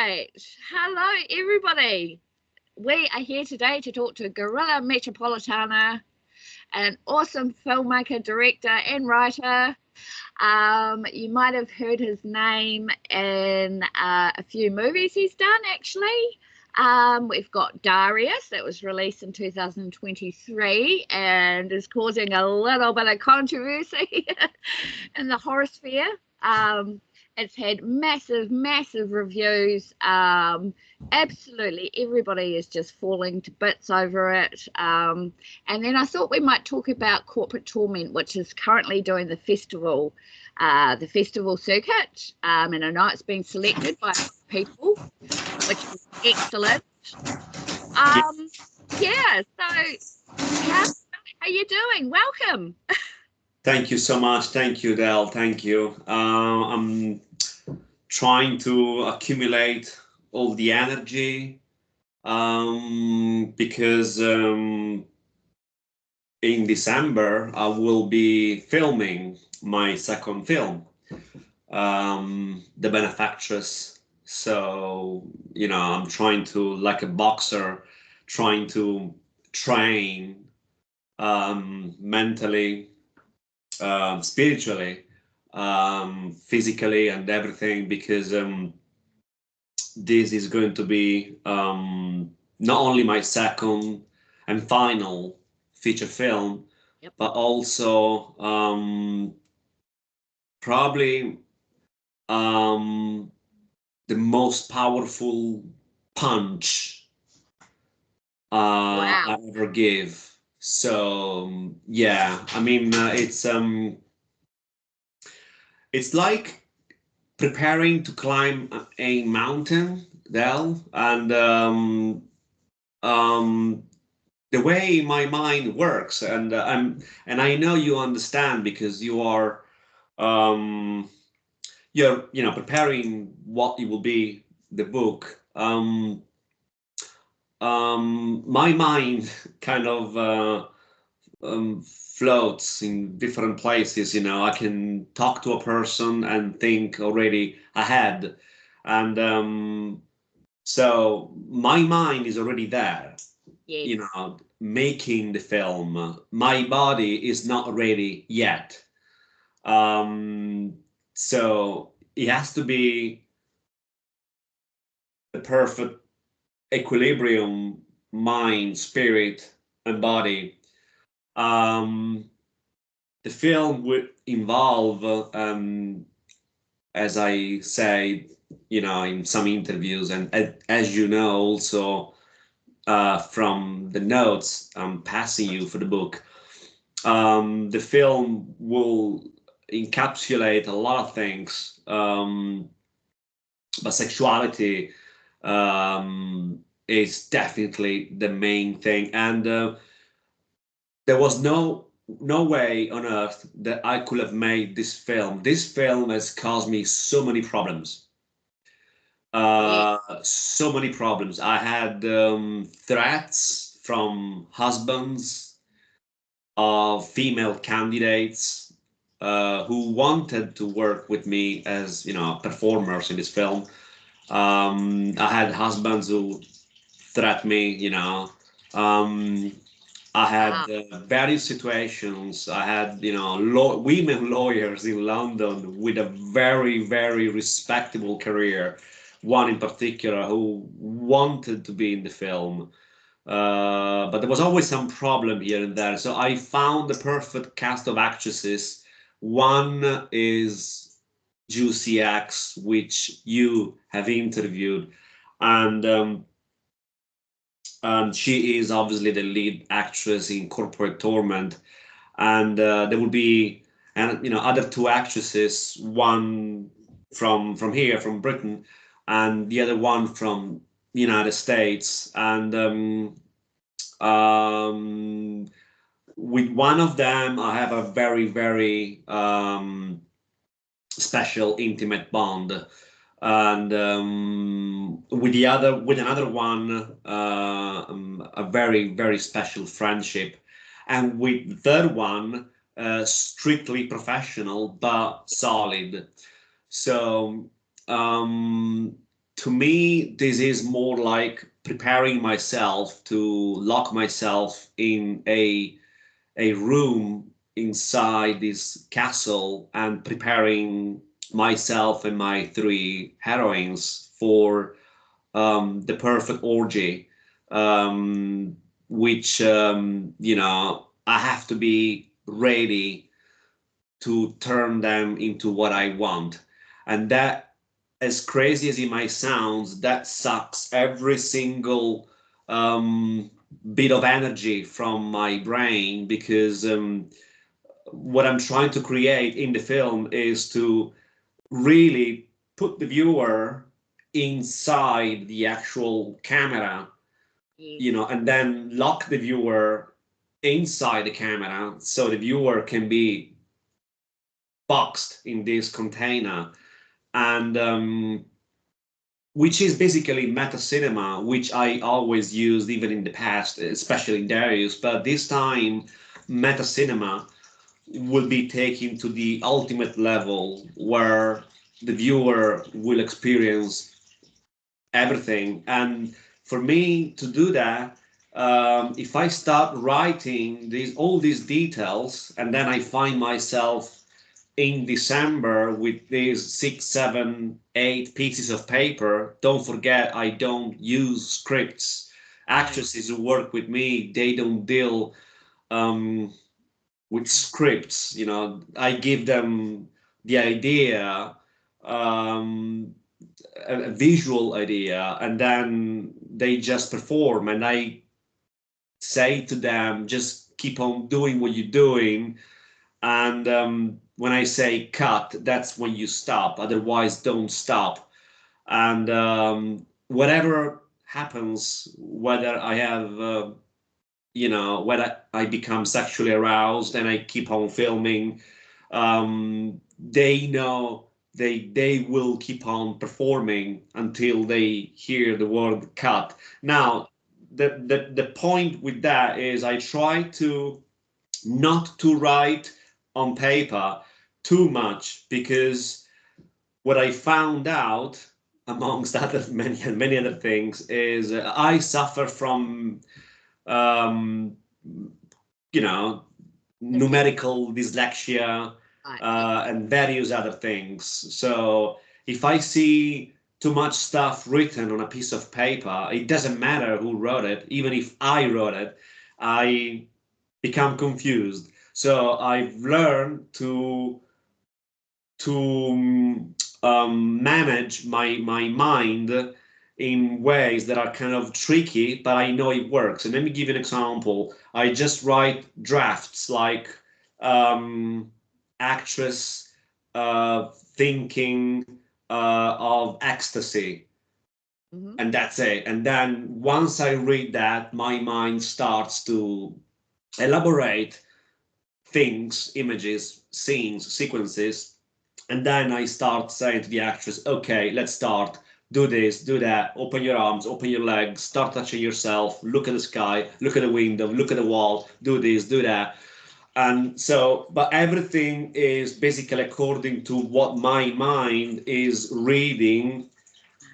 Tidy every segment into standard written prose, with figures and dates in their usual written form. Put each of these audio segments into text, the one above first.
right. Hello, everybody. We are here today to talk to Guerrilla Metropolitana, an awesome filmmaker, director, and writer. You might have heard his name in a few movies he's done, actually. We've got Darius, that was released in 2023 and is causing a little bit of controversy in the horror sphere. It's had massive reviews. Absolutely everybody is just falling to bits over it. And then I thought we might talk about Corporate Torment, which is currently doing the festival circuit. And I know it's been selected by people, which is excellent. Yeah, so how are you doing? Welcome. Thank you so much. Thank you, Del. Thank you. I'm trying to accumulate all the energy because in December I will be filming my second film, The Benefactress. So, I'm trying to, like a boxer, trying to train mentally, spiritually, physically, and everything, because this is going to be not only my second and final feature film, Yep. but also probably the most powerful punch Wow. I ever give. So yeah, I mean, it's like preparing to climb a mountain, Del, and the way my mind works, and I know you understand, because you're preparing what it will be, the book. My mind kind of floats in different places. I can talk to a person and think already ahead, and so my mind is already there. Yes. Making the film. My body is not ready yet. So it has to be the perfect equilibrium, mind, spirit, and body. The film would involve, as I say, in some interviews, and as you know, also from the notes I'm passing you for the book, the film will encapsulate a lot of things, but sexuality is definitely the main thing, and there was no way on earth that I could have made this film. This film has caused me so many problems. So many problems. I had threats from husbands of female candidates who wanted to work with me as performers in this film. I had husbands who threatened me. I had various situations. I had women lawyers in London with a very respectable career. One in particular who wanted to be in the film. But there was always some problem here and there. So I found the perfect cast of actresses. One is Juicy X, which you have interviewed, and she is obviously the lead actress in Corporate Torment. And there will be other two actresses, one from here, from Britain, and the other one from the United States. And with one of them, I have a very special, intimate bond, and with another one, a very special friendship, and with the third one, strictly professional but solid. So to to me, this is more like preparing myself to lock myself in a room inside this castle and preparing myself and my three heroines for the perfect orgy, which I have to be ready to turn them into what I want. And that, as crazy as it might sound, that sucks every single bit of energy from my brain, because what I'm trying to create in the film is to really put the viewer inside the actual camera, Yes. and then lock the viewer inside the camera so the viewer can be boxed in this container. And which is basically meta cinema, which I always used even in the past, especially in Darius. But this time, meta cinema will be taken to the ultimate level where the viewer will experience everything. And for me to do that, if I start writing all these details, and then I find myself in December with these 6, 7, 8 pieces of paper. Don't forget, I don't use scripts. No. Actresses who work with me, they don't deal um, with scripts. I give them the idea, um, a visual idea, and then they just perform. And I say to them, just keep on doing what you're doing. And when I say cut, that's when you stop. Otherwise, don't stop. And whatever happens, whether I have, whether I become sexually aroused and I keep on filming, they know they will keep on performing until they hear the word cut. Now, the point with that is I try to not to write on paper too much, because what I found out, amongst other many other things, is I suffer from um, you know numerical dyslexia, Right. and various other things. So if I see too much stuff written on a piece of paper, it doesn't matter who wrote it. Even if I wrote it, I become confused. So I've learned to manage my mind in ways that are kind of tricky, but I know it works. And let me give you an example. I just write drafts like um, actress thinking of ecstasy, Mm-hmm. and that's it. And then once I read that, my mind starts to elaborate things, images, scenes, sequences, and then I start saying to the actress, okay, let's start. Do this, do that, open your arms, open your legs, start touching yourself, look at the sky, look at the window, look at the wall, do this, do that. And so, but everything is basically according to what my mind is reading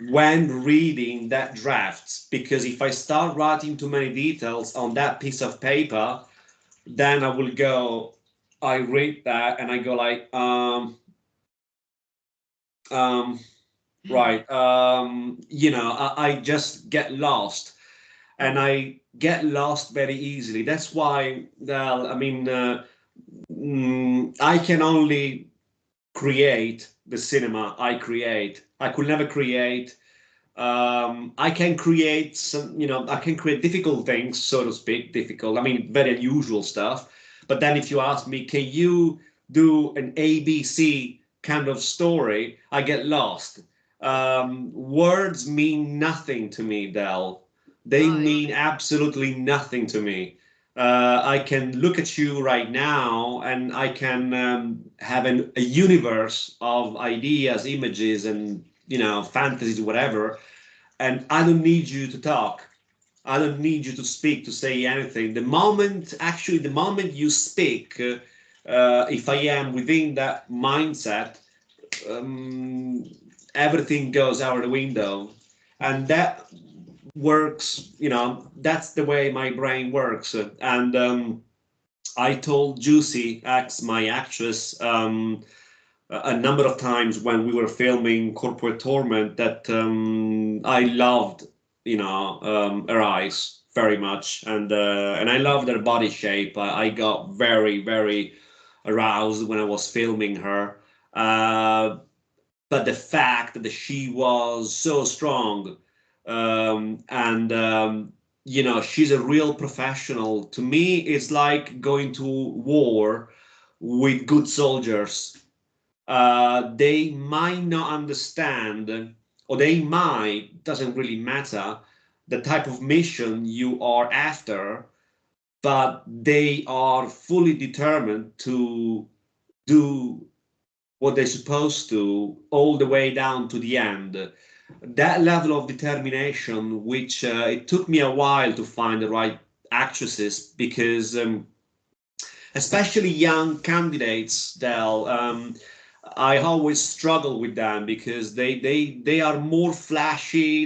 when reading that drafts. Because if I start writing too many details on that piece of paper, then I will go, I read that and I go like, um, right, I just get lost, and I get lost very easily. That's why, well, I mean, I can only create the cinema I create. I could never create. I can create some, I can create difficult things, so to speak, difficult. I mean, very unusual stuff. But then if you ask me, can you do an ABC kind of story? I get lost. Words mean nothing to me, Del. They Right. mean absolutely nothing to me. I can look at you right now and I can have a universe of ideas, images, and fantasies, whatever, and I don't need you to talk. I don't need you to speak, to say anything. The moment you speak, if I am within that mindset, um, everything goes out the window, and that works. That's the way my brain works. And I told Juicy X, my actress, a number of times when we were filming Corporate Torment, that I loved, her eyes very much, and I loved her body shape. I got very, very aroused when I was filming her. But the fact that she was so strong, and she's a real professional. To me, it's like going to war with good soldiers. They might not understand, or they might, doesn't really matter, the type of mission you are after, but they are fully determined to do what they're supposed to all the way down to the end. That level of determination, which it took me a while to find the right actresses, because especially young candidates, Del, I always struggle with them because they are more flashy.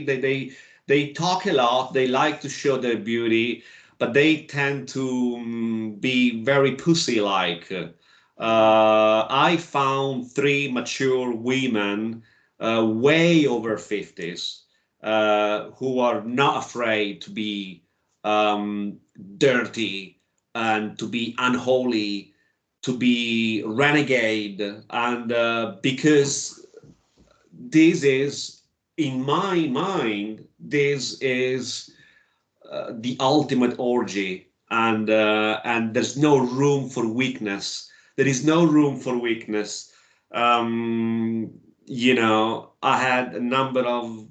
They talk a lot. They like to show their beauty, but they tend to be very pussy-like. I found three mature women, way over 50s, who are not afraid to be dirty and to be unholy, to be renegade, and because this is, in my mind, this is the ultimate orgy, and there's no room for weakness. There is no room for weakness. I had a number of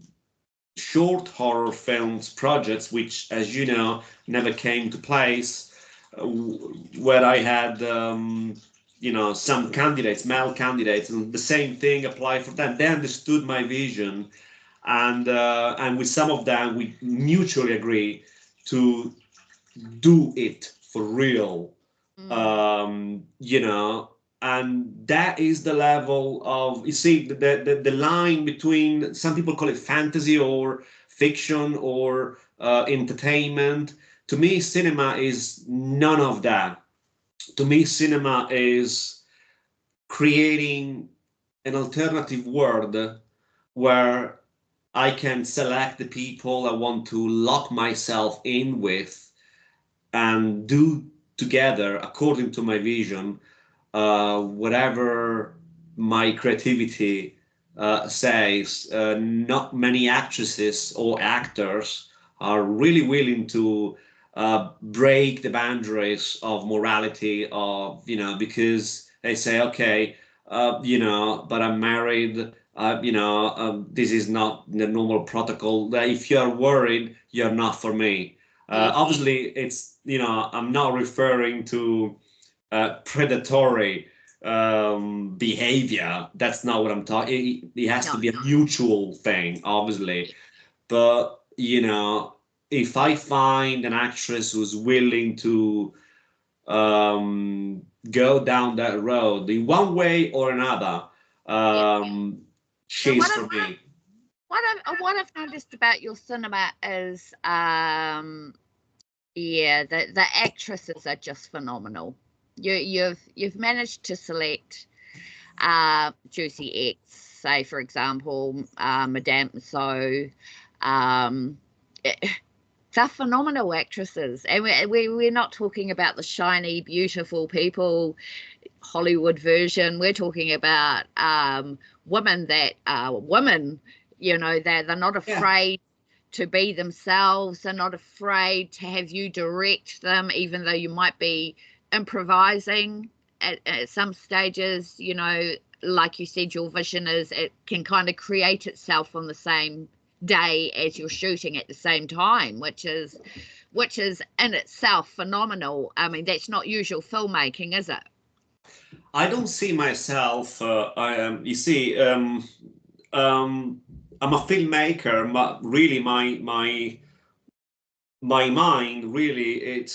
short horror films projects, which, as you know, never came to place, where I had, some candidates, male candidates, and the same thing applied for them. They understood my vision, and with some of them, we mutually agree to do it for real. And that is the level of, you see, the line between, some people call it fantasy or fiction or entertainment. To me, cinema is none of that. To me, cinema is creating an alternative world where I can select the people I want to lock myself in with and do together, according to my vision, whatever my creativity says. Not many actresses or actors are really willing to break the boundaries of morality, because they say, okay, but I'm married. This is not the normal protocol. If you're worried, you're not for me. Obviously, it's, I'm not referring to predatory behavior. That's not what I'm talking. It has to be a mutual thing, obviously. But, if I find an actress who's willing to go down that road in one way or another, she's for me. What I've noticed about your cinema is, the actresses are just phenomenal. You've managed to select Juicy X, say for example, Madame So. They're phenomenal actresses, and we're not talking about the shiny, beautiful people, Hollywood version. We're talking about women that are women. They're not afraid to be themselves. They're not afraid to have you direct them, even though you might be improvising at some stages. Like you said, your vision is it can kind of create itself on the same day as you're shooting at the same time, which is in itself phenomenal. I mean, that's not usual filmmaking, is it? I don't see myself. You see, I'm a filmmaker. Really, my mind really, it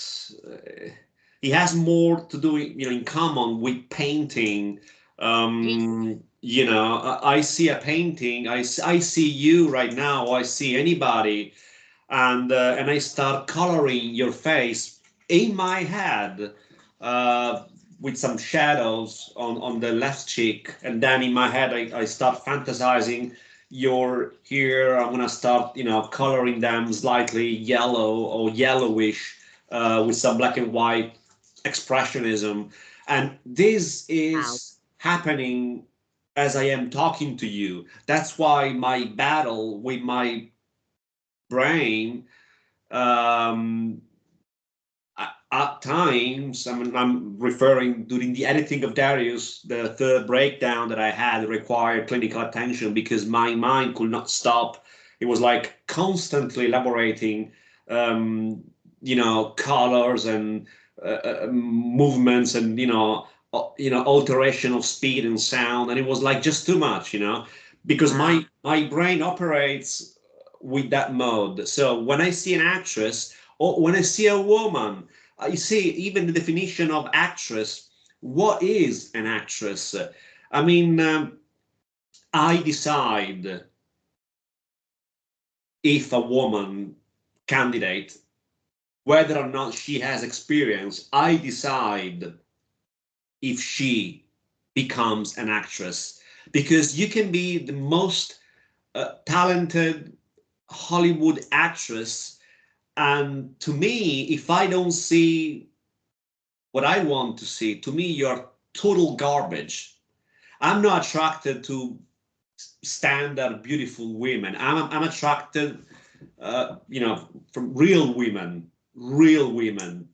has more to do, in common with painting. Yes. I see a painting, I see you right now, I see anybody, and I start coloring your face in my head, uh, with some shadows on the left cheek, and then in my head I start fantasizing your hair. I'm gonna start, coloring them slightly yellow or yellowish, with some black and white expressionism, and this Wow. is happening as I am talking to you. That's why my battle with my brain, um, at times, I'm referring during the editing of Darius, the third breakdown that I had required clinical attention because my mind could not stop. It was like constantly elaborating, um, colors and movements and alteration of speed and sound, and it was like just too much, because Wow. my brain operates with that mode. So when I see an actress or when I see a woman, you see, even the definition of actress, what is an actress? I mean, I decide if a woman candidate, whether or not she has experience, I decide if she becomes an actress. Because you can be the most talented Hollywood actress, and to me, if I don't see what I want to see, to me, you're total garbage. I'm not attracted to standard beautiful women. I'm attracted, from real women,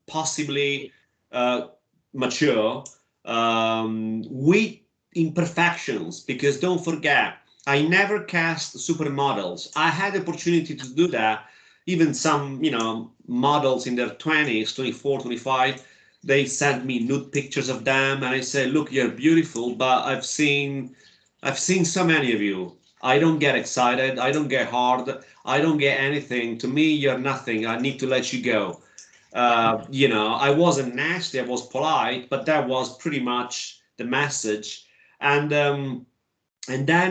possibly uh, mature, with imperfections. Because don't forget, I never cast supermodels. I had the opportunity to do that. Even some, models in their 20s, 24, 25, they sent me nude pictures of them, and I say, look, you're beautiful, but I've seen so many of you. I don't get excited. I don't get hard. I don't get anything. To me, you're nothing. I need to let you go. Yeah. I wasn't nasty. I was polite, but that was pretty much the message. And then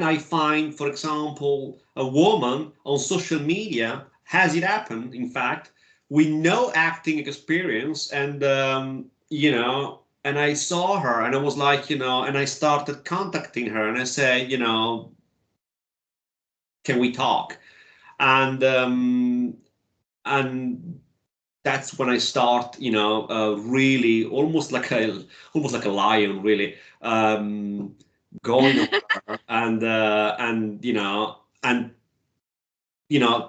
I find, for example, a woman on social media, has it happened, in fact, with no acting experience, and I saw her and I was like, and I started contacting her and I say, can we talk? And um, and that's when I start, really almost like a lion, really, going over her, and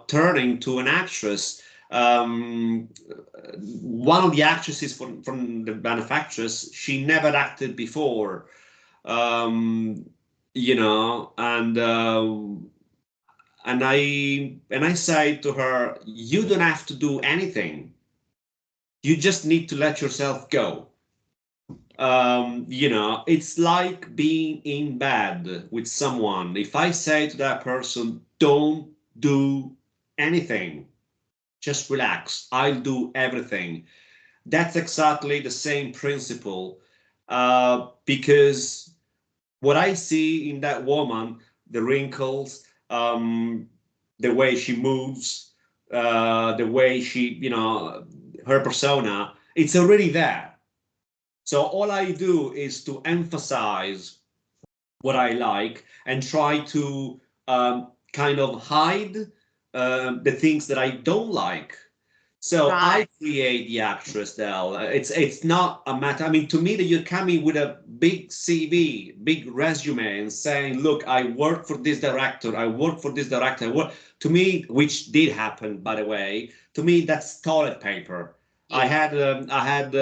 turning to an actress. Um, One of the actresses from the Benefactress, she never acted before, um, and I say to her, you don't have to do anything. You just need to let yourself go. It's like being in bed with someone. If I say to that person, don't do anything, just relax, I'll do everything. That's exactly the same principle. Because what I see in that woman, the wrinkles, the way she moves, the way she, her persona, it's already there. So all I do is to emphasize what I like and try to, kind of hide the things that I don't like. So Right. I create the actress, Del. It's not a matter. I mean, to me, that you're coming with a big CV, big resume, and saying, "Look, I work for this director. I work for this director." To me, which did happen, by the way. To me, that's toilet paper. I Yes. had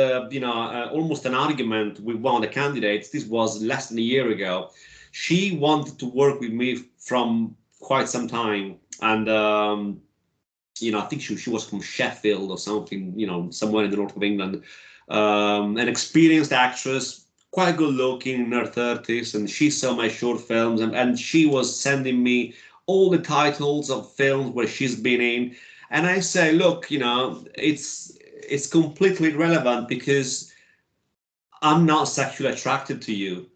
almost an argument with one of the candidates. This was less than a year ago. She wanted to work with me from quite some time, and I think she was from Sheffield or something, somewhere in the north of England. An experienced actress, quite good looking in her 30s, and she saw my short films, and she was sending me all the titles of films where she's been in. And I say, look, it's completely irrelevant because I'm not sexually attracted to you.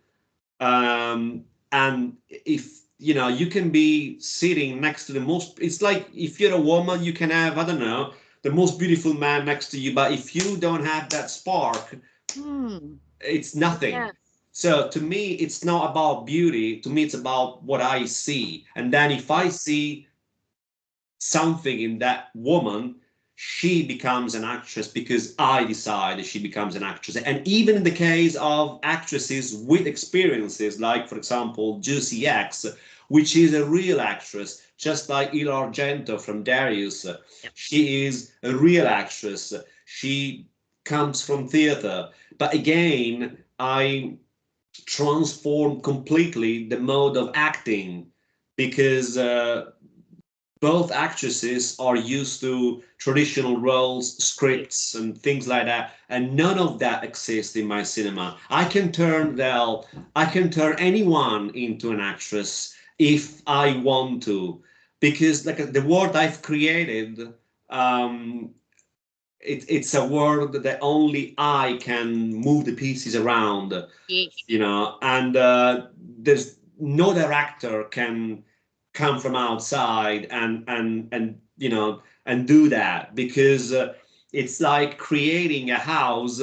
Um, And if you can be sitting next to the most, it's like if you're a woman, you can have, I don't know, the most beautiful man next to you, but if you don't have that spark, it's nothing. Yeah. So to me, it's not about beauty. To me, it's about what I see. And then if I see something in that woman, she becomes an actress because I decide she becomes an actress. And even in the case of actresses with experiences, like, for example, Juicy X, which is a real actress, just like Il Argento from Darius. Yep. She is a real actress. She comes from theater. But again, I transformed completely the mode of acting because both actresses are used to traditional roles, scripts, and things like that, and none of that exists in my cinema. I can turn anyone into an actress if I want to, because like the world I've created, it's a world that only I can move the pieces around, Yes. and there's no director can come from outside and do that, because it's like creating a house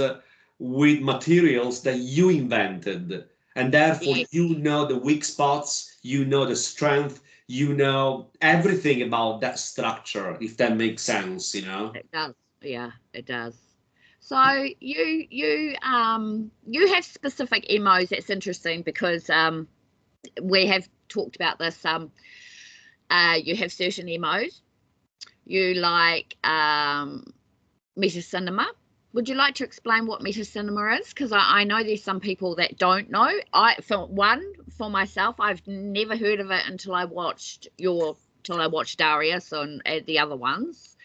with materials that you invented, and therefore Yes. the weak spots, the strength, everything about that structure, if that makes sense. It does. Yeah, it does. So you have specific emos. That's interesting because we have talked about this. You have certain emos. You like meta cinema. Would you like to explain what meta cinema is? Because I know there's some people that don't know. For myself, I've never heard of it until I watched Darius and the other ones.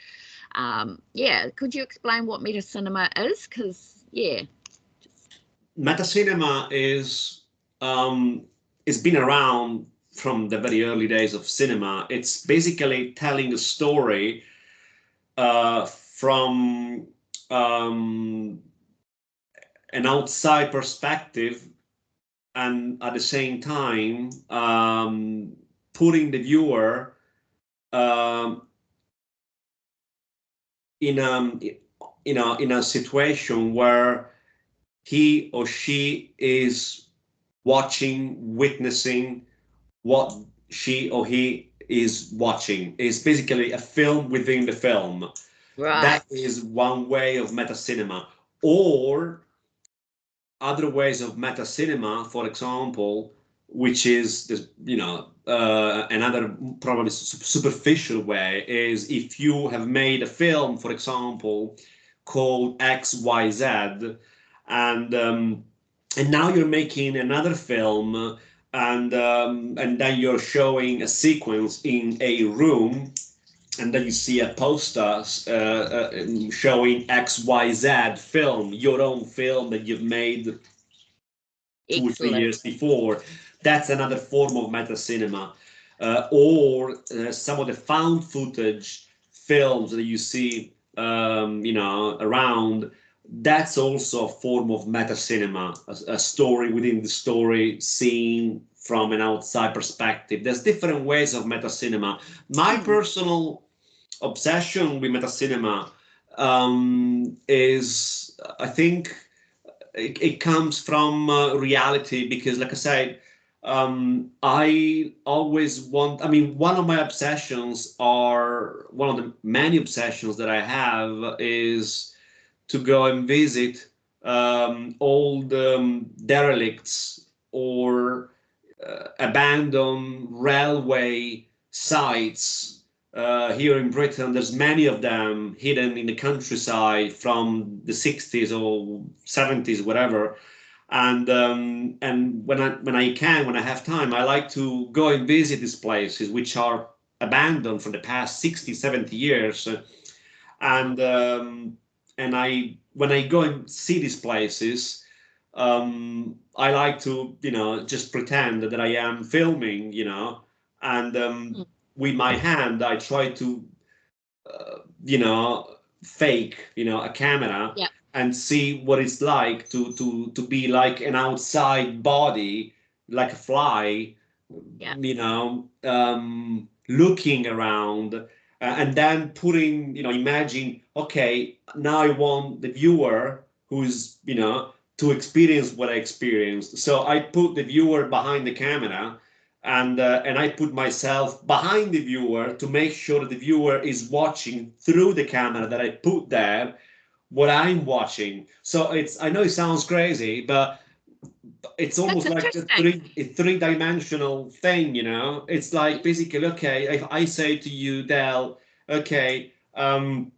Yeah, could you explain what meta cinema is? Because Meta cinema is it's been around from the very early days of cinema. It's basically telling a story from an outside perspective, and at the same time putting the viewer um, in a situation where he or she is watching, witnessing what she or he is watching. Is basically a film within the film. right. That is one way of meta cinema. Or other ways of meta cinema, for example, which is another probably superficial way, is if you have made a film, for example, called XYZ, and now you're making another film, and then you're showing a sequence in a room, and then you see a poster showing XYZ film, your own film that you've made 2 or 3 years before. That's another form of meta cinema. Or some of the found footage films that you see, around. That's also a form of meta cinema, a story within the story, seen from an outside perspective. There's different ways of meta cinema. My personal obsession with meta cinema is, I think, it comes from reality, because, like I said, I always want. I mean, one of the many obsessions that I have is to go and visit old derelicts or abandoned railway sites. Here in Britain, there's many of them hidden in the countryside from the 60s or 70s, whatever. And when I have time, I like to go and visit these places, which are abandoned for the past 60, 70 years. And I when I go and see these places, I like to just pretend that I am filming, and with my hand I try to fake a camera, Yeah. and see what it's like to be like an outside body, like a fly, Yeah. you know, looking around, and then putting, imagine, okay, now I want the viewer who's, to experience what I experienced. So I put the viewer behind the camera, and I put myself behind the viewer to make sure that the viewer is watching through the camera that I put there what I'm watching. So I know it sounds crazy, but it's That's almost like interesting. a three-dimensional thing. It's like basically, okay, if I say to you, Del, okay, can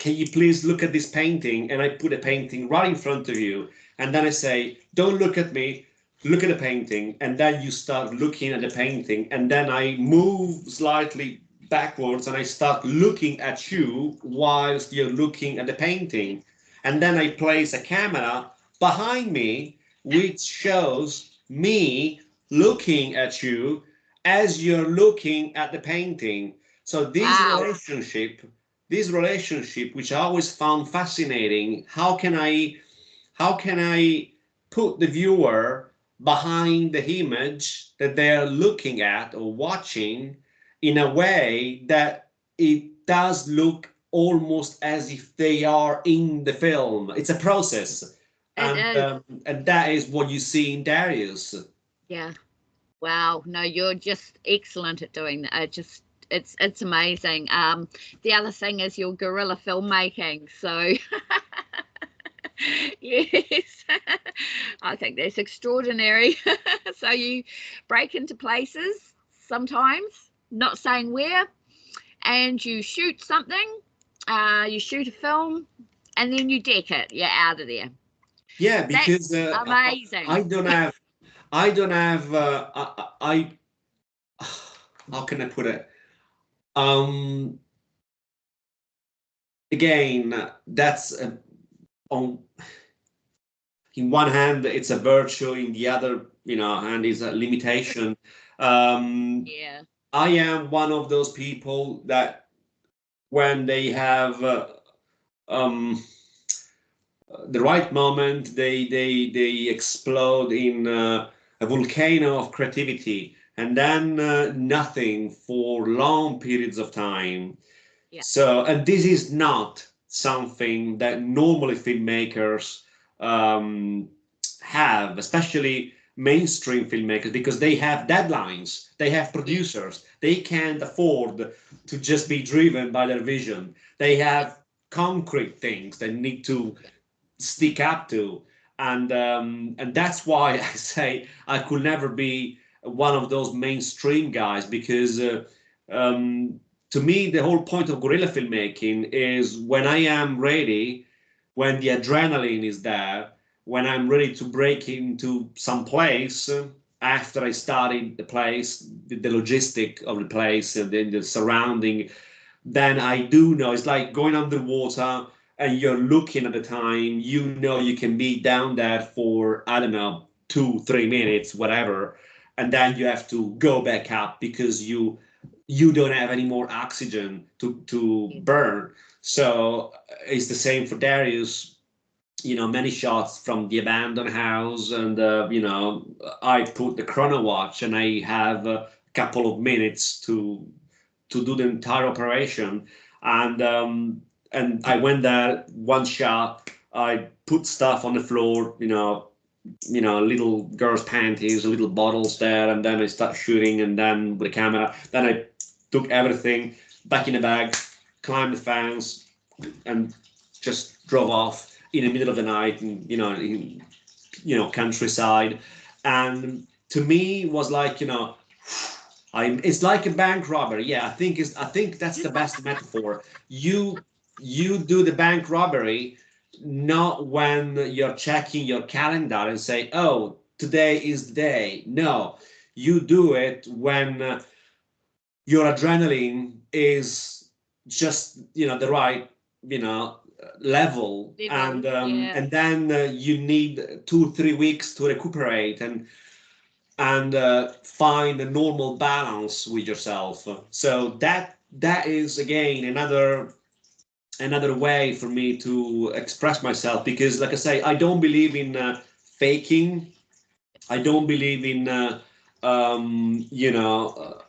you please look at this painting? And I put a painting right in front of you. And then I say, don't look at me, look at the painting. And then you start looking at the painting. And then I move slightly backwards and I start looking at you whilst you're looking at the painting. And then I place a camera behind me, which shows me looking at you as you're looking at the painting. So Wow. this relationship, which I always found fascinating, how can I put the viewer behind the image that they're looking at or watching in a way that it does look almost as if they are in the film. It's a process, It is. and that is what you see in Darius. Yeah. Wow. No, you're just excellent at doing that. It's amazing. The other thing is your guerrilla filmmaking. So yes, I think that's extraordinary. So you break into places sometimes, not saying where, and you shoot something, you shoot a film, and then you deck it. You're out of there. Yeah, because That's amazing. I don't have how can I put it? Um, Again, that's on in one hand it's a virtue, in the other, hand is a limitation. Um, Yeah. I am one of those people that when they have um, the right moment, they explode in a volcano of creativity, and then nothing for long periods of time. Yeah. So, and this is not something that normally filmmakers um, have, especially mainstream filmmakers, because they have deadlines, they have Yeah. producers, they can't afford to just be driven by their vision. They Yeah. have concrete things they need to stick up to, and that's why I say I could never be one of those mainstream guys, because um, to me the whole point of guerrilla filmmaking is when I am ready, when the adrenaline is there, when I'm ready to break into some place, after I studied the place, the logistic of the place and then the surrounding, then I do know it's like going underwater and you're looking at the time, you can be down there for, I don't know, 2 3 minutes, whatever, and then you have to go back up because you don't have any more oxygen to Yeah. burn. So it's the same for Darius. Many shots from the abandoned house, and I put the chrono watch and I have a couple of minutes to do the entire operation. And I went there, one shot. I put stuff on the floor, little girls' panties, little bottles there, and then I start shooting, and then with the camera, then I took everything back in the bag, climbed the fence, and just drove off in the middle of the night, and countryside. And to me was like, it's like a bank robbery. Yeah, I think that's the best metaphor. You do the bank robbery not when you're checking your calendar and say, "Oh, today is the day." No, you do it when your adrenaline is just the right level, Level. and Yeah. then you need 2 3 weeks to recuperate and find a normal balance with yourself. So that is again another way for me to express myself, because like I say, I don't believe in faking. I don't believe in You know,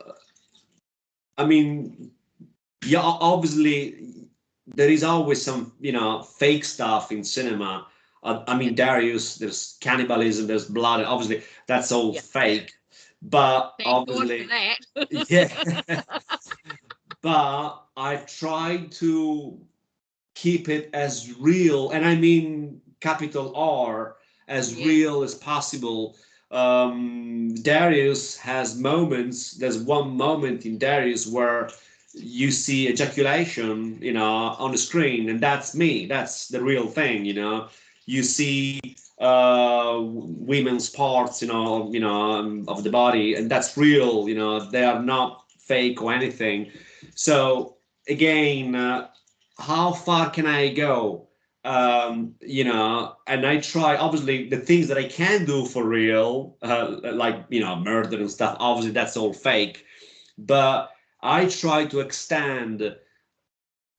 I mean, yeah, obviously there is always some, you know, fake stuff in cinema. I Yeah. mean, Darius, there's cannibalism, there's blood, and obviously that's all Yeah. fake. But Thank God for obviously, that. yeah. But I try to keep it as real, and I mean capital R, as Yeah. real as possible. Darius has moments. There's one moment in Darius where you see ejaculation, you know, on the screen, and that's me. That's the real thing, you know. You see women's parts, of the body, and that's real. You know, they are not fake or anything. So again, how far can I go? And I try, obviously, the things that I can do for real, like, murder and stuff, obviously that's all fake. But I try to extend,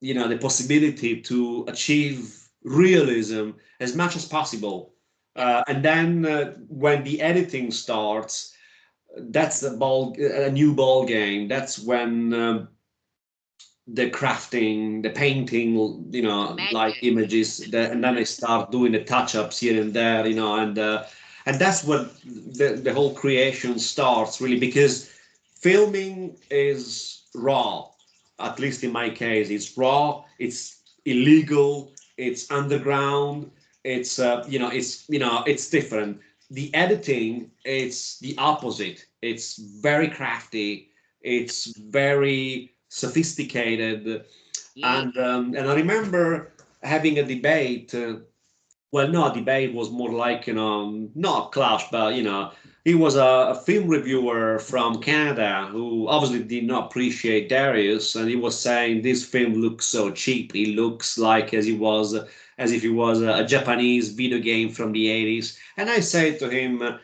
the possibility to achieve realism as much as possible. Yeah. And then when the editing starts, that's a new ball game. That's when the crafting, the painting, The like magic. images, and then I start doing the touch-ups here and there, and that's what the whole creation starts really, because filming is raw. At least in my case, it's raw, it's illegal, it's underground, it's different. The editing, it's the opposite. It's very crafty, it's very sophisticated, Yeah. and I remember having a debate. Well, no, a debate was more like, not a clash, but he was a film reviewer from Canada who obviously did not appreciate Darius, and he was saying this film looks so cheap. It looks like as if it was a Japanese video game from the 80s. And I said to him,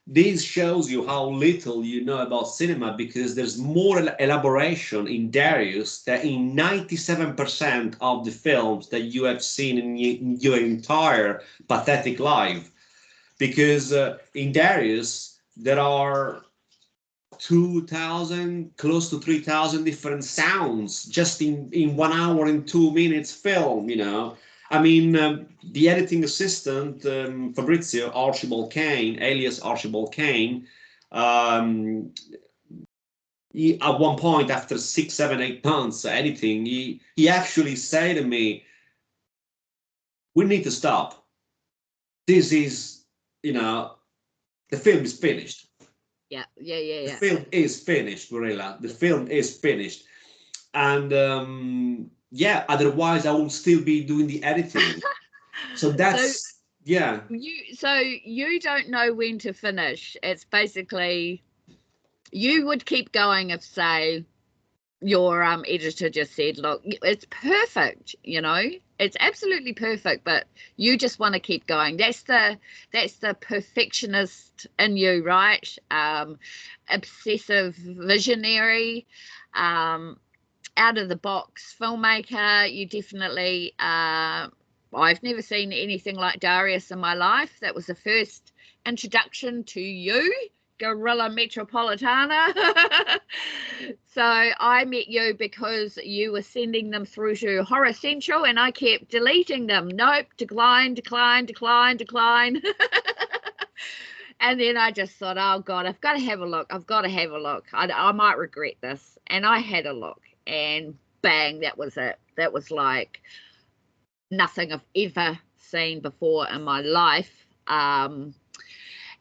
this shows you how little you know about cinema, because there's more elaboration in Darius than in 97% of the films that you have seen in your entire pathetic life. Because in Darius, there are 2,000, close to 3,000 different sounds just in 1 hour and 2 minutes film, I mean, the editing assistant, Fabrizio Archibald Kane, alias Archibald Kane, um, at one point, after 6, 7, 8 months editing, he actually said to me, we need to stop. This is, the film is finished. Yeah. Yeah. Yeah. The Yeah. film is finished, Guerrilla. The film is finished. And yeah, otherwise I will still be doing the editing. So So yeah. you don't know when to finish. It's basically you would keep going if, say, your editor just said, look, it's perfect, it's absolutely perfect, but you just want to keep going. That's the perfectionist in you, right? Obsessive visionary, out of the box filmmaker. You definitely I've never seen anything like Darius in my life. That was the first introduction to you, Guerrilla Metropolitana. So I met you because you were sending them through to Horror Central, and I kept deleting them. Nope, decline. And then I just thought, oh God, I've got to have a look. I might regret this. And I had a look, and bang, that was it. That was like nothing I've ever seen before in my life. And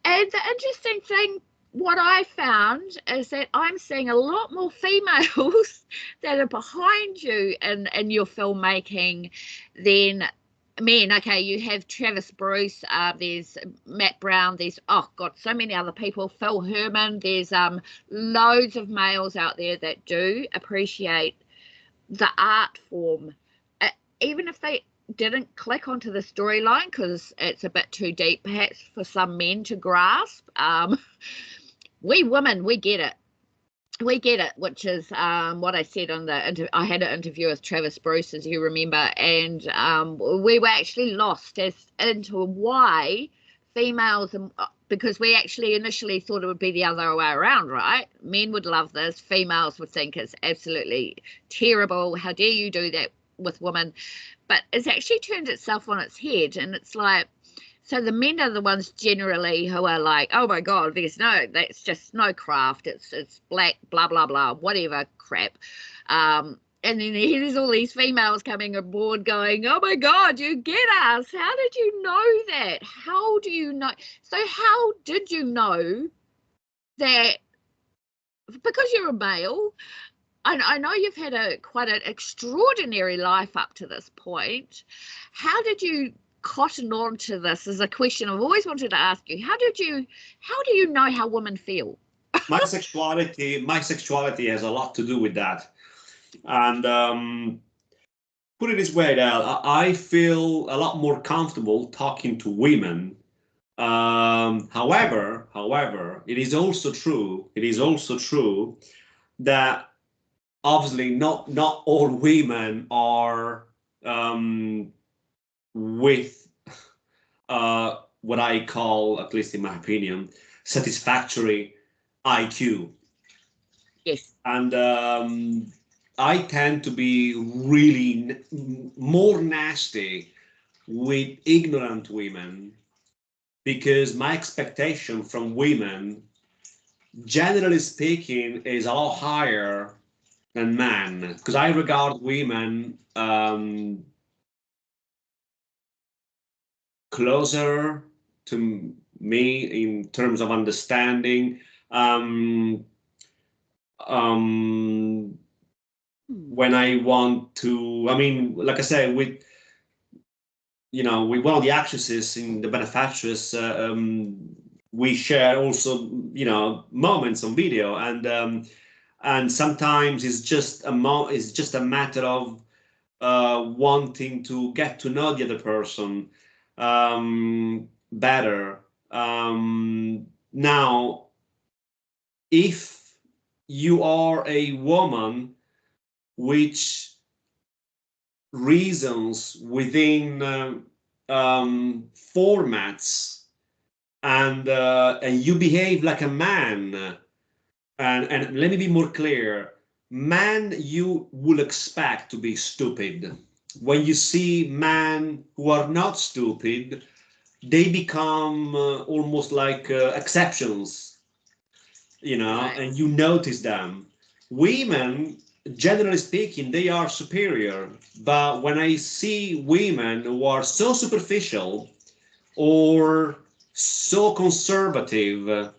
the interesting thing, what I found is that I'm seeing a lot more females that are behind you in your filmmaking than men. Okay, you have Travis Bruce, there's Matt Brown, there's, oh God, so many other people, Phil Herman. There's loads of males out there that do appreciate the art form, even if they didn't click onto the storyline because it's a bit too deep perhaps for some men to grasp. We women, we get it, which is what I said on I had an interview with Travis Bruce, as you remember, and we were actually lost as into why females because we actually initially thought it would be the other way around, right? Men would love this, females would think it's absolutely terrible. How dare you do that with women? But it's actually turned itself on its head, and it's like, so the men are the ones generally who are like, oh my God, that's just no craft. It's black, blah, blah, blah, whatever crap. And then there's all these females coming aboard going, oh my God, you get us. How did you know that? How do you know? So how did you know that? Because you're a male, I know you've had quite an extraordinary life up to this point. How did you cotton on to this? Is a question I've always wanted to ask you. How do you know how women feel? My sexuality has a lot to do with that. And put it this way, Del, I feel a lot more comfortable talking to women. However, it is also true that obviously not all women are with what I call, at least in my opinion, satisfactory IQ. Yes. And I tend to be really more nasty with ignorant women, because my expectation from women, generally speaking, is a lot higher than men. Because I regard women closer to me in terms of understanding. When I want to, I mean, like I said, with one of the actresses in the Benefactress, we share also, moments on video, and sometimes it's just a matter of wanting to get to know the other person better. Now, if you are a woman which reasons within formats, and you behave like a man, and let me be more clear, man you will expect to be stupid. When you see men who are not stupid, they become almost like exceptions, Right. and you notice them. Women, generally speaking, they are superior. But when I see women who are so superficial or so conservative,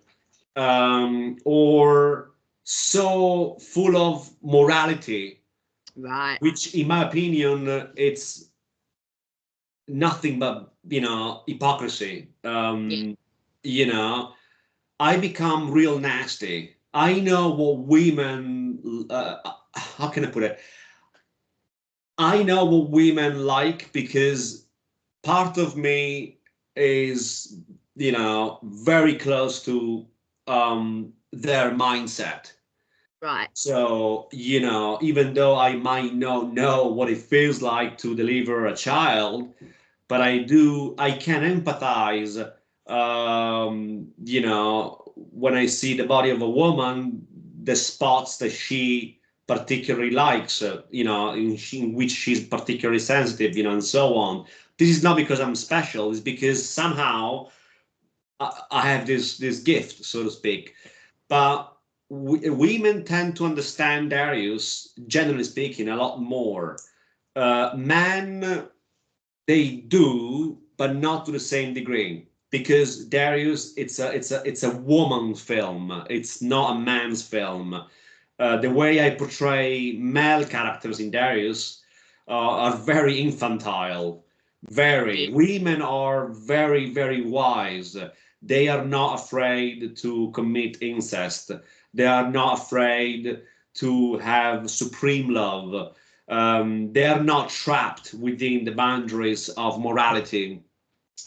or so full of morality, Right. which in my opinion, it's nothing but, hypocrisy. Yeah. I become real nasty. I know what women, how can I put it? I know what women like, because part of me is, very close to their mindset. Right. So, even though I might not know what it feels like to deliver a child, but I can empathize, when I see the body of a woman, the spots that she particularly likes, in which she's particularly sensitive, and so on. This is not because I'm special, it's because somehow I have this gift, so to speak. But women tend to understand Darius, generally speaking, a lot more. Men, they do, but not to the same degree, because Darius, it's a woman's film. It's not a man's film. The way I portray male characters in Darius are very infantile. Very. Yes. Women are very, very wise. They are not afraid to commit incest. They are not afraid to have supreme love. They are not trapped within the boundaries of morality.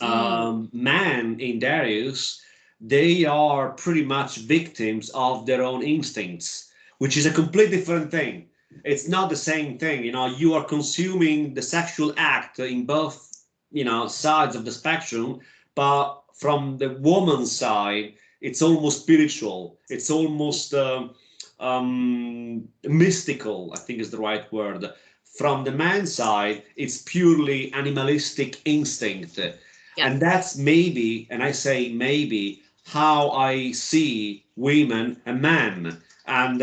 Man in Darius, they are pretty much victims of their own instincts, which is a completely different thing. It's not the same thing. You are consuming the sexual act in both, sides of the spectrum, but from the woman's side, it's almost spiritual. It's almost mystical, I think is the right word. From the man's side, it's purely animalistic instinct. Yeah. And that's maybe, and I say maybe, how I see women and men. And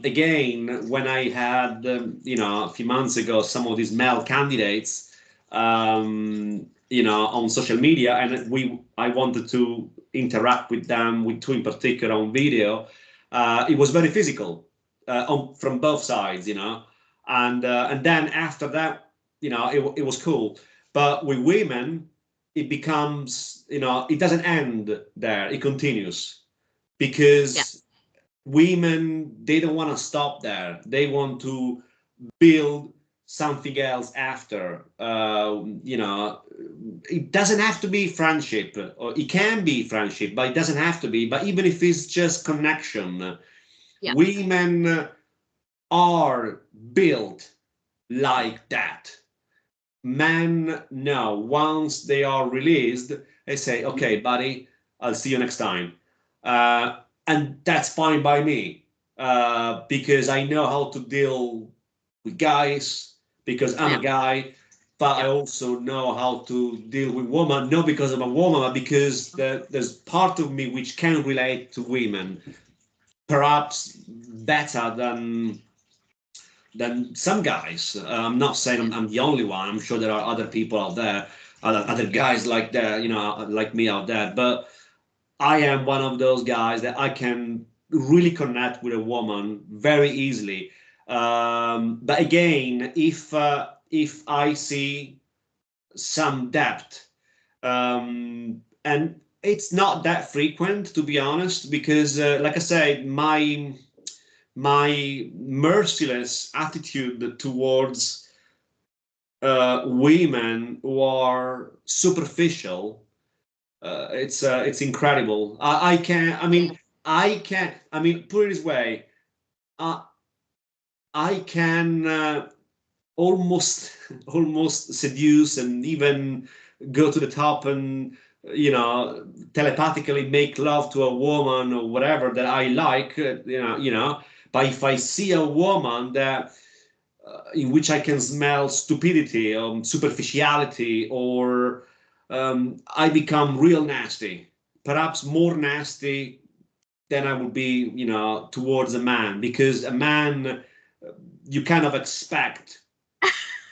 again, when I had, a few months ago, some of these male candidates, on social media, and I wanted to interact with them, with two in particular on video. It was very physical from both sides, and then after that, it was cool. But with women, it becomes, it doesn't end there. It continues because women, they don't want to stop there. They want to build something else after. It doesn't have to be friendship, or it can be friendship, but it doesn't have to be. But even if it's just connection, women are built like that. Men, no, once they are released, they say, okay, buddy, I'll see you next time. And that's fine by me, because I know how to deal with guys, because I'm a guy, but I also know how to deal with women, not because I'm a woman, but because there's part of me which can relate to women, perhaps better than some guys. I'm not saying I'm the only one. I'm sure there are other people out there, other guys like that, like me out there. But I am one of those guys that I can really connect with a woman very easily. But again, if I see some depth, and it's not that frequent, to be honest, because like I said, my merciless attitude towards women who are superficial, it's incredible. I can, put it this way, I can almost almost seduce and even go to the top and telepathically make love to a woman or whatever that I like, but if I see a woman that in which I can smell stupidity or superficiality, or I become real nasty, perhaps more nasty than I would be, towards a man, because a man, you kind of expect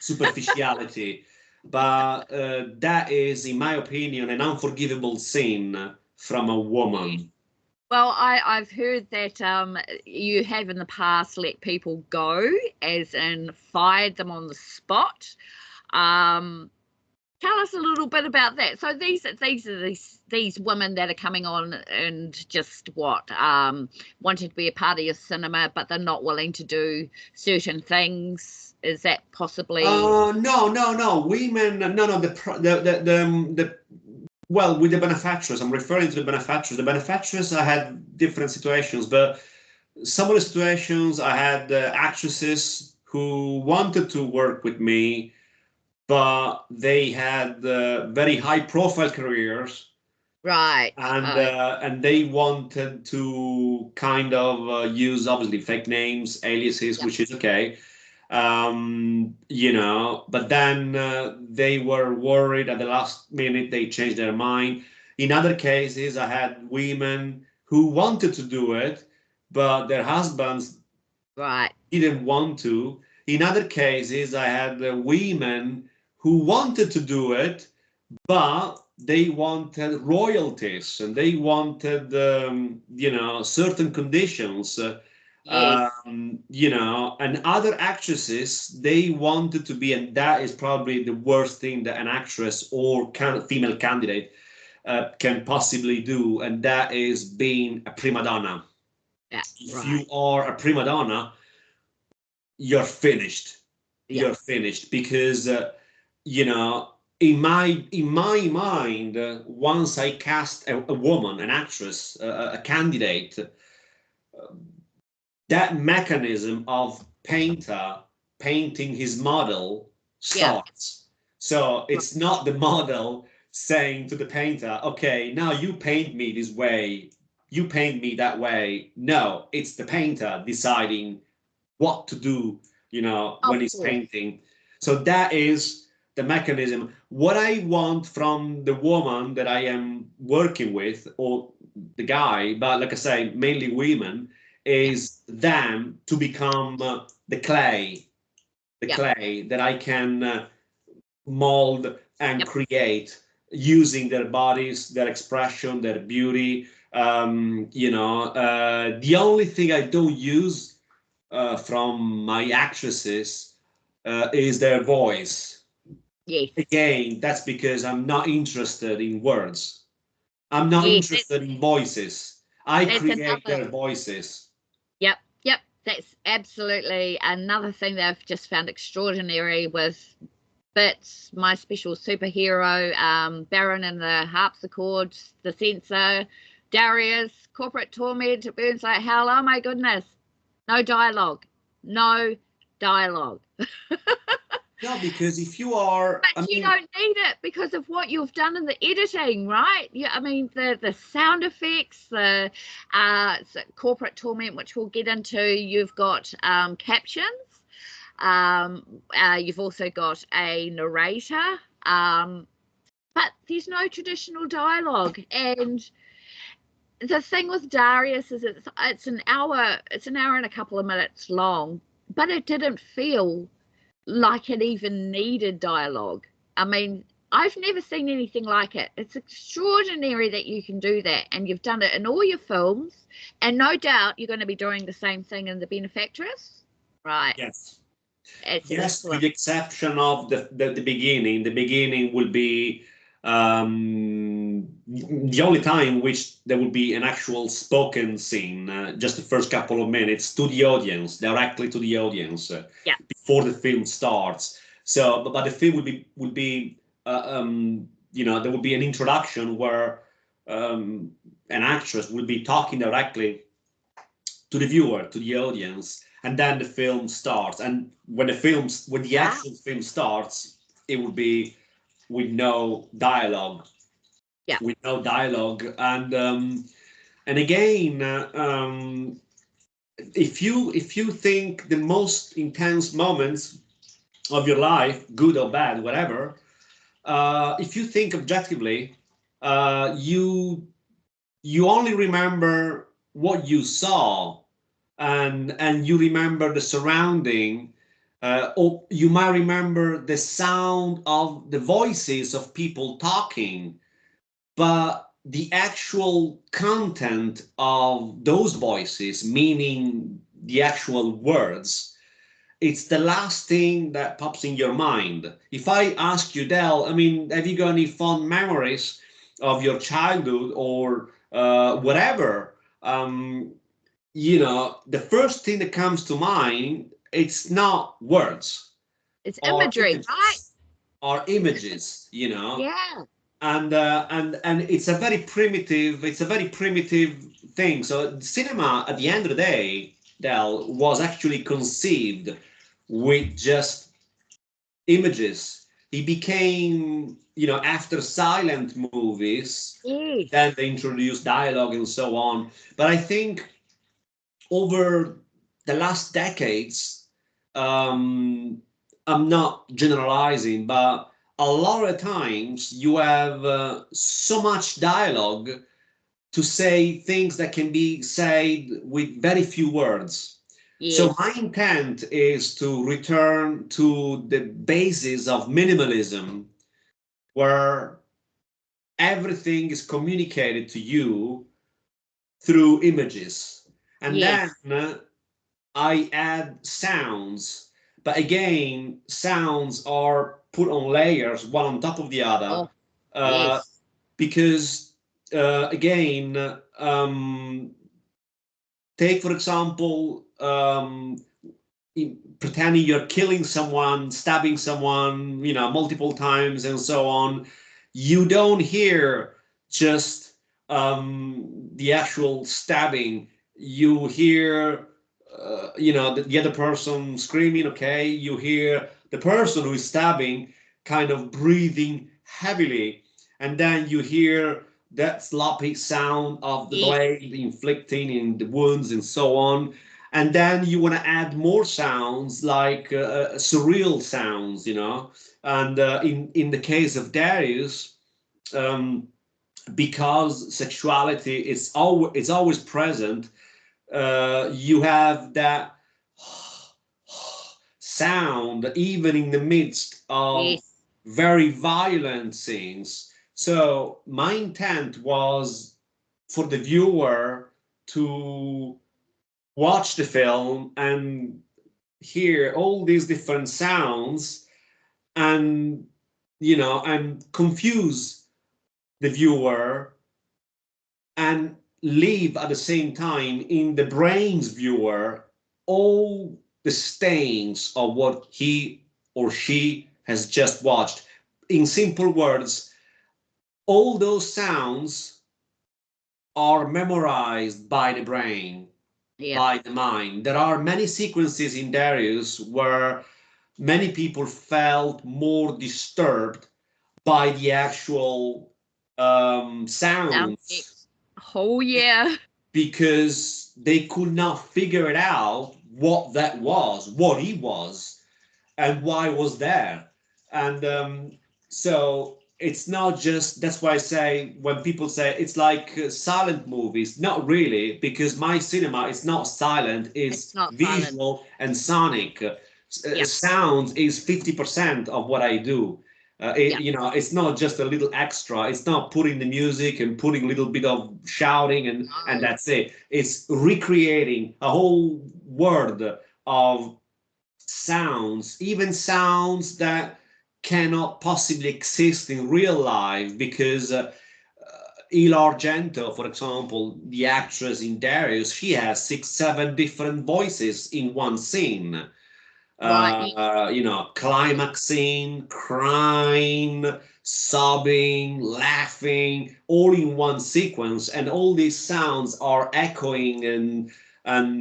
superficiality, but that is, in my opinion, an unforgivable sin from a woman. Well, I've heard that you have in the past let people go, as in fired them on the spot. Tell us a little bit about that. So these are these women that are coming on and just wanted to be a part of your cinema, but they're not willing to do certain things. Is that possibly? No. Women, no. Well, with the benefactress, I'm referring to the benefactress. The benefactress, I had different situations, but some of the situations I had actresses who wanted to work with me, but they had very high-profile careers, right? And they wanted to kind of use obviously fake names, aliases, which is okay. But then they were worried at the last minute, they changed their mind. In other cases, I had women who wanted to do it, but their husbands didn't want to. In other cases, I had women who wanted to do it, but they wanted royalties and they wanted, certain conditions. Yes. And other actresses, they wanted to be, and that is probably the worst thing that an actress or female candidate can possibly do, and that is being a prima donna. If you are a prima donna, you're finished. You're finished, because in my mind, once I cast a woman, an actress, a candidate, that mechanism of painter painting his model starts. So it's not the model saying to the painter, okay, now you paint me this way, you paint me that way. No, it's the painter deciding what to do, Of when he's course. painting. So that is the mechanism. What I want from the woman that I am working with, or the guy, but like I say, mainly women, Yeah. is them to become the clay, Yeah. that I can mold and Yep. create using their bodies, their expression, their beauty. The only thing I don't use from my actresses is their voice. Yes. Again, that's because I'm not interested in words. I'm not Yes. interested in voices. I That's create another. their voices. Yep. Yep. That's absolutely another thing that I've just found extraordinary with Bits, my special superhero, Baron and the Harpsichord, the Censor, Darius, Corporate Torment, it burns like hell. Oh my goodness. No dialogue. No dialogue. No, because if you are, I But you mean, don't need it because of what you've done in the editing, right? Yeah, I mean the sound effects, the Corporate Torment, which we'll get into. You've got captions. You've also got a narrator, but there's no traditional dialogue. And the thing with Darius is it's an hour, and a couple of minutes long, but it didn't feel like it even needed dialogue. I mean, I've never seen anything like it. It's extraordinary that you can do that, and you've done it in all your films, and no doubt you're going to be doing the same thing in The Benefactress, right? yes. It's Yes, with excellent. the exception of the beginning. The beginning will be the only time which there will be an actual spoken scene, just the first couple of minutes to the audience, directly to the audience, Yeah. before the film starts. So, but the film will be there will be an introduction where an actress will be talking directly to the viewer, to the audience, and then the film starts. And when the Wow. actual film starts, it will be with no dialogue, Yeah. and again, if you think the most intense moments of your life, good or bad, whatever, if you think objectively, you only remember what you saw, and you remember the surrounding, or you might remember the sound of the voices of people talking, but the actual content of those voices, meaning the actual words, it's the last thing that pops in your mind. If I ask you, Del, I mean, have you got any fond memories of your childhood or whatever? The first thing that comes to mind, it's not words It's or imagery, right? images, Yeah. and it's a very primitive thing. So cinema, at the end of the day, Del, was actually conceived with just images. He became, after silent movies, Yes. then they introduced dialogue and so on. But I think over the last decades, um, I'm not generalizing, but a lot of times you have so much dialogue to say things that can be said with very few words. So Yes. my intent is to return to the basis of minimalism, where everything is communicated to you through images. And then Yes. I add sounds, but again, sounds are put on layers, one on top of the other, Oh, uh, yes. because again, take for example, pretending you're killing someone, stabbing someone, multiple times, and so on. You don't hear just the actual stabbing. You hear, the other person screaming. Okay, you hear the person who is stabbing kind of breathing heavily, and then you hear that sloppy sound of the Yes. blade inflicting in the wounds and so on. And then you want to add more sounds like surreal sounds, you know. And in the case of Darius, um, because sexuality is always present, you have that sound even in the midst of Yes. very violent scenes. So my intent was for the viewer to watch the film and hear all these different sounds, and and confuse the viewer, and leave at the same time in the brain's viewer all the stains of what he or she has just watched. In simple words, all those sounds are memorized by the brain, Yeah. by the mind. There are many sequences in Darius where many people felt more disturbed by the actual Sound sounds, effects. Oh yeah. because they could not figure it out what that was, what he was, and why was there. And so it's not just, that's why I say, when people say it's like silent movies, not really, because my cinema is not silent, It's it's not silent. visual and sonic. Yeah. Sound is 50% of what I do. Yeah. It's not just a little extra. It's not putting the music and putting a little bit of shouting and No. that's it. It's recreating a whole world of sounds, even sounds that cannot possibly exist in real life, because Il Argento, for example, the actress in Darius, she has 6, 7 different voices in one scene. Right. Yes. Climaxing, crying, sobbing, laughing, all in one sequence, and all these sounds are echoing and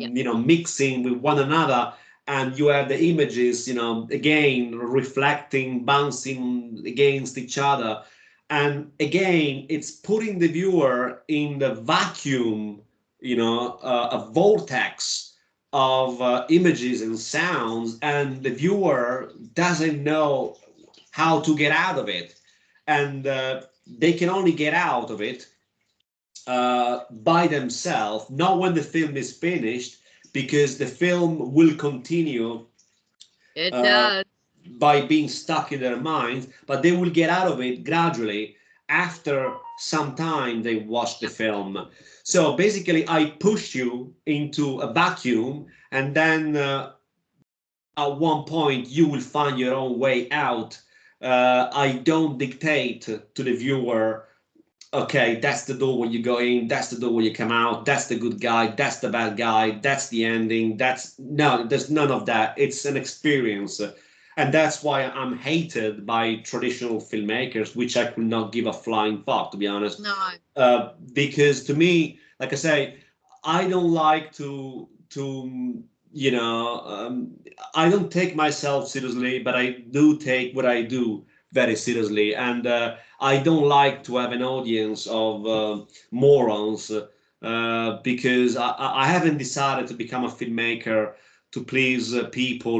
Yeah. mixing with one another, and you have the images, again reflecting, bouncing against each other, and again it's putting the viewer in the vacuum, a vortex of images and sounds, and the viewer doesn't know how to get out of it, and they can only get out of it by themselves, not when the film is finished, because the film will continue It uh, does. by being stuck in their minds, but they will get out of it gradually after some time they watch the film. So basically, I push you into a vacuum, and then at one point you will find your own way out. I don't dictate to the viewer, okay, that's the door where you go in, that's the door where you come out, that's the good guy, that's the bad guy, that's the ending, that's no, there's none of that. It's an experience. And that's why I'm hated by traditional filmmakers, which I could not give a flying fuck, to be honest. No. Because to me, like I say, I don't like to you know I don't take myself seriously, but I do take what I do very seriously, and I don't like to have an audience of morons, because I haven't decided to become a filmmaker to please people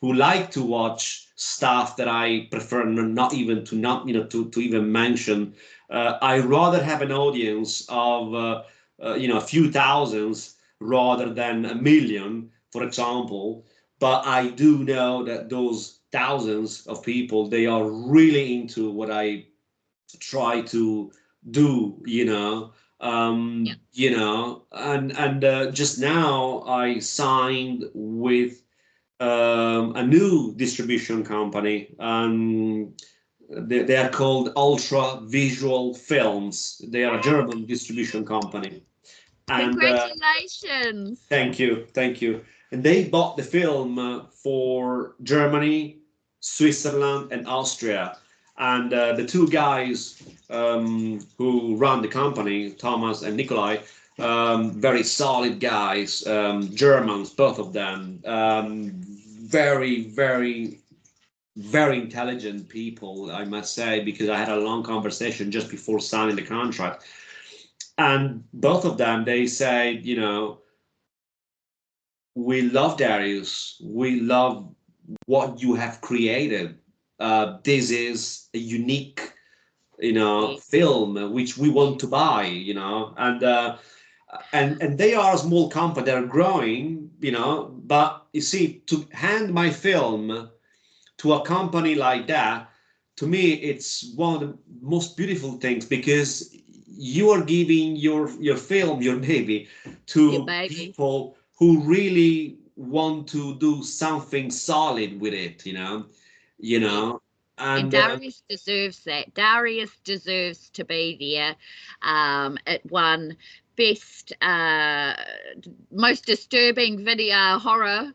who like to watch stuff that I prefer not even to not to even mention. I rather have an audience of a few thousands rather than a million, for example. But I do know that those thousands of people, they are really into what I try to do, Yeah. and just now I signed with a new distribution company. They are called Ultra Visual Films. They are a German distribution company, and Congratulations. thank you, thank you. And they bought the film for Germany, Switzerland, and Austria. And the two guys who run the company, Thomas and Nikolai, very solid guys, Germans, both of them. Very, very very intelligent people, I must say, because I had a long conversation just before signing the contract. And both of them, they said, you know, we love Darius. We love what you have created. This is a unique, you know, Yeah. film which we want to buy, you know, and they are a small company. They're growing, you know, but you see, to hand my film to a company like that, to me, it's one of the most beautiful things because you are giving your film, your baby, Your to baby. people who really want to do something solid with it, you Yes. know, And and Darius deserves that. Darius deserves to be there. It won best, most disturbing video horror,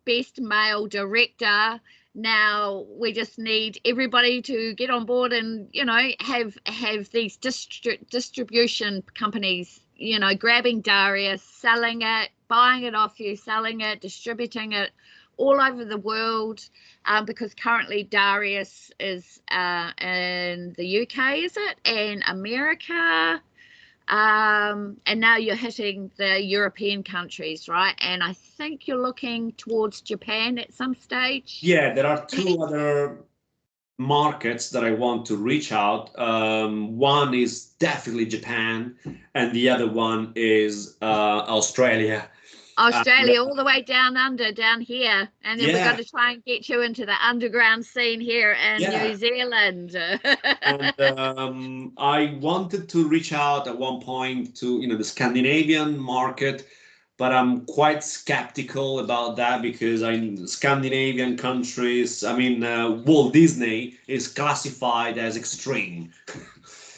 best male director. Now we just need everybody to get on board and, you know, have these distribution companies, you know, grabbing Darius, selling it, buying it off you, selling it, distributing it all over the world. Because currently Darius is in the UK, is it? And America. And now you're hitting the European countries, right? And I think you're looking towards Japan at some stage. yeah, there are two other markets that I want to reach out. One is definitely Japan, and the other one is Australia. And, Australia, all the way down under, down here. And then we've got yeah, to try and get you into the underground scene here in New yeah. Zealand. And I wanted to reach out at one point to, the Scandinavian market, but I'm quite skeptical about that because Scandinavian countries, I mean, Walt Disney is classified as extreme.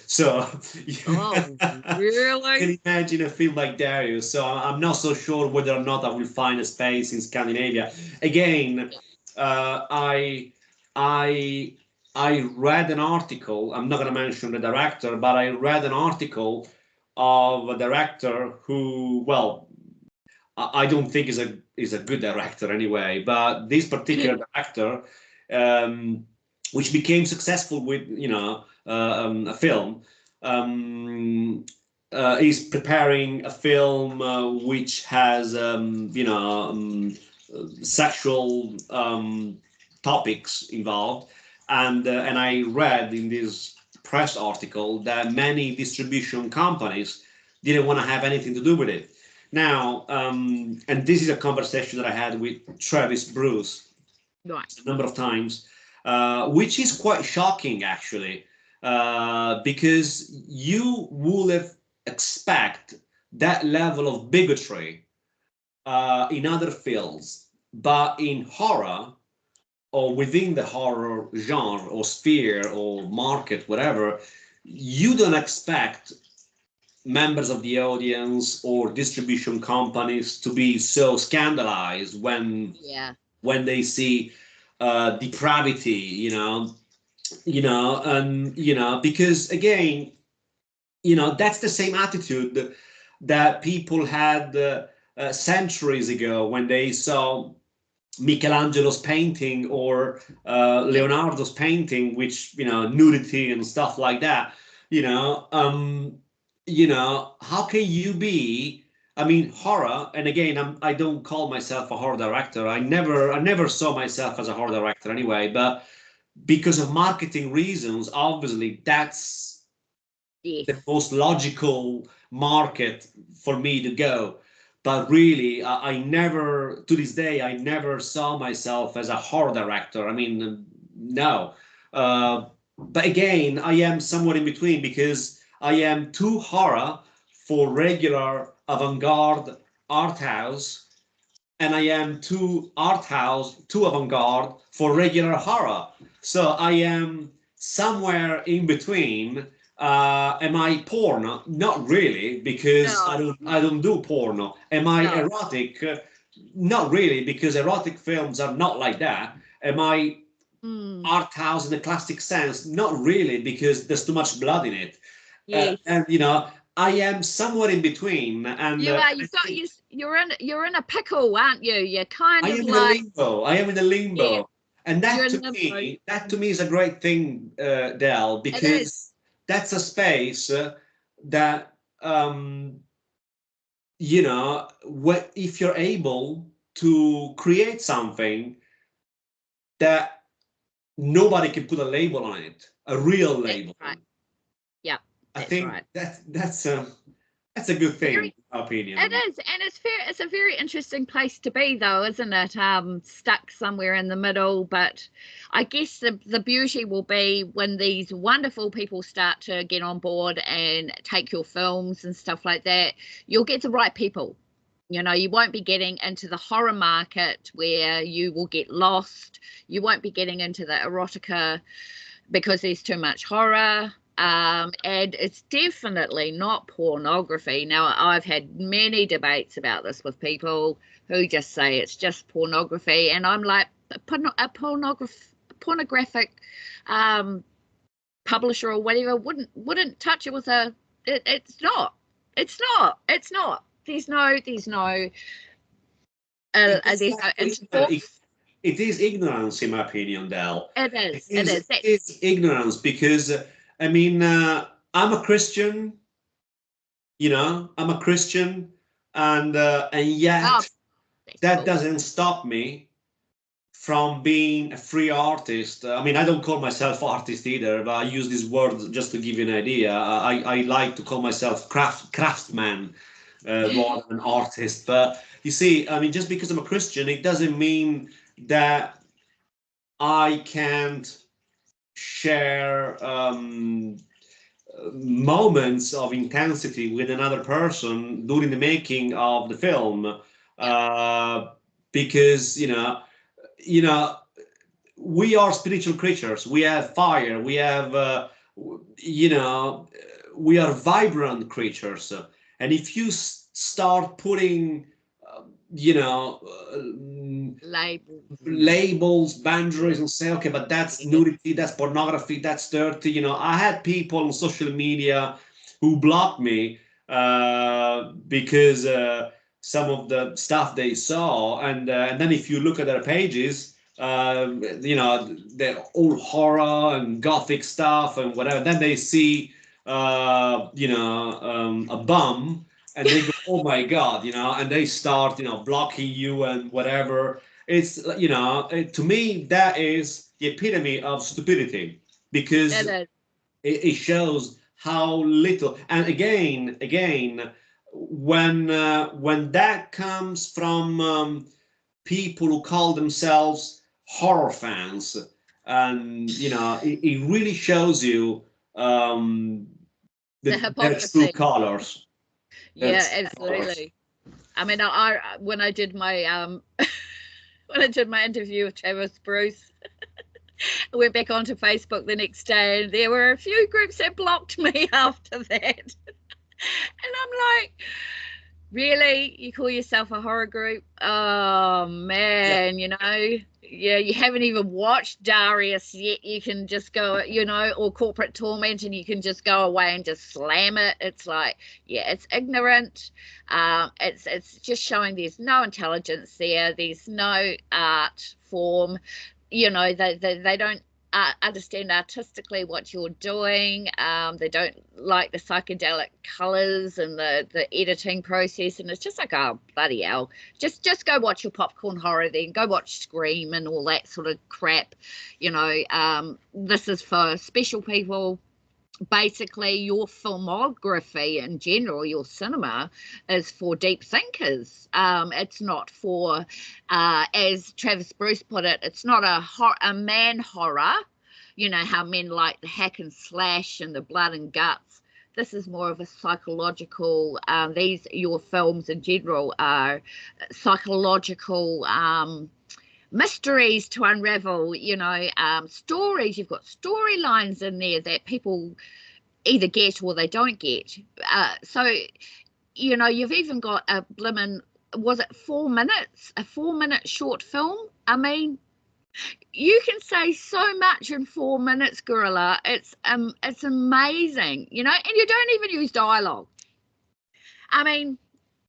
So you Oh, can really? imagine a film like Darius. So I'm not so sure whether or not I will find a space in Scandinavia. Again, I I I read an article. I'm not going to mention the director, but I read an article of a director who, well, I don't think is a good director anyway. But this particular director, um, which became successful with a film, um, is preparing a film which has sexual topics involved, and I read in this press article that many distribution companies didn't want to have anything to do with it. Now, and this is a conversation that I had with Travis Bruce Right. a number of times, which is quite shocking actually, because you would have expect that level of bigotry in other fields, but in horror or within the horror genre or sphere or market, whatever, you don't expect members of the audience or distribution companies to be so scandalized Yeah. when they see depravity, and because again, that's the same attitude that people had centuries ago when they saw Michelangelo's painting or Yeah. Leonardo's painting, which nudity and stuff like that. How can you be? I mean, horror. And again, I don't call myself a horror director. I never saw myself as a horror director anyway. But because of marketing reasons, obviously that's Yes. the most logical market for me to go. But really, I never, to this day, I never saw myself as a horror director. I mean, no. But again, I am somewhere in between because I am too horror for regular avant-garde art house, and I am too art house, too avant-garde for regular horror. So I am somewhere in between. Am I porno? Not really, because I No. don't I don't do porno. Am I No. erotic? Not really, because erotic films are not like that. Am I Mm. art house in the classic sense? Not really, because there's too much blood in it. Yes. And I am somewhere in between, and You are. I You've got think you. You're in. You're in a pickle, aren't you? You're kind I of am in a like. limbo. I am in a Yeah. limbo. And You're that to me is a great thing, Del, it is. because that's a space that you know, what if you're able to create something that nobody can put a label on it, a real That's label. right. Yeah, I that's think right. that's a good thing, Very, in my it opinion. is, and it's a very interesting place to be, though, isn't it? Stuck somewhere in the middle. But I guess the beauty will be when these wonderful people start to get on board and take your films and stuff like that. You'll get the right people. You know, you won't be getting into the horror market where you will get lost. You won't be getting into the erotica because there's too much horror. And it's definitely not pornography. Now, I've had many debates about this with people who just say it's just pornography, and I'm like, a pornographic publisher or whatever wouldn't touch it with a. It's not. It's not. It's not. It is There's no slightly, intercourse. it is ignorance, in my opinion, Del. It is. It is. It is ignorance because, I mean, I'm a Christian, you know, I'm a Christian, and Oh, yet that's that cool. doesn't stop me from being a free artist. I mean, I don't call myself artist either, but I use this word just to give you an idea. I like to call myself craftsman rather than artist. But you see, I mean, just because I'm a Christian, it doesn't mean that I can't share moments of intensity with another person during the making of the film, Yeah. uh, because you know we are spiritual creatures. We have fire. We have, you know, we are vibrant creatures. And if you start putting, you know, Labels and labels, boundaries, yeah. and say, okay, but that's Yeah. nudity, that's pornography, that's dirty. You know, I had people on social media who blocked me because some of the stuff they saw, and then if you look at their pages, you know, they're all horror and gothic stuff and whatever. Then they see, a bum, and they go, "Oh my God," you know, and they start, blocking you and whatever. It's, to me, that is the epitome of stupidity because It is. it shows how little. And again, when that comes from people who call themselves horror fans, and it really shows you um, The their true hypocrisy. colors. Their Yeah, true colors. absolutely. I mean, when I did my when I did my interview with Travis Bruce, I went back onto Facebook the next day, and there were a few groups that blocked me after that. And I'm like, really? You call yourself a horror group? Oh Yeah. man, yeah, you haven't even watched Darius yet. You can just go, or Corporate Torment, and you can just go away and just slam it. It's like, yeah, it's ignorant. It's just showing there's no intelligence there. There's no art form. They don't understand artistically what you're doing. They don't like the psychedelic colors and the editing process, and it's just like, oh bloody hell, just go watch your popcorn horror, then go watch Scream and all that sort of crap. This is for special people. Basically, your filmography in general, your cinema, is for deep thinkers. It's not for, as Travis Bruce put it, it's not a man horror. You know how men like the hack and slash and the blood and guts. This is more of a psychological. Your films in general are psychological. Mysteries to unravel, stories. You've got storylines in there that people either get or they don't get. So, you've even got a blimmin', was it 4 minutes? A 4 minute short film? I mean, you can say so much in 4 minutes, Gorilla. It's amazing, and you don't even use dialogue. I mean,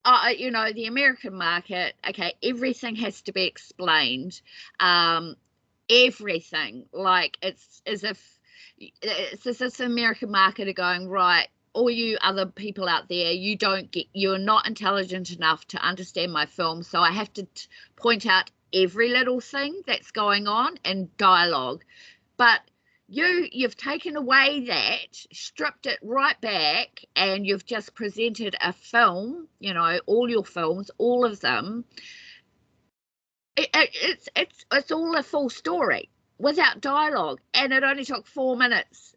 the American market, okay, everything has to be explained. everything. Like it's as if the American market are going, right, all you other people out there, you're not intelligent enough to understand my film, so I have to point out every little thing that's going on in dialogue. But you've taken away that, stripped it right back, and you've just presented a film, you know, all your films, all of them. It's all a full story without dialogue, and it only took 4 minutes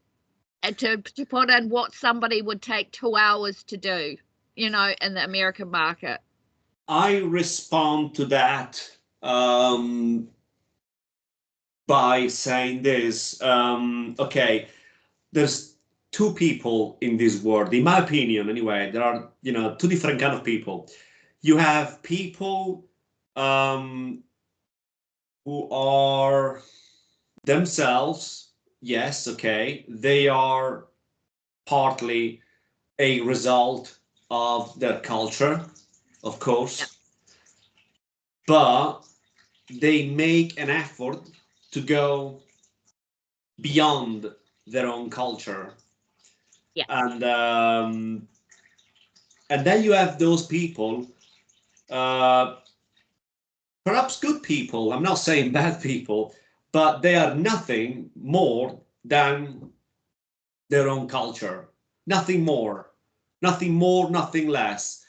to put in what somebody would take 2 hours to do, you know, in the American market. I respond to that by saying this. Okay, there's two people in this world, in my opinion anyway. There are, you know, two different kind of people. You have people who are themselves. Yes, okay, they are partly a result of their culture, of course, Yeah. but they make an effort to go beyond their own culture. Yeah. And then you have those people, perhaps good people. I'm not saying bad people, but they are nothing more than their own culture. Nothing more, nothing less.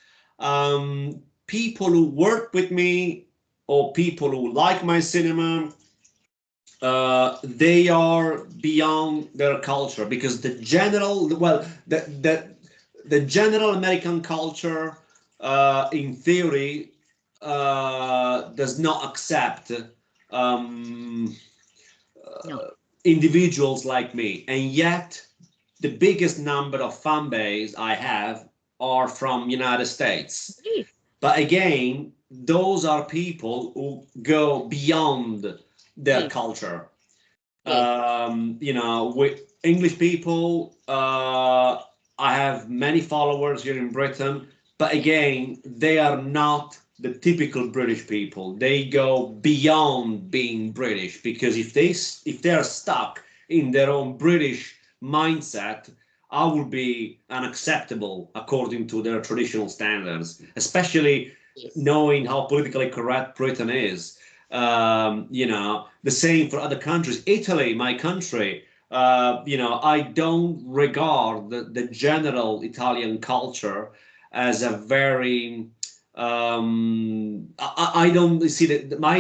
People who work with me or people who like my cinema, they are beyond their culture, because the general, well, the general American culture, in theory, does not accept No. individuals like me, and yet the biggest number of fan base I have are from United States. Yes. But again, those are people who go beyond their Yes. culture. Yes. You know, with English people, I have many followers here in Britain, but again, they are not the typical British people. They go beyond being British, because if they are stuck in their own British mindset, I will be unacceptable according to their traditional standards, especially Yes. knowing how politically correct Britain is. You know, the same for other countries. Italy, my country, you know, I don't regard the general Italian culture as a very, I don't see that my,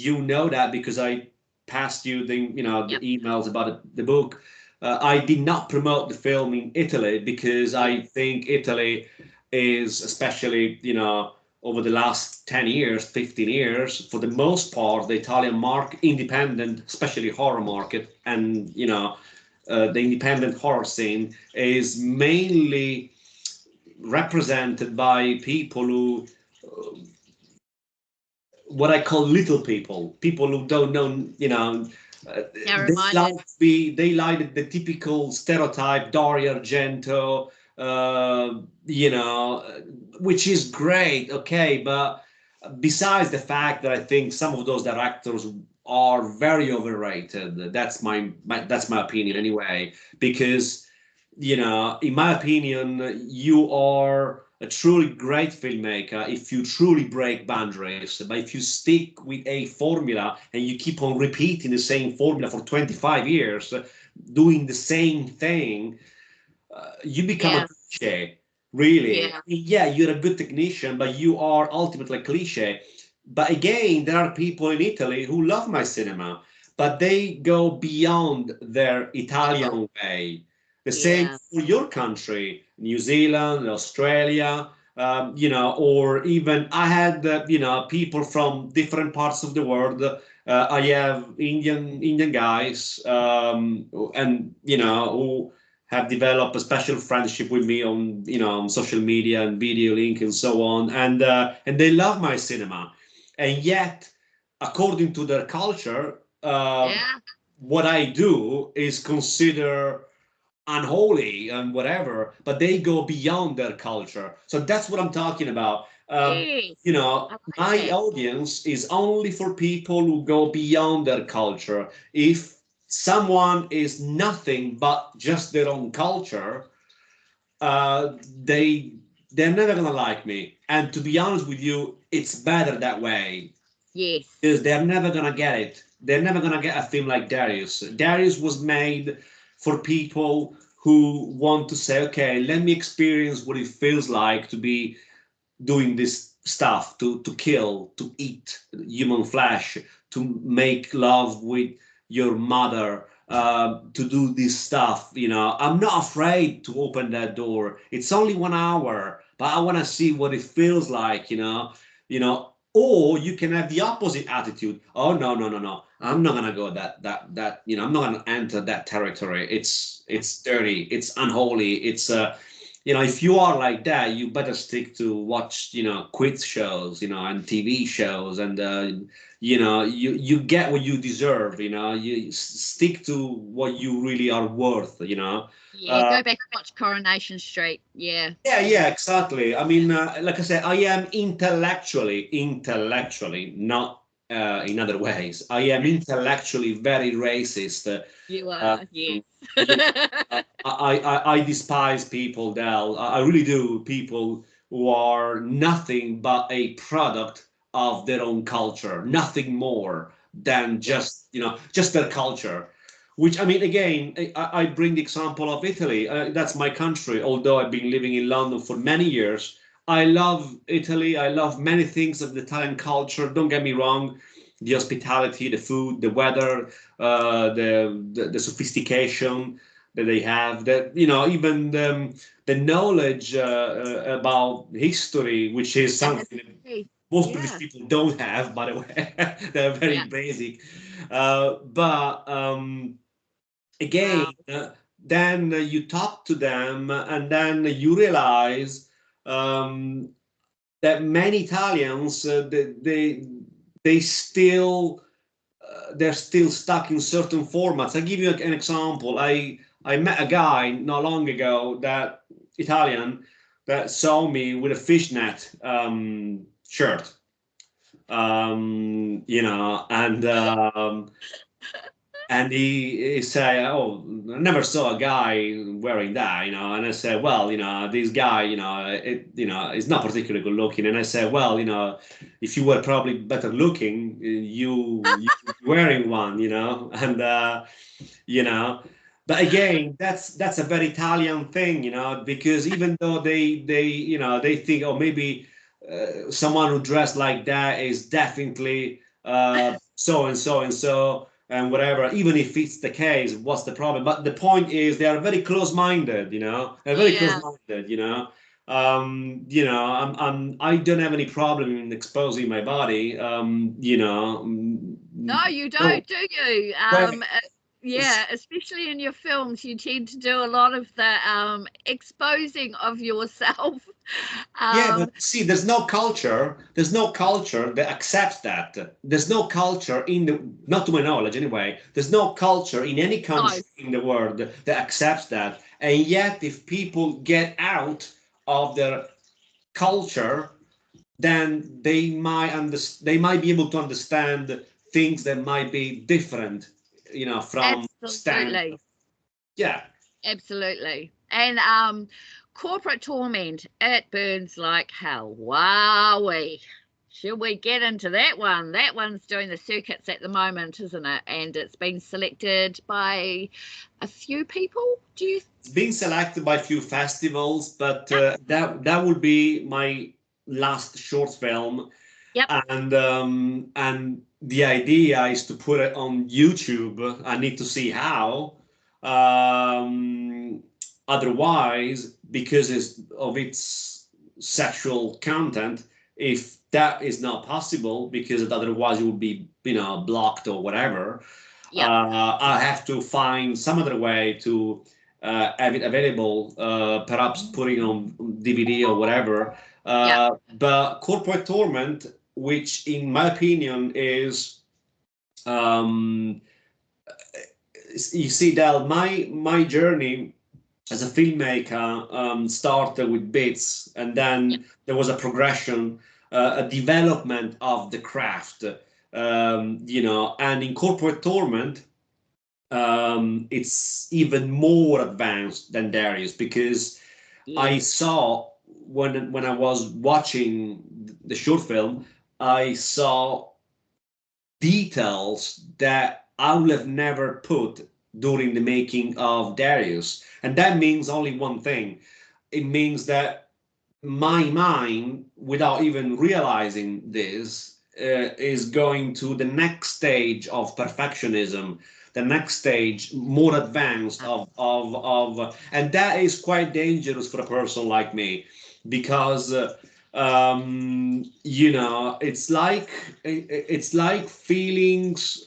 you know that because I passed you the, you know, the Yep. emails about the book. I did not promote the film in Italy because I think Italy is, especially, you know, over the last 10 years, 15 years, for the most part, the Italian market, independent, especially horror market, and, you know, the independent horror scene is mainly represented by people who, what I call little people who don't know, you know, they like the typical stereotype Dario Argento, you know, which is great, okay, but besides the fact that I think some of those directors are very overrated, that's that's my opinion anyway, because, you know, in my opinion, you are a truly great filmmaker if you truly break boundaries. But if you stick with a formula and you keep on repeating the same formula for 25 years, doing the same thing, you become a cliche, really. Yeah, you're a good technician, but you are ultimately cliche. But again, there are people in Italy who love my cinema, but they go beyond their Italian way. The same for your country, New Zealand, Australia, you know, or even I had, you know, people from different parts of the world. I have Indian guys, and, you know, who have developed a special friendship with me on, you know, on social media and video link and so on, and they love my cinema, and yet, according to their culture, what I do is consider unholy and whatever, but they go beyond their culture. So that's what I'm talking about. Yes. You know, I like my that. audience is only for people who go beyond their culture. If someone is nothing but just their own culture, uh, they they're never gonna like me. And to be honest with you, it's better that way Yes. because they're never gonna get it. They're never gonna get a film like Darius. Darius was made for people who want to say, okay, let me experience what it feels like to be doing this stuff, to kill, to eat human flesh, to make love with your mother, to do this stuff. You know, I'm not afraid to open that door. It's only 1 hour, but I want to see what it feels like. Or you can have the opposite attitude. Oh, no, no, no, no, I'm not gonna go that. I'm not gonna enter that territory. It's dirty, it's unholy, it's if you are like that, you better stick to watch, quiz shows, and TV shows, and you get what you deserve. You stick to what you really are worth. Yeah. Uh, Go back and watch Coronation Street. Yeah. yeah, Yeah. yeah, exactly. I mean, like I said, I am intellectually, not in other ways. I am intellectually very racist. You Uh, are. Yes. you I despise people, Del. I really do. People who are nothing but a product of their own culture, nothing more than Yeah. just their culture. Which, I mean, again, I bring the example of Italy. That's my country. Although I've been living in London for many years, I love Italy. I love many things of the Italian culture. Don't get me wrong, the hospitality, the food, the weather, the sophistication that they have, that even the knowledge about history, which is And the something that city. most British Yeah. people don't have, by the way. They're Yeah. very basic. But Wow. again, then you talk to them, and then you realize um, that many Italians, they still they're still stuck in certain formats. I give you an example. I met a guy not long ago, that Italian, that saw me with a fishnet shirt, and he said, "Oh, I never saw a guy wearing that, And I said, "Well, this guy, is not particularly good looking." And I said, "Well, if you were probably better looking, you wearing one, And you know, but again, that's a very Italian thing, because even though they think, oh, maybe someone who dressed like that is definitely so and so and so and whatever, even if it's the case, what's the problem? But the point is, they are very close-minded, they're very Yeah. close-minded, I don't have any problem in exposing my body, No, you no, don't, do you? well, Yeah, especially in your films, you tend to do a lot of the exposing of yourself. yeah, Um, but see, there's no culture. There's no culture that accepts that. There's no culture not to my knowledge anyway. There's no culture in any no, country in the world that accepts that. And yet, if people get out of their culture, then they might be able to understand things that might be different, from stand. absolutely, Yeah. absolutely. And corporate torment, it burns like hell. Wowee. Should we get into that one? That one's doing the circuits at the moment, isn't it? And it's been selected by a few people. Do you? It's been selected by a few festivals, but Yep. that would be my last short film, Yep. and the idea is to put it on YouTube. I need to see how. Um, Otherwise, because of its sexual content, if that is not possible, because otherwise it would be blocked or whatever, Yep. I have to find some other way to have it available, perhaps putting it on DVD or whatever. Yep. But Corporate Torment, which in my opinion is, um, you see, Del, my journey as a filmmaker, started with bits, and Yeah. then there was a progression, a development of the craft, and in corporate torment, it's even more advanced than Darius, because I Yes. saw, when I was watching the short film, I saw details that I would have never put during the making of Darius. And that means only one thing. It means that my mind, without even realizing this, is going to the next stage of perfectionism, the next stage more advanced and that is quite dangerous for a person like me, because it's like feelings,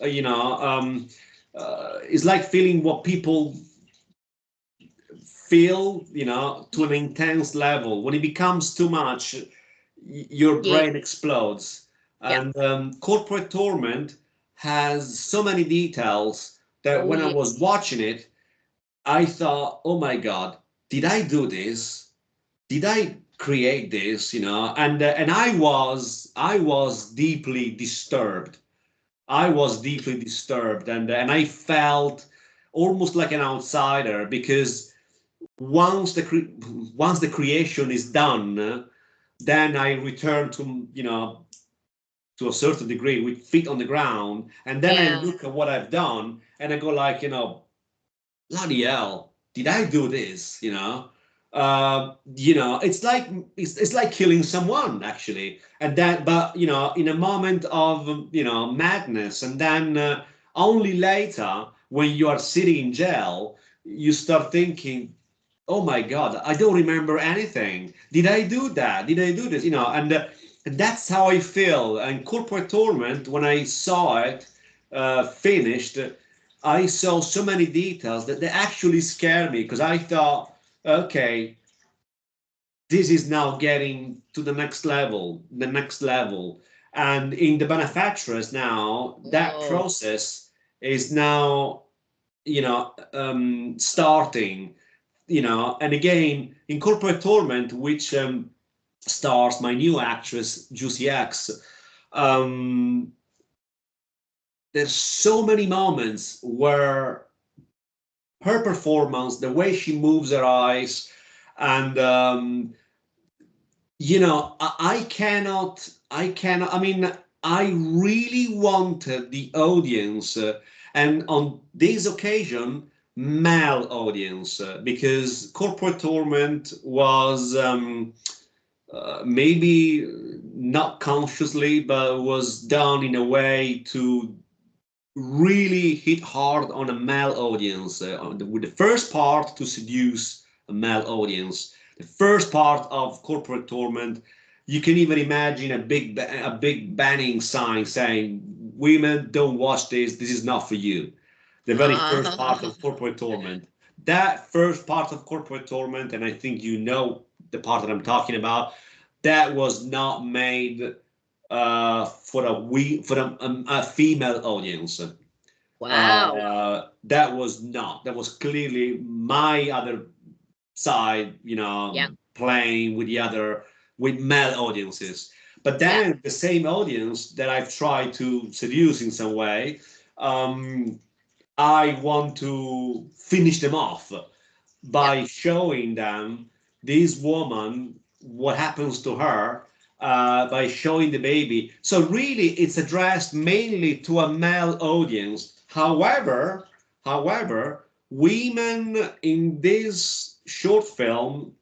it's like feeling what people feel, to an intense level. When it becomes too much, your Yes. brain explodes. Yeah. And corporate torment has so many details that Oh, when I yeah. was watching it, I thought, oh my God, did I do this? Did I create this? And I was deeply disturbed. I was deeply disturbed, and I felt almost like an outsider, because once the creation is done, then I return to a certain degree with feet on the ground, and then I Yeah. look at what I've done, and I go like, bloody hell, did I do this? It's like killing someone, actually, and that, but in a moment of madness, and then only later, when you are sitting in jail, you start thinking, oh my God, I don't remember anything. Did I do that? Did I do this? And that's how I feel. And corporate torment, when I saw it finished, I saw so many details that they actually scared me, because I thought, okay, this is now getting to the next level, the next level. And in the benefactress now, that Oh, process is now, starting, and again, in corporate torment, which stars my new actress, Juicy X, um, there's so many moments where her performance, the way she moves her eyes, and I cannot. I mean, I really wanted the audience, and on this occasion, male audience, because corporate torment was, maybe not consciously, but was done in a way to really hit hard on a male audience, with the first part to seduce a male audience. The first part of corporate torment, you can even imagine a big banning sign saying, "Women, don't watch this. This is not for you." The very first part ah, of corporate torment. That first part of corporate torment, and I think you know the part that I'm talking about, that was not made for a female audience. wow. That was clearly my other side, Yeah. playing with male audiences. But Yeah. then the same audience that I've tried to seduce in some way, um, I want to finish them off Yeah. by showing them this woman, what happens to her, by showing the baby. So really, it's addressed mainly to a male audience. However, women in this short film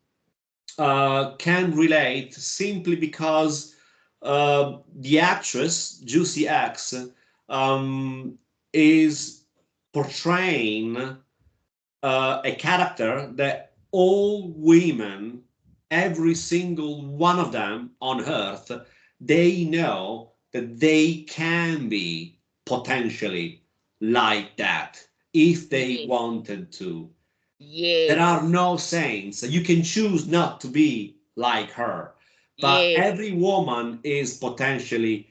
can relate, simply because the actress Juicy X um, is portraying a character that all women, every single one of them on earth, they know that they can be potentially like that if they Yes. wanted to. There are Yes. no saints. You can choose not to be like her. But Yes. every woman is potentially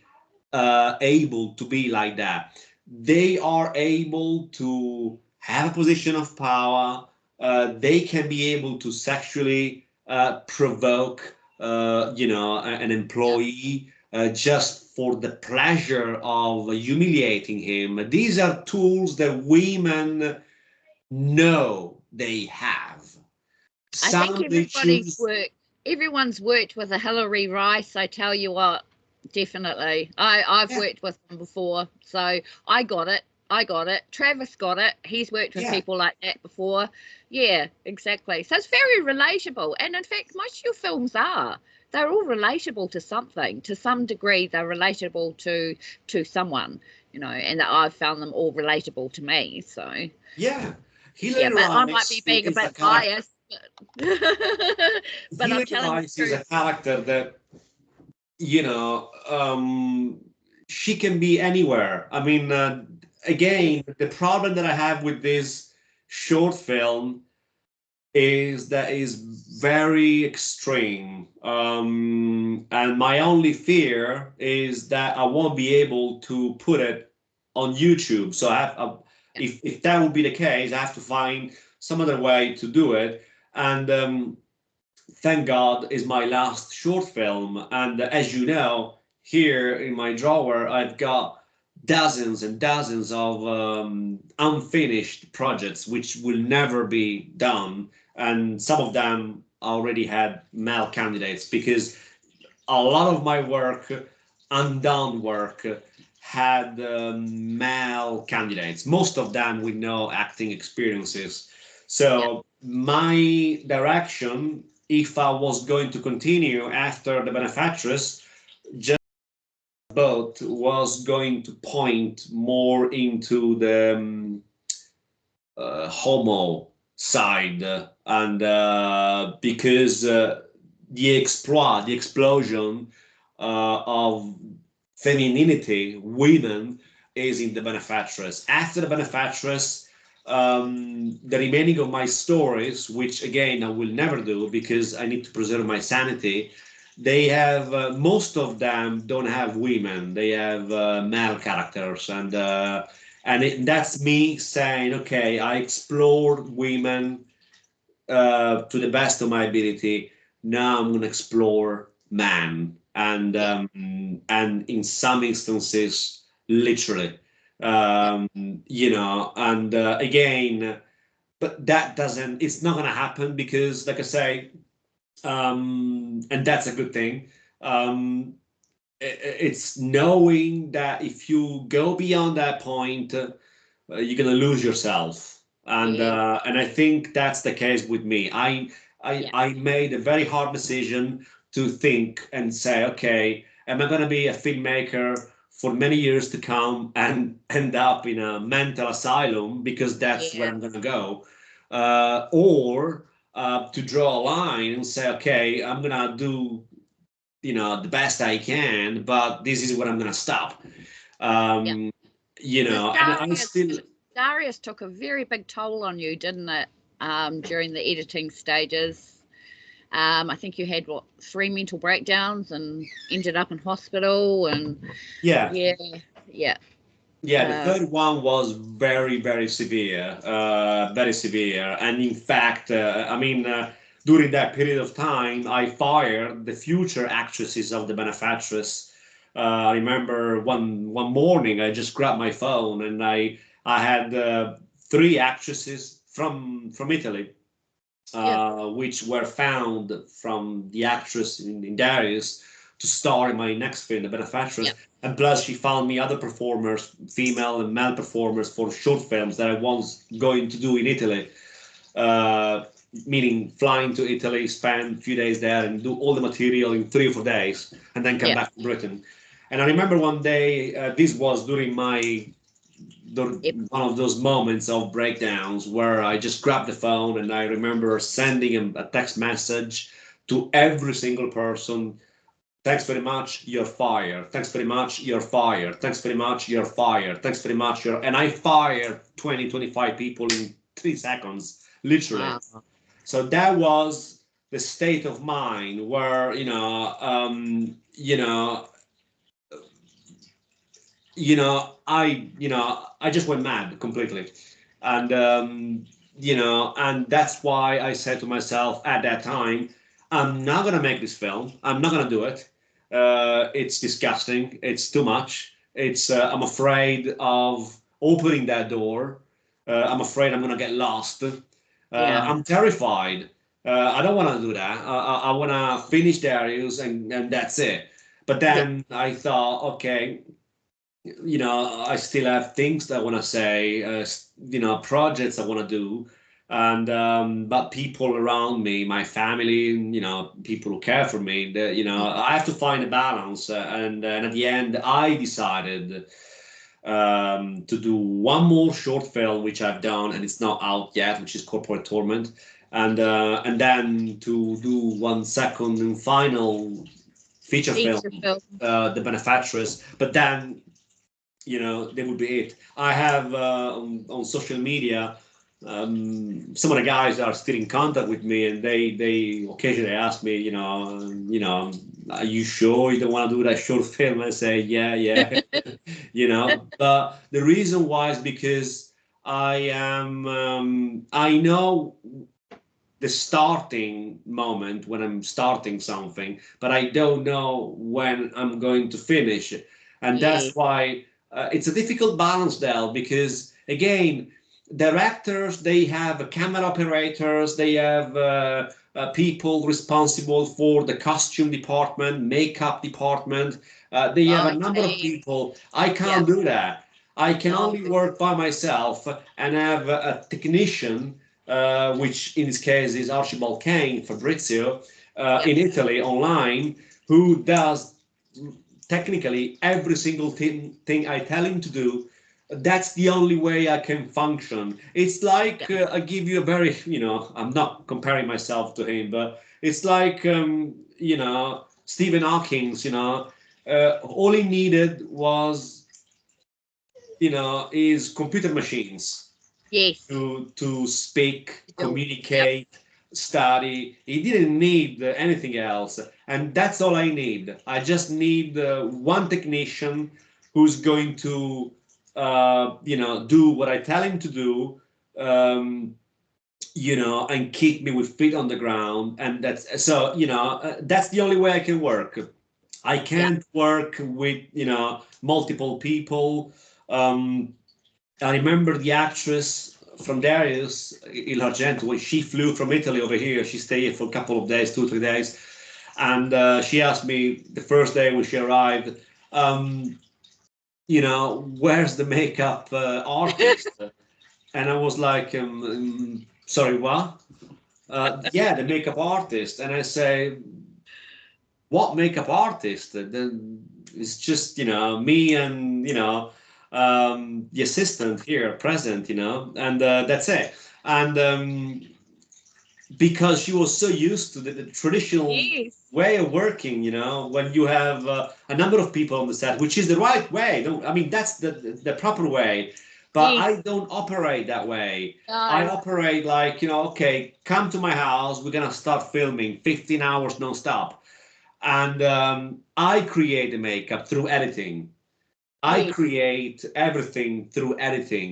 able to be like that. They are able to have a position of power, they can be able to sexually provoke, an employee just for the pleasure of humiliating him. These are tools that women know they have. I think Some they choose. everyone's worked with a Hillary Rice. I tell you what, definitely. I've Yeah, worked with them before, so I got it. Travis got it. He's worked with yeah. people like that before. Yeah, exactly. So it's very relatable. And in fact, most of your films are. They're all relatable to something. To some degree, they're relatable to someone, and I've found them all relatable to me. So Yeah, yeah, Hillary but I might Rice be being a is a bit character. biased, but I'm Hillary telling the Rice is truth. a character that, you know, she can be anywhere. I mean, again, the problem that I have with this short film is that is very extreme. And my only fear is that I won't be able to put it on YouTube. So Yeah, if that would be the case, I have to find some other way to do it. And thank God is my last short film. And as you know, here in my drawer, I've got dozens and dozens of unfinished projects which will never be done. And some of them already had male candidates because a lot of my work, undone work, had male candidates, most of them with no acting experiences. yeah, So my direction, if I was going to continue after the Benefactress, just both was going to point more into the homo side, and because the explosion of femininity, women, is in the Benefactress. After the Benefactress, the remaining of my stories, which again I will never do because I need to preserve my sanity, they have most of them don't have women. They have male characters, that's me saying, okay, I explored women to the best of my ability. Now I'm going to explore man, yeah, and in some instances, literally, yeah, um, and again, but that doesn't. It's not going to happen because, like I say, and that's a good thing. Um, it's knowing that if you go beyond that point, you're gonna lose yourself, yeah, and I think that's the case with me. yeah, I made a very hard decision to think and say, okay, am I gonna be a filmmaker for many years to come and end up in a mental asylum because that's where yeah, I'm gonna go, or to draw a line and say, okay, I'm gonna do the best I can, but this is where I'm gonna stop. yeah. Um, Because and I still, Darius took a very big toll on you, didn't it? During the editing stages. I think you had what, 3 mental breakdowns and ended up in hospital, and yeah, yeah, yeah, yeah. The uh, third one was very, very severe. And in fact, I mean, during that period of time, I fired the future actresses of the Benefactress. I remember one morning, I just grabbed my phone and I had three actresses from Italy, yeah, which were found from the actress in Darius to star in my next film, The yeah, Benefactress. And plus, she found me other performers, female and male performers, for short films that I was going to do in Italy. Uh, Meaning flying to Italy, spend a few days there, and do all the material in 3 or 4 days, and then come yeah, back to Britain. And I remember one day, this was during yep, one of those moments of breakdowns where I just grabbed the phone and I remember sending a text message to every single person. Thanks very much, you're fired. Thanks very much, you're fired. Thanks very much, you're fired. Thanks very much, and I fired 20, 25 people in 3 seconds, literally. wow, So that was the state of mind where, I just went mad completely. And and that's why I said to myself at that time, I'm not gonna make this film. I'm not gonna do it. It's disgusting. It's too much. I'm afraid of opening that door. I'm afraid I'm gonna get lost. Yeah. I'm terrified. I don't want to do that. I want to finish Darius and that's it. But Yeah. then I thought, okay, I still have things that I want to say, projects I want to do, and but people around me, my family, people who care for me, I have to find a balance. And at the end, I decided to do one more short film, which I've done, and it's not out yet, which is Corporate Torment, and then to do one second and final feature film, Feature film. The Benefactress. But then they would be it. I have on social media, some of the guys are still in contact with me, and they occasionally ask me, are you sure you don't want to do that short film? I say, yeah, But the reason why is because I know the starting moment when I'm starting something, but I don't know when I'm going to finish it. And Yeah. that's why it's a difficult balance, Del, because again, directors, they have camera operators, they have people responsible for the costume department, makeup department. They have a number of Okay. people. I Yeah. can't do that. I can No. only work by myself and have a technician, which in this case is Archibald Kane, Fabrizio, Yeah. in Italy online, who does technically every single thing I tell him to do. That's the only way I can function. It's like Yeah. I give you a very, I'm not comparing myself to him, but it's like, Stephen Hawking's, all he needed was, is computer machines Yes. to speak, Yep. communicate, study. He didn't need anything else, and that's all I need. I just need one technician who's going to, do what I tell him to do. Um, and keep me with feet on the ground, and that's so. That's the only way I can work. I Yeah. can't work with multiple people. Um, I remember the actress from Darius, Il Argento, when she flew from Italy over here. She stayed here for a couple of days, 2 or 3 days, and she asked me the first day when she arrived, where's the makeup artist? And I was like, sorry, what? Yeah, the makeup artist. And I say, what makeup artist? Then it's just me and the assistant here present, and that's it. And because she was so used to the traditional Yes. way of working, when you have a number of people on the set, which is the right way. No, I mean that's the proper way. But Yes. I don't operate that way. I No. operate like, okay, come to my house, we're gonna start filming 15 hours non-stop. And I create the makeup through editing. I Yes. create everything through editing,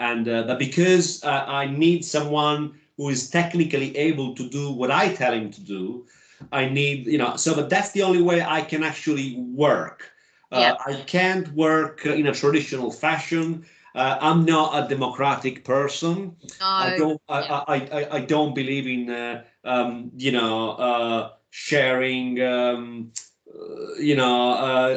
and but because I need someone who is technically able to do what I tell him to do, I need, so but that's the only way I can actually work. Yeah. I can't work in a traditional fashion. I'm not a democratic person. I No. don't. Yeah. I don't believe in sharing.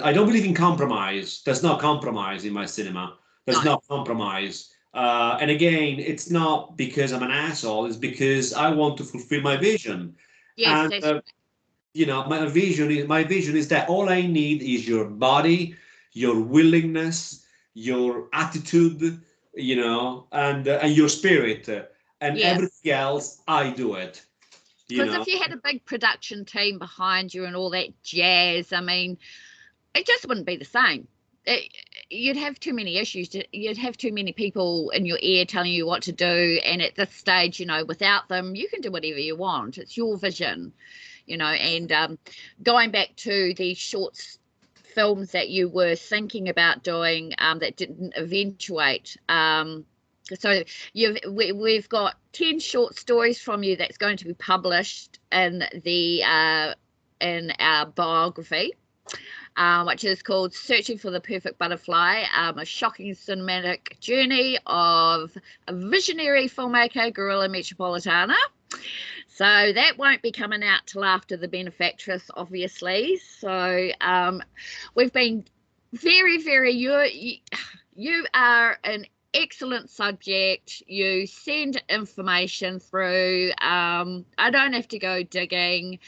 I don't believe in compromise. There's no compromise in my cinema. There's No. no compromise. And again, it's not because I'm an asshole. It's because I want to fulfill my vision. Yes. And That's my vision is that all I need is your body, your willingness, your attitude, and your spirit, and yeah. everything else I do it. You Because know. if you had a big production team behind you and all that jazz, I mean, it just wouldn't be the same. It, you'd have too many issues. You'd have too many people in your ear telling you what to do. And at this stage, without them, you can do whatever you want. It's your vision, And going back to the short films that you were thinking about doing that didn't eventuate, So we've got 10 short stories from you that's going to be published in our biography, which is called Searching for the Perfect Butterfly, a shocking cinematic journey of a visionary filmmaker, Guerrilla Metropolitana. So that won't be coming out till after the Benefactress, obviously. So we've been very, you are an excellent subject. You send information through. I don't have to go digging.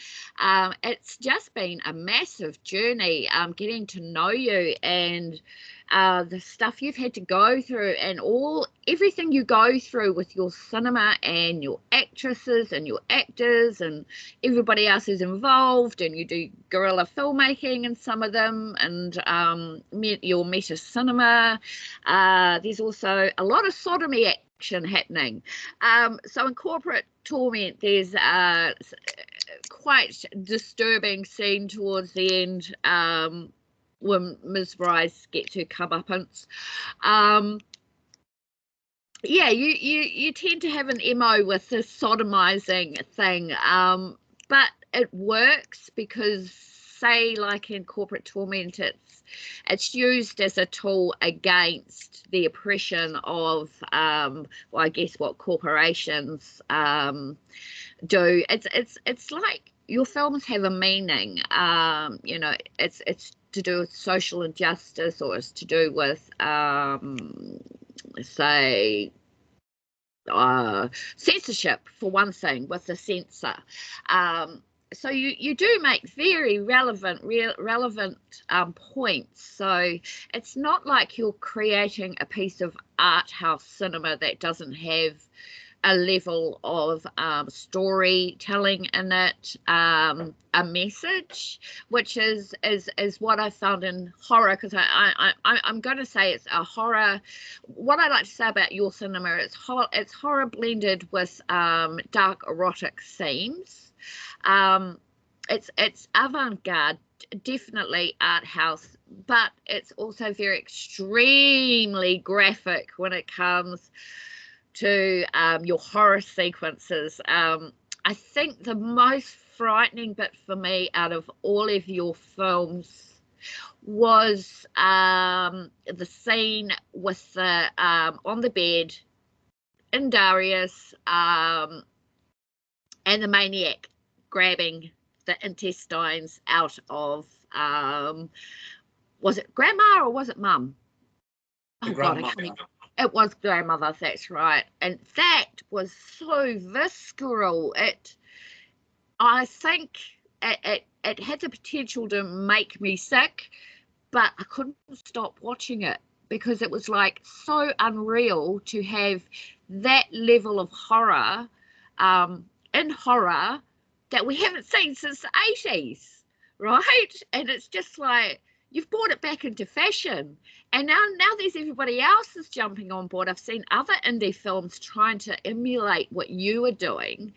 It's just been a massive journey getting to know you, and the stuff you've had to go through, and everything you go through with your cinema and your actresses and your actors and everybody else who's involved, and you do guerrilla filmmaking in some of them, and your meta cinema. There's also a lot of sodomy action happening. So in Corporate Torment, there's quite disturbing scene towards the end when Ms. Bryce gets her comeuppance. Yeah, you tend to have an MO with this sodomizing thing, but it works because, say, like in Corporate Torment, it's used as a tool against the oppression of, well, I guess what corporations do. It's like your films have a meaning. You know, it's to do with social injustice, or it's to do with say censorship, for one thing, with the censor. So you do make very relevant points. So it's not like you're creating a piece of art house cinema that doesn't have a level of storytelling in it, a message, which is what I found in horror, because I'm going to say it's a horror. What I like to say about your cinema is it's horror blended with dark erotic themes. It's avant-garde, definitely art house, but it's also very extremely graphic when it comes to your horror sequences. I think the most frightening bit for me out of all of your films was the scene with the on the bed in Darius, and the maniac grabbing the intestines out of was it grandma or was it mum? Oh God, I can't. It was grandmother, that's right. And that was so visceral. I think it had the potential to make me sick, but I couldn't stop watching it because it was like so unreal to have that level of horror in horror that we haven't seen since the 80s, right? And it's just like, you've brought it back into fashion, and now there's everybody else is jumping on board. I've seen other indie films trying to emulate what you are doing,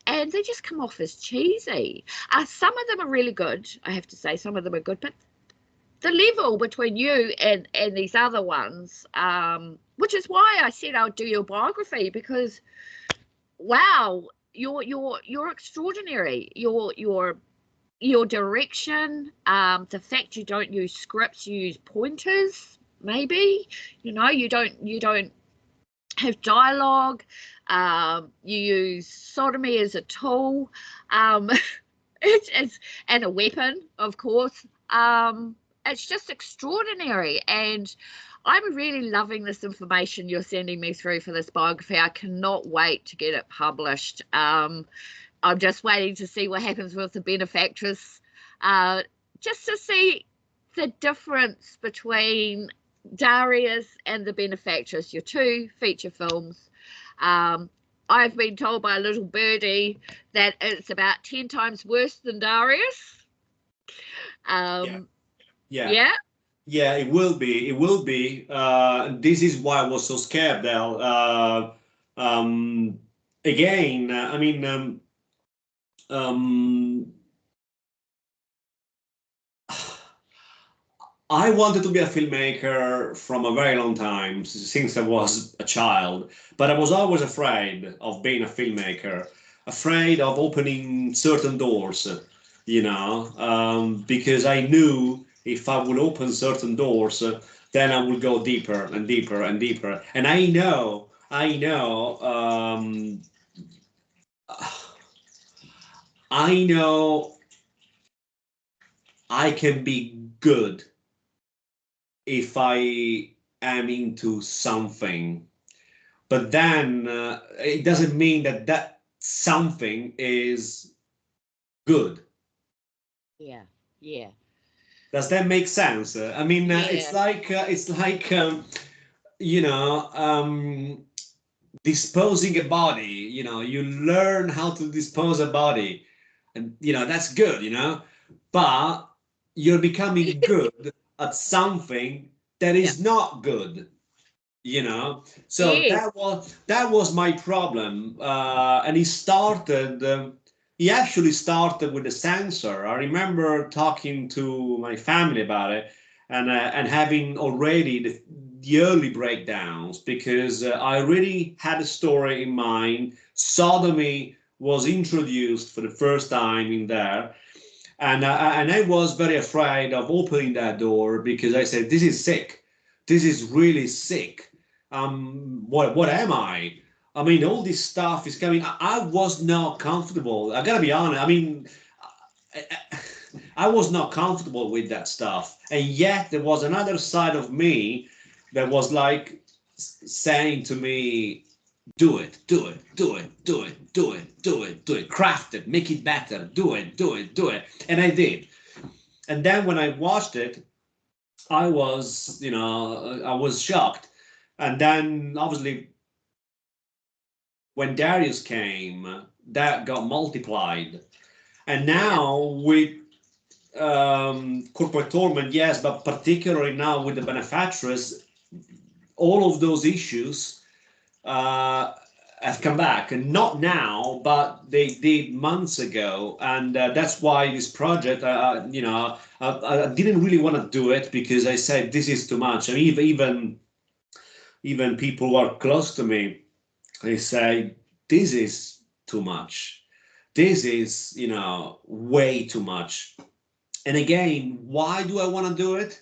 and they just come off as cheesy. Some of them are really good, I have to say. Some of them are good, but the level between you and these other ones, which is why I said I'll do your biography, because wow, you're extraordinary. Your direction, the fact you don't use scripts, you use pointers, maybe, you know, you don't have dialogue, you use sodomy as a tool, it's and a weapon, of course. It's just extraordinary, and I'm really loving this information you're sending me through for this biography. I cannot wait to get it published. I'm just waiting to see what happens with the Benefactress, just to see the difference between Darius and the Benefactress, your two feature films. I've been told by a little birdie that it's about 10 times worse than Darius. Yeah, it will be. It will be. This is why I was so scared, Del. Again, I mean, I wanted to be a filmmaker from a very long time, since I was a child, but I was always afraid of being a filmmaker, afraid of opening certain doors, because I knew if I would open certain doors, then I would go deeper and deeper and deeper. And I know I can be good if I am into something, but then it doesn't mean that that something is good. Yeah. Yeah. Does that make sense? I mean, Yeah. it's like you know um, disposing a body. You learn how to dispose a body, and that's good. But you're becoming good at something that Yeah. is not good. So Yes. that was my problem, and he actually started with the censor. I remember talking to my family about it, and having already the early breakdowns, because I really had a story in mind. Sodomy was introduced for the first time in there, and I was very afraid of opening that door, because I said, "This is sick. This is really sick. What am I? I mean, all this stuff is coming." I was not comfortable. I gotta be honest. I mean, I, I was not comfortable with that stuff, and yet there was another side of me that was like saying to me, "Do it, do it, do it, do it, do it, do it, do it, craft it, make it better, do it, do it, do it." And I did. And then when I watched it, I was shocked. And then obviously when Darius came, that got multiplied. And Yeah. now with corporate torment, yes, but particularly now with the benefactress, all of those issues uh, have come back, and not now, but they did months ago, and that's why this project, I didn't really want to do it, because I said this is too much. And even people who are close to me, they say this is too much. This is way too much. And again, why do I want to do it?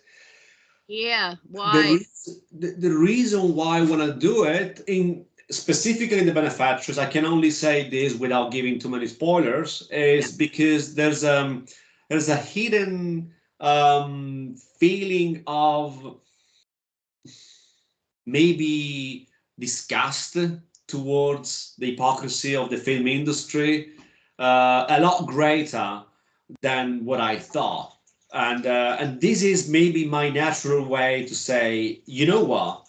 Yeah. the, Why? reas- the reason why I want to do it, in specifically in the benefactors, I can only say this without giving too many spoilers, Yeah. is because there's a hidden feeling of maybe disgust towards the hypocrisy of the film industry, a lot greater than what I thought. And this is maybe my natural way to say, you know what?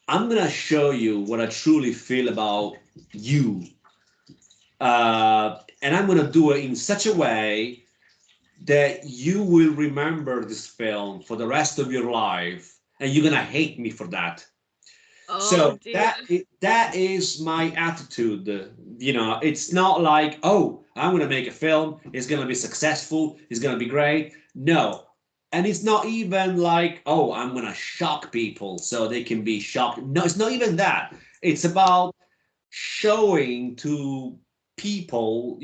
I'm gonna show you what I truly feel about you, and I'm gonna do it in such a way that you will remember this film for the rest of your life, and you're gonna hate me for that. Oh So dear. that is my attitude. It's not like, oh, I'm gonna make a film, it's gonna be successful, it's gonna be great. No. And it's not even like, oh, I'm gonna shock people so they can be shocked. No, it's not even that. It's about showing to people,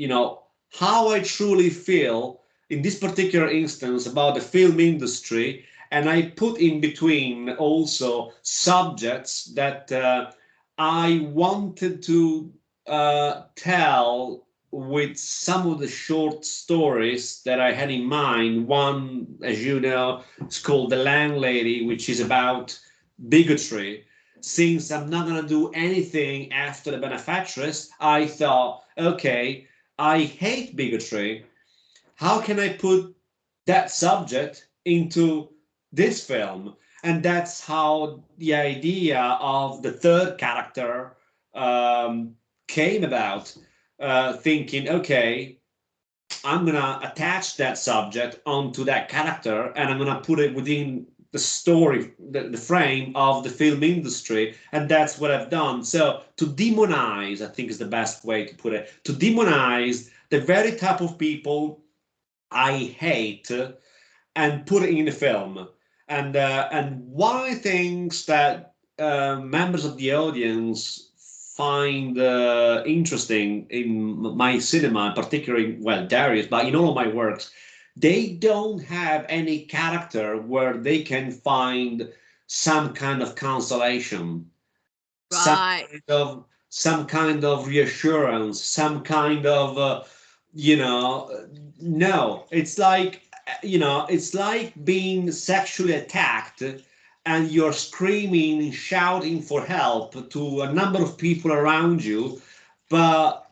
how I truly feel in this particular instance about the film industry. And I put in between also subjects that I wanted to tell with some of the short stories that I had in mind. One, as you know, is called The Landlady, which is about bigotry. Since I'm not going to do anything after the benefactress, I thought, okay, I hate bigotry. How can I put that subject into this film? And that's how the idea of the third character came about. Thinking, okay, I'm gonna attach that subject onto that character, and I'm gonna put it within the story, the frame of the film industry, and that's what I've done. So to demonize, I think is the best way to put it. To demonize the very type of people I hate, and put it in a film. And one of the things that members of the audience find interesting in my cinema, particularly, well, Darius, but in all of my works, they don't have any character where they can find some kind of consolation, Right. some kind of reassurance, some kind of no, it's like it's like being sexually attacked and you're screaming, shouting for help to a number of people around you, but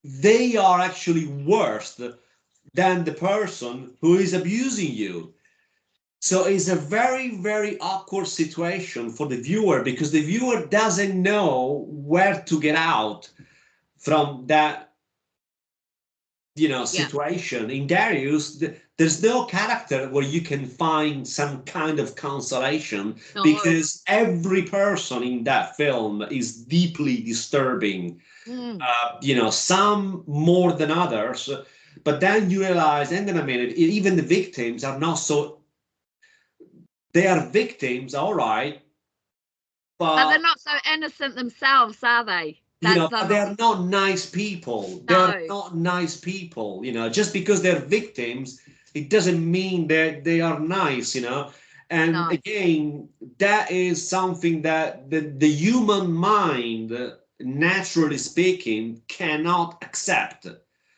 they are actually worse than the person who is abusing you. So it's a very, very awkward situation for the viewer because the viewer doesn't know where to get out from that, Yeah. situation. In Darius, there's no character where you can find some kind of consolation No. because every person in that film is deeply disturbing. Mm. Some more than others, but then you realize, hang on a minute, even the victims are not so. They are victims, all right, But they're but not so innocent themselves, are they? That's the they are not nice people. They are no. not nice people. Just because they're victims, it doesn't mean that they are nice. And No. again, that is something that the human mind, naturally speaking, cannot accept.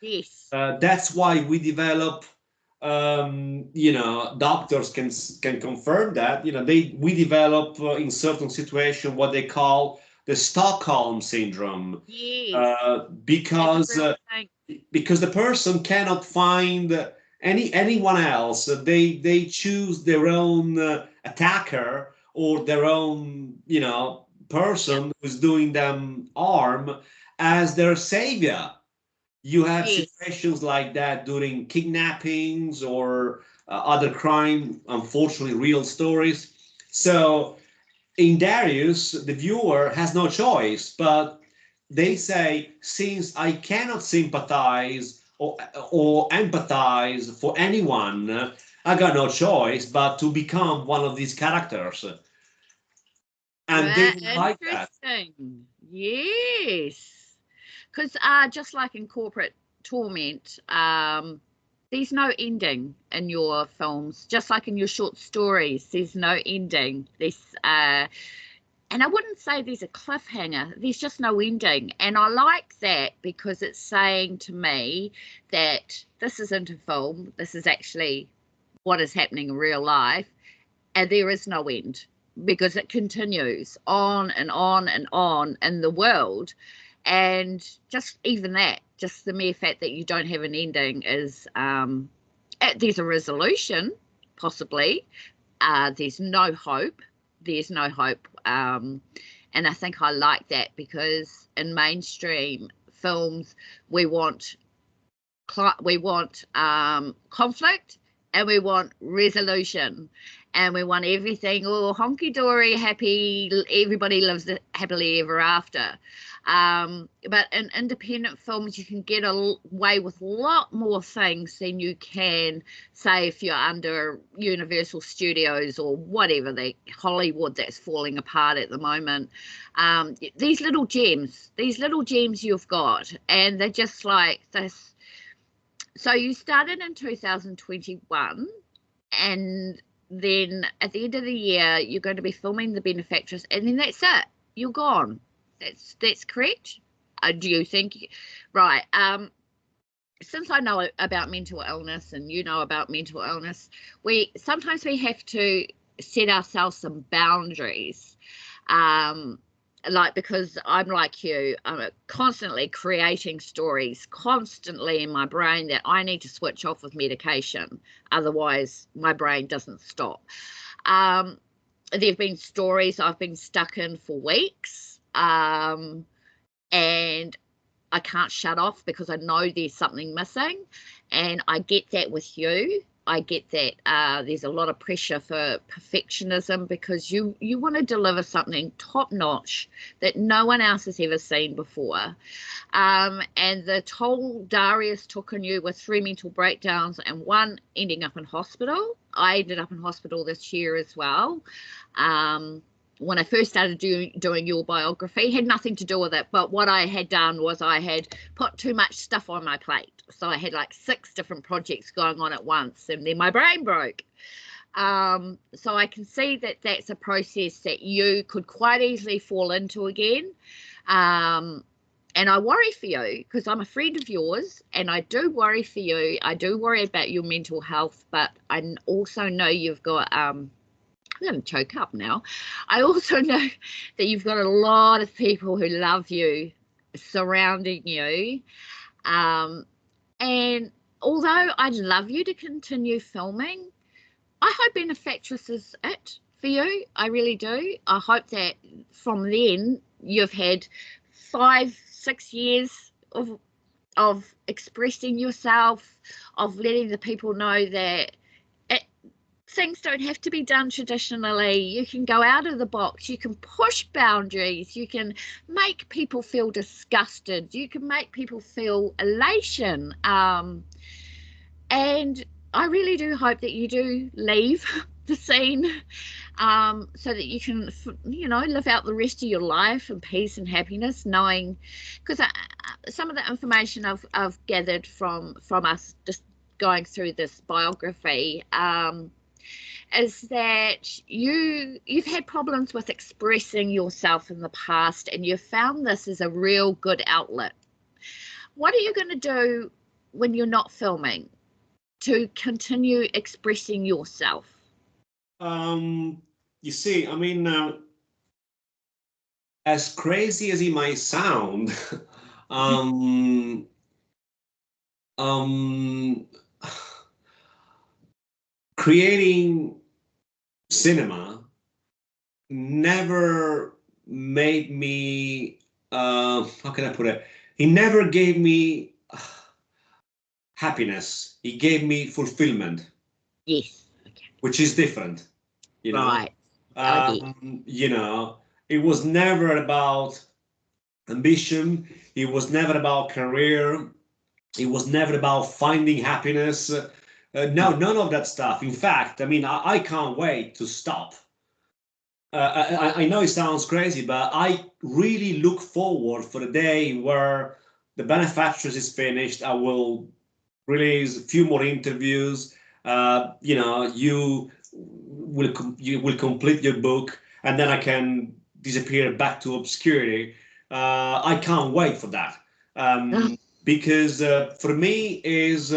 Yes. That's why we develop, doctors can confirm that, we develop in certain situations what they call the Stockholm syndrome, Yes. That's a because real thing. because the person cannot find anyone else. They choose their own attacker or their own Yeah. person who's doing them harm as their savior. You have Yes. situations like that during kidnappings or other crime, unfortunately, real stories. So in Darius, the viewer has no choice, but they say, since I cannot sympathize or empathize for anyone, I got no choice but to become one of these characters. And they Well, don't like that. interesting. Yes. Because just like in corporate torment, there's no ending in your films. Just like in your short stories, there's no ending. And I wouldn't say there's a cliffhanger. There's just no ending. And I like that because it's saying to me that this isn't a film. This is actually what is happening in real life. And there is no end because it continues on and on and on in the world. And just even that, just the mere fact that you don't have an ending is there's a resolution, possibly. There's no hope. There's no hope. And I think I like that because in mainstream films, we want conflict and we want resolution and we want everything all honky-dory, happy, everybody lives happily ever after. But in independent films, you can get away with a lot more things than you can, say, if you're under Universal Studios or whatever, the Hollywood that's falling apart at the moment. These little gems you've got, and they're just like this. So you started in 2021, and then at the end of the year, you're going to be filming The Benefactress, and then that's it. You're gone. That's correct. Do you think? Right. Since I know about mental illness, and you know about mental illness, sometimes we have to set ourselves some boundaries. Because I'm like you, I'm constantly creating stories constantly in my brain that I need to switch off with medication. Otherwise, my brain doesn't stop. There have been stories I've been stuck in for weeks, and I can't shut off because I know there's something missing. And I get that with you. I get that there's a lot of pressure for perfectionism, because you want to deliver something top notch that no one else has ever seen before. And the toll Darius took on you with 3 mental breakdowns and 1 ending up in hospital. I ended up in hospital this year as well. When I first started doing your biography, had nothing to do with it, but what I had done was I had put too much stuff on my plate. So I had like 6 different projects going on at once, and then my brain broke. So I can see that that's a process that you could quite easily fall into again. And I worry for you, because I'm a friend of yours, and I do worry for you. I do worry about your mental health, but I also know you've got, I'm going to choke up now. I also know that you've got a lot of people who love you surrounding you. And although I'd love you to continue filming, I hope Benefactress is it for you. I really do. I hope that from then you've had 5-6 years of expressing yourself, of letting the people know that things don't have to be done traditionally. You can go out of the box. You can push boundaries. You can make people feel disgusted. You can make people feel elation. And I really do hope that you do leave the scene, so that you can, live out the rest of your life in peace and happiness, knowing, because some of the information I've gathered from us just going through this biography, is that you've had problems with expressing yourself in the past, and you've found this as a real good outlet. What are you going to do when you're not filming to continue expressing yourself? You see, I mean, as crazy as it might sound, creating cinema never made me, how can I put it? It never gave me happiness. It gave me fulfillment. Yes. Okay. Which is different, you know. Right. It was never about ambition. It was never about career. It was never about finding happiness. No, none of that stuff. In fact, I mean, I can't wait to stop. I know it sounds crazy, but I really look forward for the day where the Benefactress is finished. I will release a few more interviews. You will complete your book, and then I can disappear back to obscurity. I can't wait for that, because for me is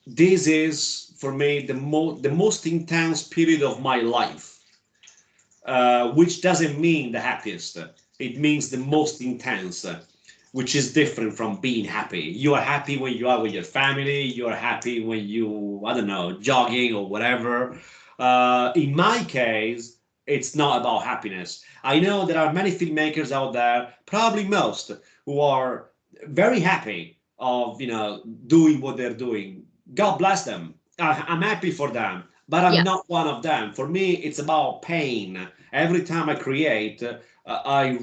this is for me the most intense period of my life, which doesn't mean the happiest. It means the most intense, which is different from being happy. You are happy when you are with your family. You are happy when you, I don't know, jogging or whatever. In my case, it's not about happiness. I know there are many filmmakers out there, probably most, who are very happy of doing what they're doing. God bless them. I'm happy for them, but I'm not one of them. For me, it's about pain. Every time I create, I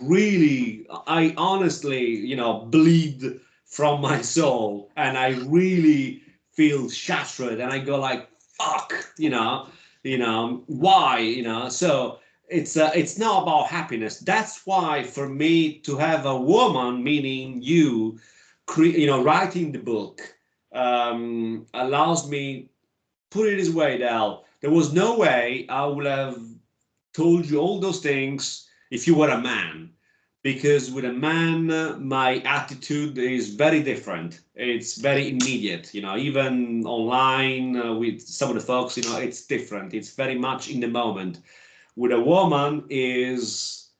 honestly, bleed from my soul, and I really feel shattered, and I go like, fuck, why, so it's not about happiness. That's why for me to have a woman, meaning you, writing the book, allows me, put it this way, Del, there was no way I would have told you all those things if you were a man, because with a man, my attitude is very different. It's very immediate, even online with some of the folks, it's different. It's very much in the moment. With a woman is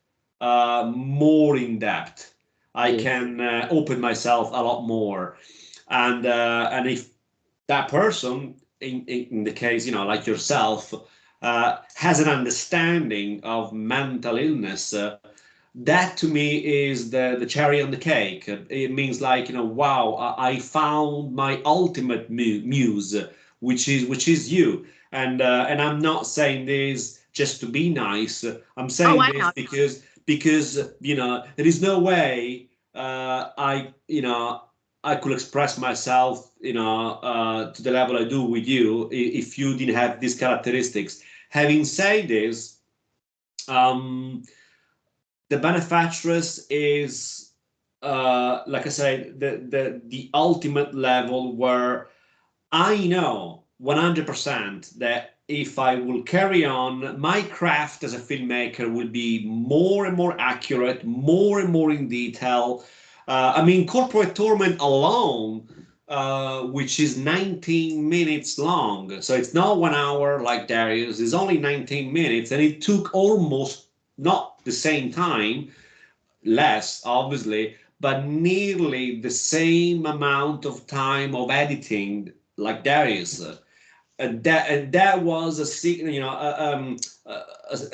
more in depth. I can open myself a lot more, and if that person, in the case, like yourself, has an understanding of mental illness, that to me is the cherry on the cake. It means like, wow, I found my ultimate muse, which is you. And I'm not saying this just to be nice. I'm Oh saying this wow. because there is no way I could express myself to the level I do with you if you didn't have these characteristics. Having said this, um, the Benefactress is, like I said, the ultimate level where I know 100% that if I will carry on, my craft as a filmmaker will be more and more accurate, more and more in detail. I mean, Corporate Torment alone, which is 19 minutes long, so it's not 1 hour like Darius, it's only 19 minutes, and it took almost not the same time, less obviously, but nearly the same amount of time of editing like Darius. And that was a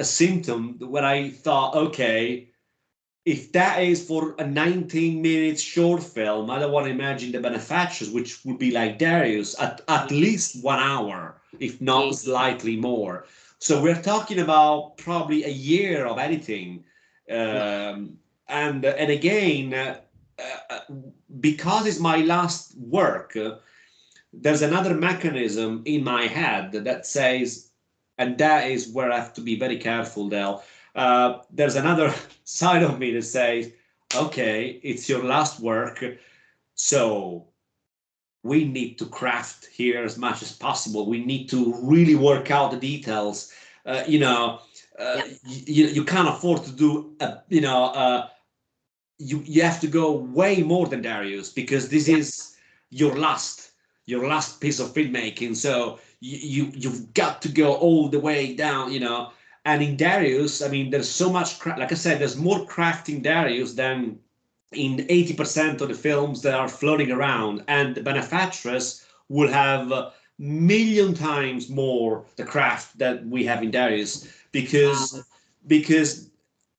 symptom when I thought, okay, if that is for a 19 minutes short film, I don't want to imagine the Benefactress, which would be like Darius, at least 1 hour, if not Yes. slightly more. So we're talking about probably a year of editing. Wow. And again, uh, because it's my last work, there's another mechanism in my head that says, and that is where I have to be very careful, Del. There's another side of me that says, okay, it's your last work, so we need to craft here as much as possible. We need to really work out the details. Uh, you know, Yep. you can't afford to do, you have to go way more than Darius because this Yep. is your last piece of filmmaking. So you've got to go all the way down. And in Darius, I mean, there's so much, like I said, there's more craft in Darius than in 80% of the films that are floating around. And the Benefactress will have a million times more the craft that we have in Darius Wow. because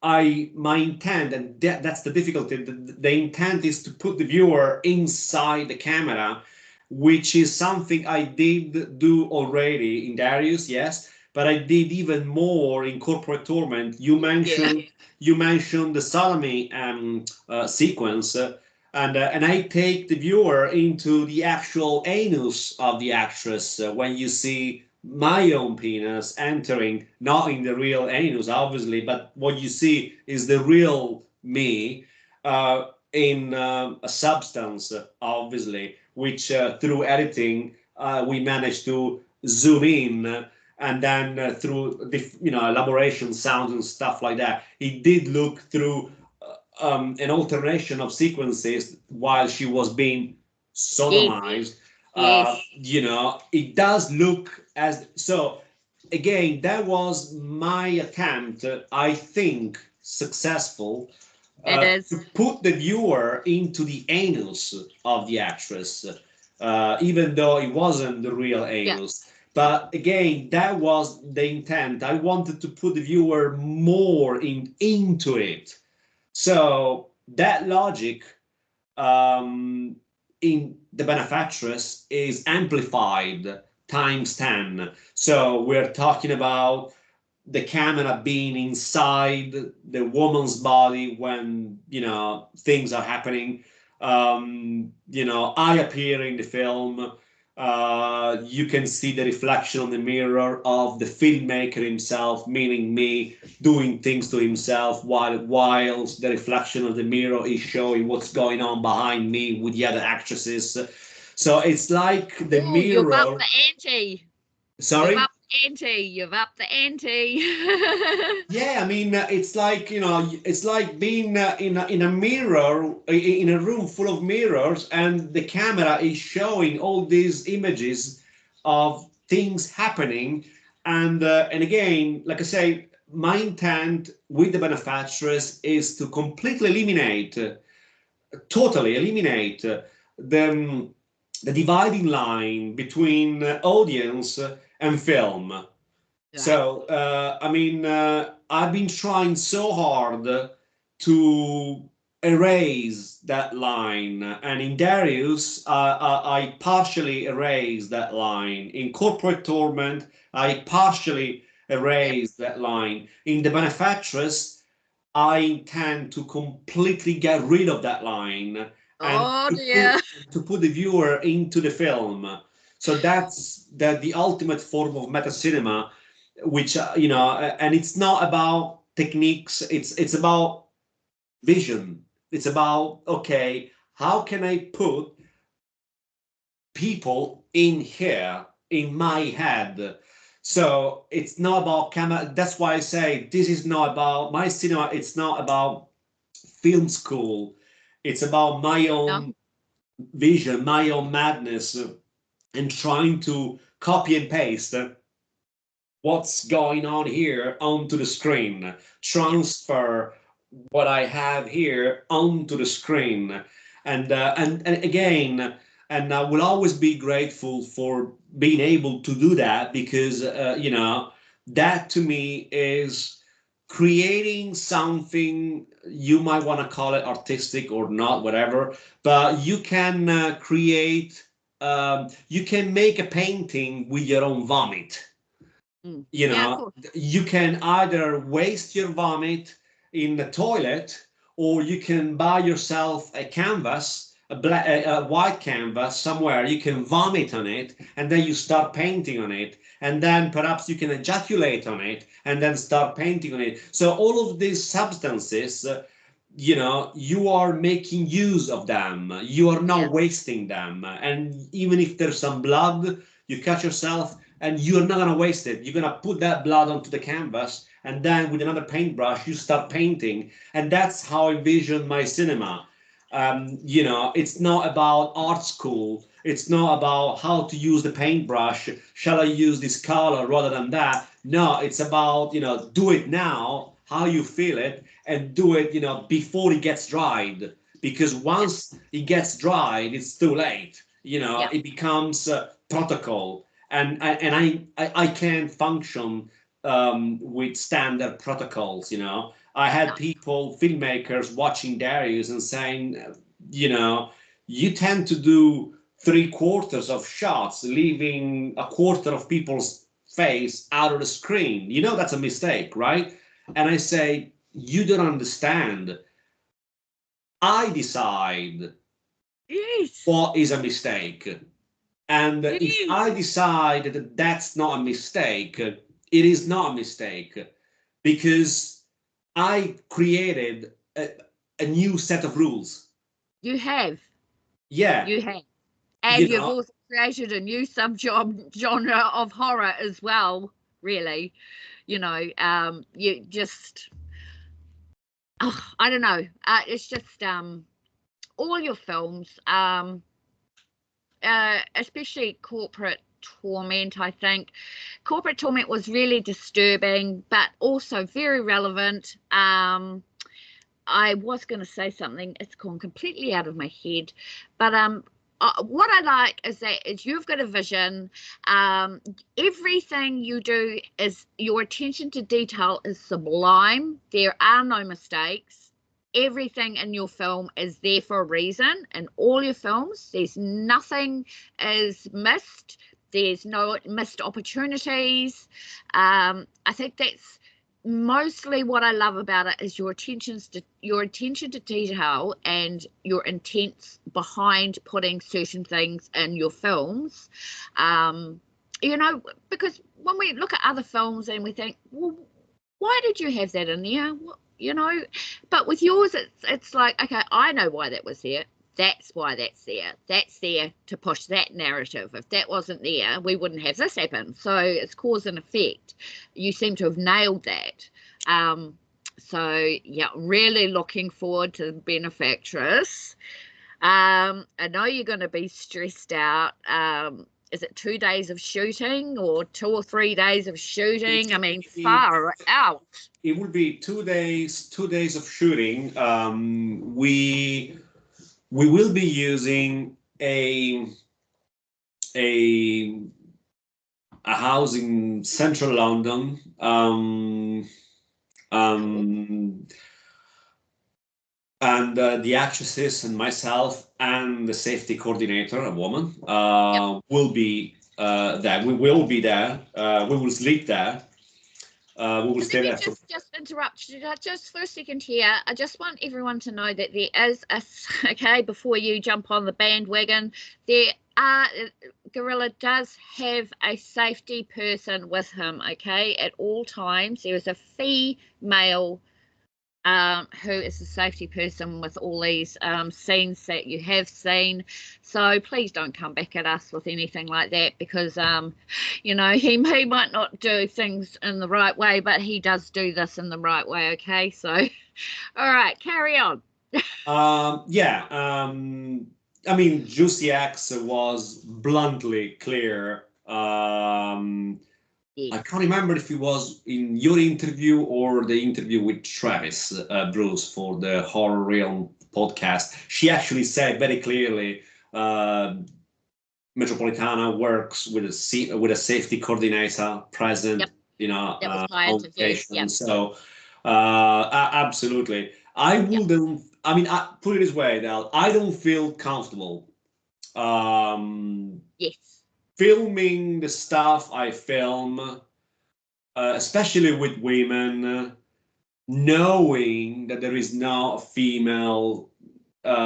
my intent, and that's the difficulty. The intent is to put the viewer inside the camera, which is something I did do already in Darius, yes, but I did even more in Corporate Torment. You Yeah. mentioned you mentioned the Salome sequence, and I take the viewer into the actual anus of the actress when you see my own penis entering, not in the real anus, obviously, but what you see is the real me in a substance, obviously, which through editing we managed to zoom in. And then through the elaboration, sounds and stuff like that, it did look through an alternation of sequences while she was being Yes. sodomized. Yes. It does look as so. Again, that was my attempt, I think successful, It to is. put the viewer into the anus of the actress, even though it wasn't the real Yeah. anus. But again, that was the intent. I wanted to put the viewer more into it. So that logic in the Benefactress is amplified times 10. So we're talking about the camera being inside the woman's body when things are happening. I appear in the film. You can see the reflection on the mirror of the filmmaker himself, meaning me, doing things to himself whilst the reflection of the mirror is showing what's going on behind me with the other actresses. So it's like the Oh, you've upped mirror. the ante. You've Sorry. upped the ante. You've upped the ante. Yeah, I mean, it's like it's like being in a mirror, in a room full of mirrors, and the camera is showing all these images of things happening, and again, like I say, my intent with the Benefactress is to completely eliminate, totally eliminate the the dividing line between audience and film. Right. So, I mean, I've been trying so hard to erase that line. And in Darius, I partially erased that line. In Corporate Torment, I partially erased that line. In The Benefactress, I intend to completely get rid of that line and Oh dear. to put the viewer into the film. So that's the ultimate form of meta cinema, which and it's not about techniques. It's about vision. It's about, okay, how can I put people in here in my head? So it's not about camera. That's why I say this is not about my cinema. It's not about film school. It's about my No. own vision, my own madness, and trying to copy and paste what's going on here onto the screen, transfer what I have here onto the screen, and again, and I will always be grateful for being able to do that, because that to me is creating something. You might want to call it artistic or not, whatever, but you can you can make a painting with your own vomit. Yeah, of course. You can either waste your vomit in the toilet, or you can buy yourself a canvas, a white canvas somewhere. You can vomit on it, and then you start painting on it, and then perhaps you can ejaculate on it, and then start painting on it. So all of these substances, you are making use of them. You are Yeah. not wasting them. And even if there's some blood, you cut yourself, and you're not going to waste it. You're going to put that blood onto the canvas, and then with another paintbrush, you start painting. And that's how I envision my cinema. It's not about art school. It's not about how to use the paintbrush. Shall I use this color rather than that? No, it's about, do it now, how you feel it, and do it, before it gets dried. Because Yeah. once it gets dried, it's too late. Yeah. It becomes protocol, and I can't function with standard protocols. I had No. people, filmmakers, watching Darius and saying, you know, you tend to do 3/4 of shots, leaving a quarter of people's face out of the screen. That's a mistake, right? And I say, you don't understand. I decide Yes. what is a mistake. And if Yes. I decide that that's not a mistake, it is not a mistake, because I created a new set of rules. You have. Yeah, You have. And you you've know, also created a new genre of horror as well, really. You just, oh, I don't know. It's just all your films, especially Corporate Torment, I think. Corporate Torment was really disturbing, but also very relevant. I was going to say something, it's gone completely out of my head, but what I like is you've got a vision. Everything you do is, your attention to detail is sublime. There are no mistakes. Everything in your film is there for a reason. In all your films, there's nothing is missed. There's no missed opportunities. I think that's mostly what I love about it, is your attention to detail and your intents behind putting certain things in your films. Because when we look at other films and we think, well, why did you have that in there? But with yours, it's like, okay, I know why that was there. That's why that's there. That's there to push that narrative. If that wasn't there, we wouldn't have this happen. So it's cause and effect. You seem to have nailed that. So yeah, really looking forward to the Benefactress. I know you're going to be stressed out. Is it 2 days of shooting or 2 or 3 days of shooting? I mean, far out. it would be 2 days of shooting. We will be using a house in central London. Um, and the actresses and myself and the safety coordinator, a woman, will be there. We will be there. We will sleep there. We will stay Let me there for. just interrupt you just for a second here. I just want everyone to know that there is okay, before you jump on the bandwagon, there are Guerrilla does have a safety person with him, okay, at all times. There is a female who is the safety person with all these scenes that you have seen. So please don't come back at us with anything like that, because you know, he might not do things in the right way, but he does do this in the right way. Okay, so all right, carry on. Yeah, I mean, Juicy X was bluntly clear. I Yes. can't remember if it was in your interview or the interview with Travis Bruce for the Horror Realm podcast. She actually said very clearly, Metropolitana works with a safety coordinator present, Yep, you know, that was my on interview. location. Yep. So, absolutely, I Yep. wouldn't. I mean, put it this way, Del. I don't feel comfortable Yes. filming the stuff I film, especially with women, knowing that there is now a female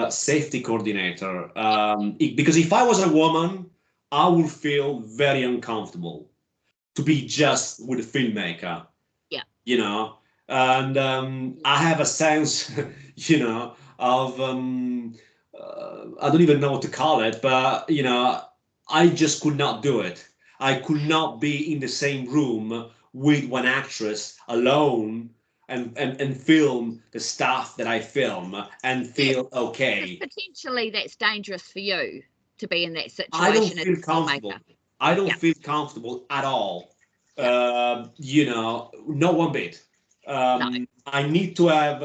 safety coordinator. Because if I was a woman, I would feel very uncomfortable to be just with a filmmaker, Yeah. you know. And I have a sense, you know, of I don't even know what to call it, but you know, I just could not do it. I could not be in the same room with one actress alone and film the stuff that I film and Yeah, feel because okay. potentially that's dangerous for you to be in that I don't situation as feel a filmmaker. comfortable. I don't Yeah. feel comfortable at all. Yeah. You know, not one bit. No. I need to have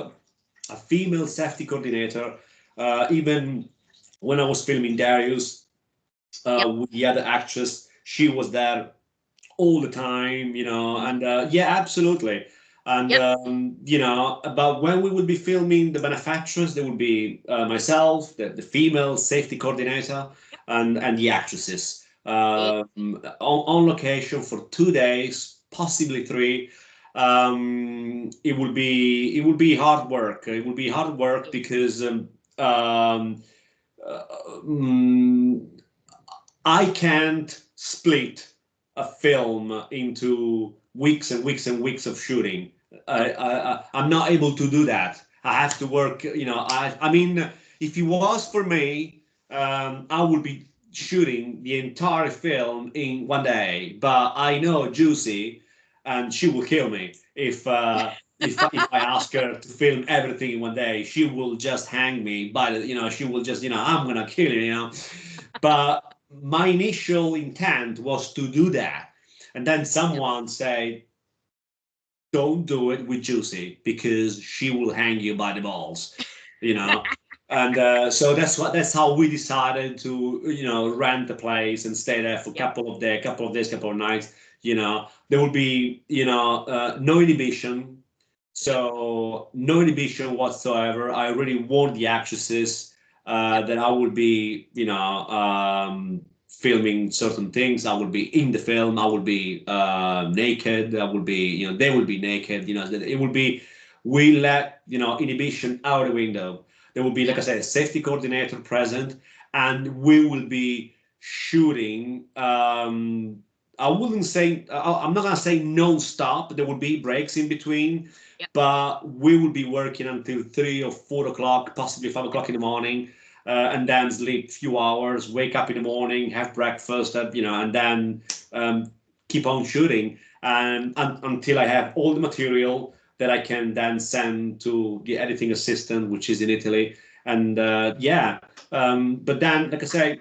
a female safety coordinator. Even when I was filming Darius Yep. with the other actress, she was there all the time, you know, Mhm. and yeah, absolutely. And, Yep. you know, but when we would be filming the Benefactress, there would be myself, the female safety coordinator, and the actresses Yeah. on location for 2 days, possibly three. It will be hard work. It will be hard work Yes. because um, uh, mm, I can't split a film into weeks and weeks and weeks of shooting. I'm not able to do that. I have to work, you know. I mean, if it was for me, I would be shooting the entire film in one day. But I know Juicy, and she will kill me if I ask her to film everything in one day. She will just hang me by the, you know. She will just, you know, I'm gonna kill you, you know. But my initial intent was to do that. And then Yep. someone said, don't do it with Juicy because she will hang you by the balls, you know. And so that's how we decided to, you know, rent the place and stay there for a Yep. couple of days, couple of nights. You know, there will be, you know, no inhibition. Yep. So no inhibition whatsoever. I really warned the actresses Yep. that I would be, you know, filming certain things. I would be in the film. I would be naked. I would be, you know, they would be naked. You know, it would be. We let, you know, inhibition out the window. There will be, like Yep. I said, a safety coordinator present, and we will be shooting. I wouldn't say I'm not gonna say non-stop. There will be breaks in between, Yep. but we will be working until 3 or 4 o'clock, possibly 5 o'clock in the morning, and then sleep a few hours, wake up in the morning, have breakfast, you know, and then keep on shooting and until I have all the material that I can then send to the editing assistant, which is in Italy. And yeah, but then, like I say,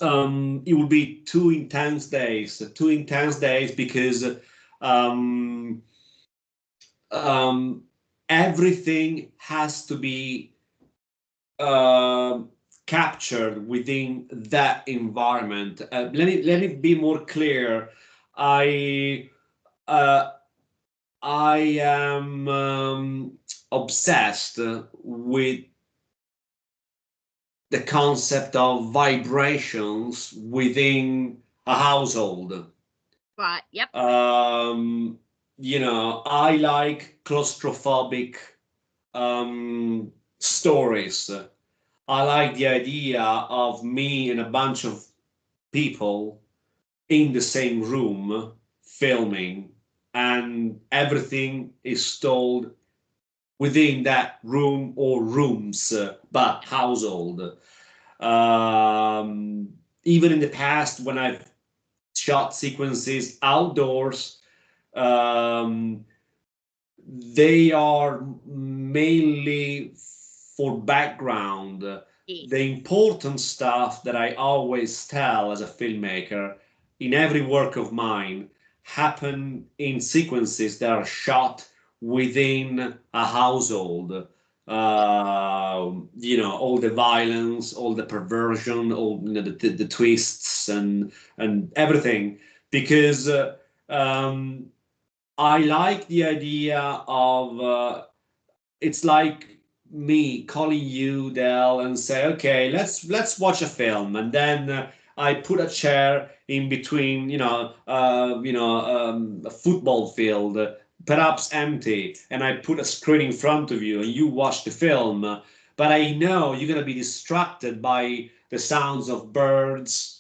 it would be 2 intense days because um, um, everything has to be uh, captured within that environment. Let Yes. me be more clear. I uh, I am obsessed with the concept of vibrations within a household. Right. Yep. I like claustrophobic stories. I like the idea of me and a bunch of people in the same room filming, and everything is told within that room or rooms, but household. Um, Even in the past, when I've shot sequences outdoors, um, they are mainly for background. Yes. The important stuff that I always tell as a filmmaker in every work of mine happen in sequences that are shot within a household. Yep. All the violence, all the perversion, all the twists and everything, because um, I like the idea of it's like me calling you, Del, and say, okay, let's watch a film, and then I put a chair in between, a football field, perhaps empty, and I put a screen in front of you, and you watch the film. But I know you're gonna be distracted by the sounds of birds,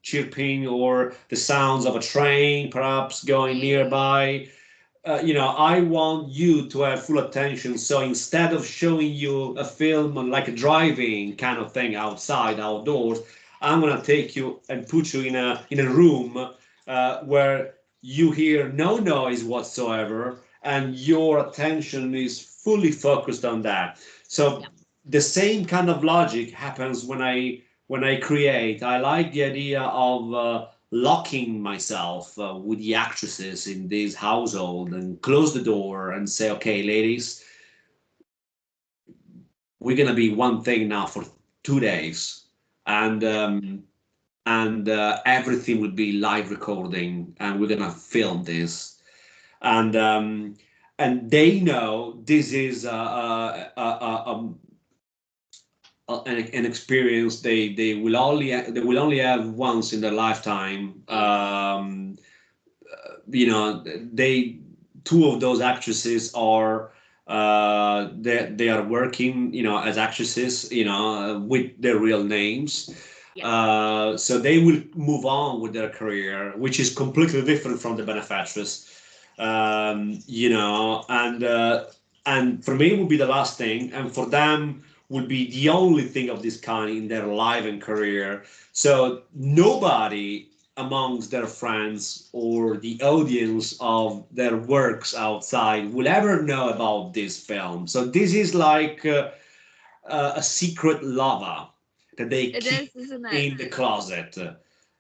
chirping, or the sounds of a train, perhaps going nearby. I want you to have full attention. So instead of showing you a film like a driving kind of thing outside, outdoors, I'm gonna take you and put you in a room where you hear no noise whatsoever, and your attention is fully focused on that. So Yep. the same kind of logic happens when I create. I like the idea of locking myself with the actresses in this household and close the door and say, okay, ladies, we're gonna be one thing now for 2 days, and Yep. everything will be live recording, and we're gonna film this, and they know this is an experience they will only have once in their lifetime. Yes. They two of those actresses are they are working as actresses with their real names, Yep. so they will move on with their career, which is completely different from the Benefactress. And for me it would be the last thing, and for them would be the only thing of this kind in their life and career. So nobody amongst their friends or the audience of their works outside will ever know about this film. So this is like a secret lava that they It keep is, isn't it? in the closet,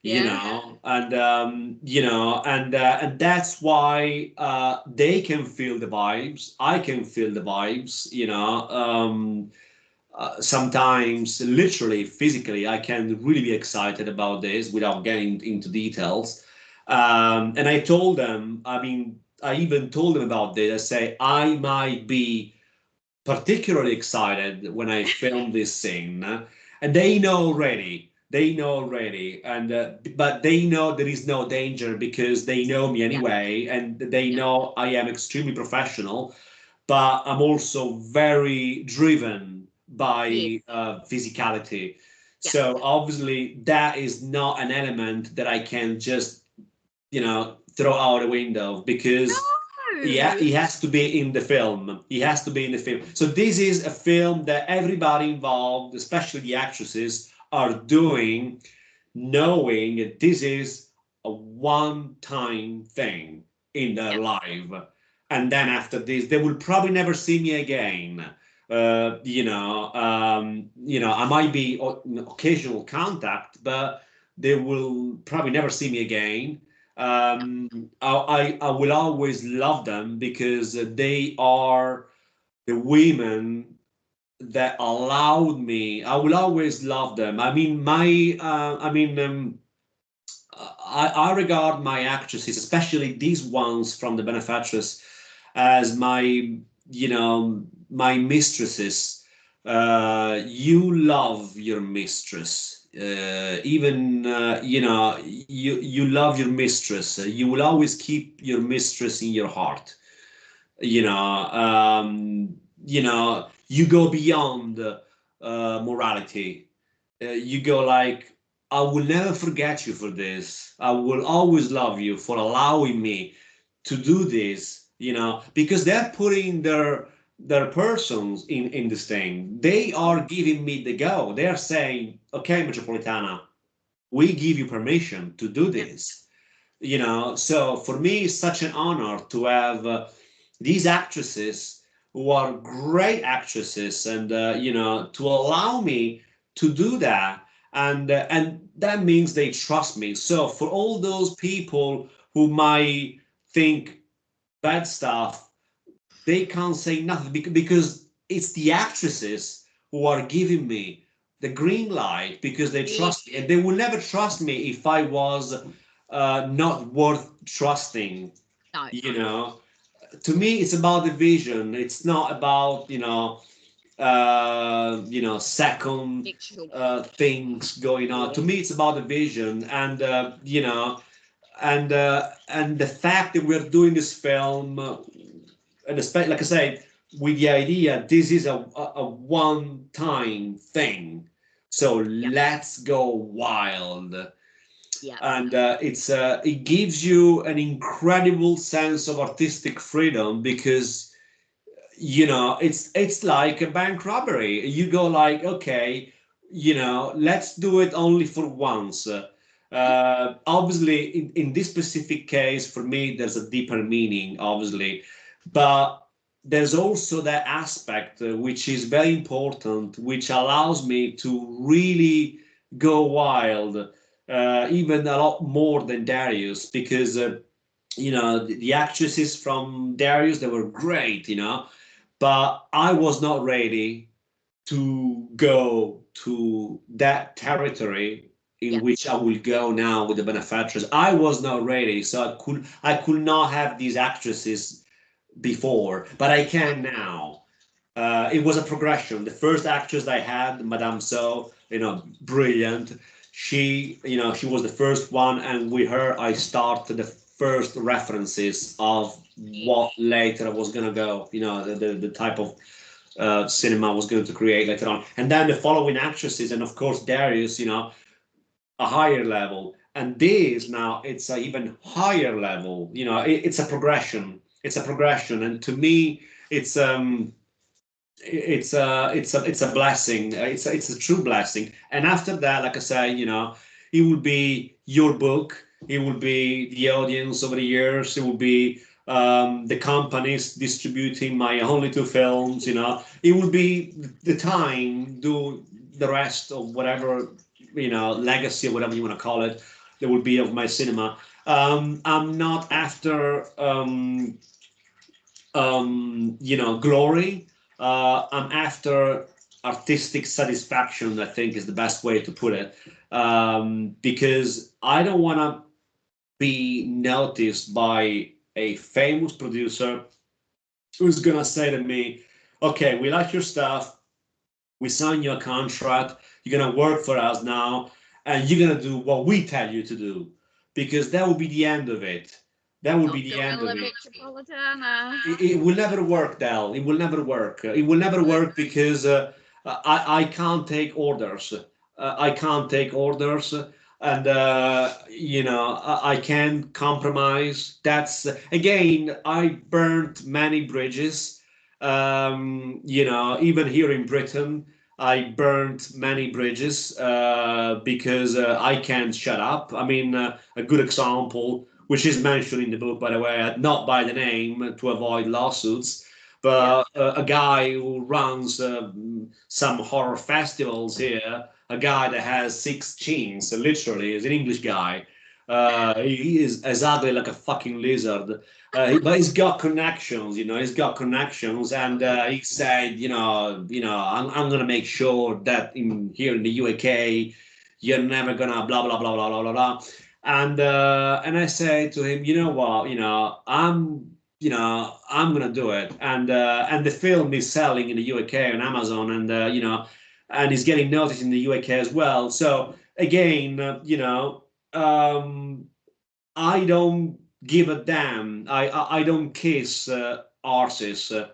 Yeah. and that's why they can feel the vibes. I can feel the vibes. Sometimes literally physically I can really be excited about this without getting into details, and I even told them about this. I say I might be particularly excited when I film this scene, and they know already, and but they know there is no danger because they know me Yep. anyway, and they Yep. know I am extremely professional, but I'm also very driven Yes. by physicality. Yep. So obviously that is not an element that I can just throw out the window, because he No. has to be in the film. He has to be in the film. So this is a film that everybody involved, especially the actresses, are doing, knowing that this is a one-time thing in their Yep. life, and then after this, they will probably never see me again. I might be occasional contact, but they will probably never see me again. I will always love them because they are the women that allowed me. I will always love them. I mean, I regard my actresses, especially these ones from the Benefactress, as my my mistresses, you love your mistress. Even you love your mistress. You will always keep your mistress in your heart. You go beyond morality. You go like, I will never forget you for this. I will always love you for allowing me to do this, because they're putting their persons in this thing. They are giving me the go. They are saying, okay, Metropolitana, we give you permission to do this. So for me, it's such an honor to have these actresses who are great actresses, and to allow me to do that, and that means they trust me. So for all those people who might think bad stuff, they can't say nothing, because it's the actresses who are giving me the green light, because they trust me, and they will never trust me if I was not worth trusting. No. To me, it's about the vision. It's not about second Sexual. things going on. To me, it's about the vision, and and the fact that we're doing this film, and especially, like I say, with the idea this is a one-time thing, so let's go wild. Yeah. And it gives you an incredible sense of artistic freedom, because it's like a bank robbery. You go like, okay, let's do it only for once. Obviously, in this specific case, for me, there's a deeper meaning, obviously, but there's also that aspect which is very important, which allows me to really go wild, even a lot more than Darius, because the actresses from Darius, they were great, but I was not ready to go to that territory in which I will go now with the Benefactress. I was not ready, so I could not have these actresses before, but I can now. It was a progression. The first actress I had, Madame So, brilliant. She was the first one, and with her, I started the first references of what later I was gonna go. The type of cinema I was going to create later on, and then the following actresses, and of course Darius. A higher level, and this now it's an even higher level. It's a progression. It's a progression, and to me, it's a blessing. It's a true blessing. And after that, like I say, it will be your book. It will be the audience over the years. It will be the companies distributing my only two films. It will be the time do the rest of whatever legacy or whatever you want to call it. There will be of my cinema. I'm not after glory. I'm after artistic satisfaction, I think is the best way to put it. Because I don't want to be noticed by a famous producer who's going to say to me, okay, we like your stuff. We signed you a contract. You're going to work for us now, and you're going to do what we tell you to do, because that will be the end of it. That will be the end of it. It will never work, Dal. It will never work. It will never work, because I can't take orders. I can't take orders, and I can't compromise. That's again, I burnt many bridges. Even here in Britain, I burnt many bridges because I can't shut up. I mean, a good example, which is mentioned in the book, by the way, not by the name to avoid lawsuits, but a guy who runs some horror festivals here, a guy that has 6 chins, literally, is an English guy. He is as ugly like a fucking lizard. But he's got connections, he's got connections, and he said, I'm gonna make sure that here in the UK, you're never gonna blah blah blah blah blah blah blah. And I say to him, you know what, I'm I'm gonna do it, and the film is selling in the UK on Amazon, and and is getting noticed in the UK as well. So again, I don't give a damn. I don't kiss arses,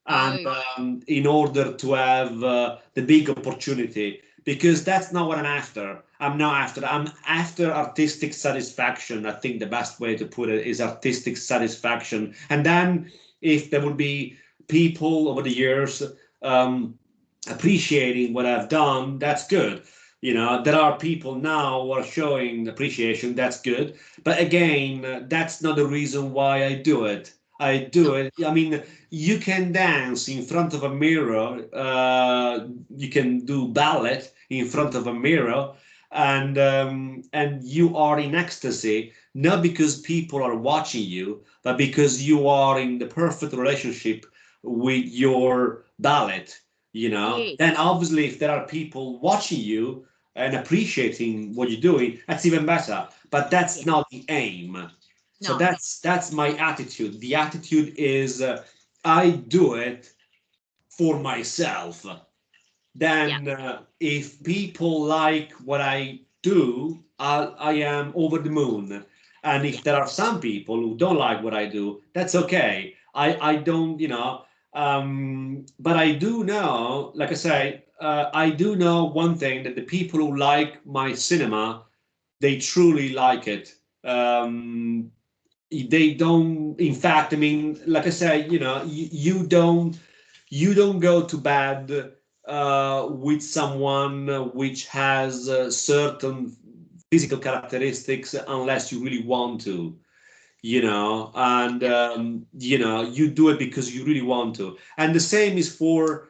and No. in order to have the big opportunity, because that's not what I'm after. I'm not after. I'm after artistic satisfaction. I think the best way to put it is artistic satisfaction. And then, if there would be people over the years um, appreciating what I've done, that's good. There are people now who are showing appreciation. That's good. But again, that's not the reason why I do it. I do No. it. I mean, you can dance in front of a mirror. You can do ballet in front of a mirror, and you are in ecstasy, not because people are watching you, but because you are in the perfect relationship with your ballet. Yes. Then obviously, if there are people watching you and appreciating what you're doing, that's even better. But that's Yeah. not the aim. So No. that's my attitude. The attitude is I do it for myself. Yeah. Then if people like what I do, I am over the moon. And Yeah. if there are some people who don't like what I do, that's okay. I don't, but I do know, like I say, I do know one thing, that the people who like my cinema, they truly like it. They don't, in fact, I mean, like I say, you don't go to bed with someone which has certain physical characteristics unless you really want to, and Yeah. you do it because you really want to. And the same is for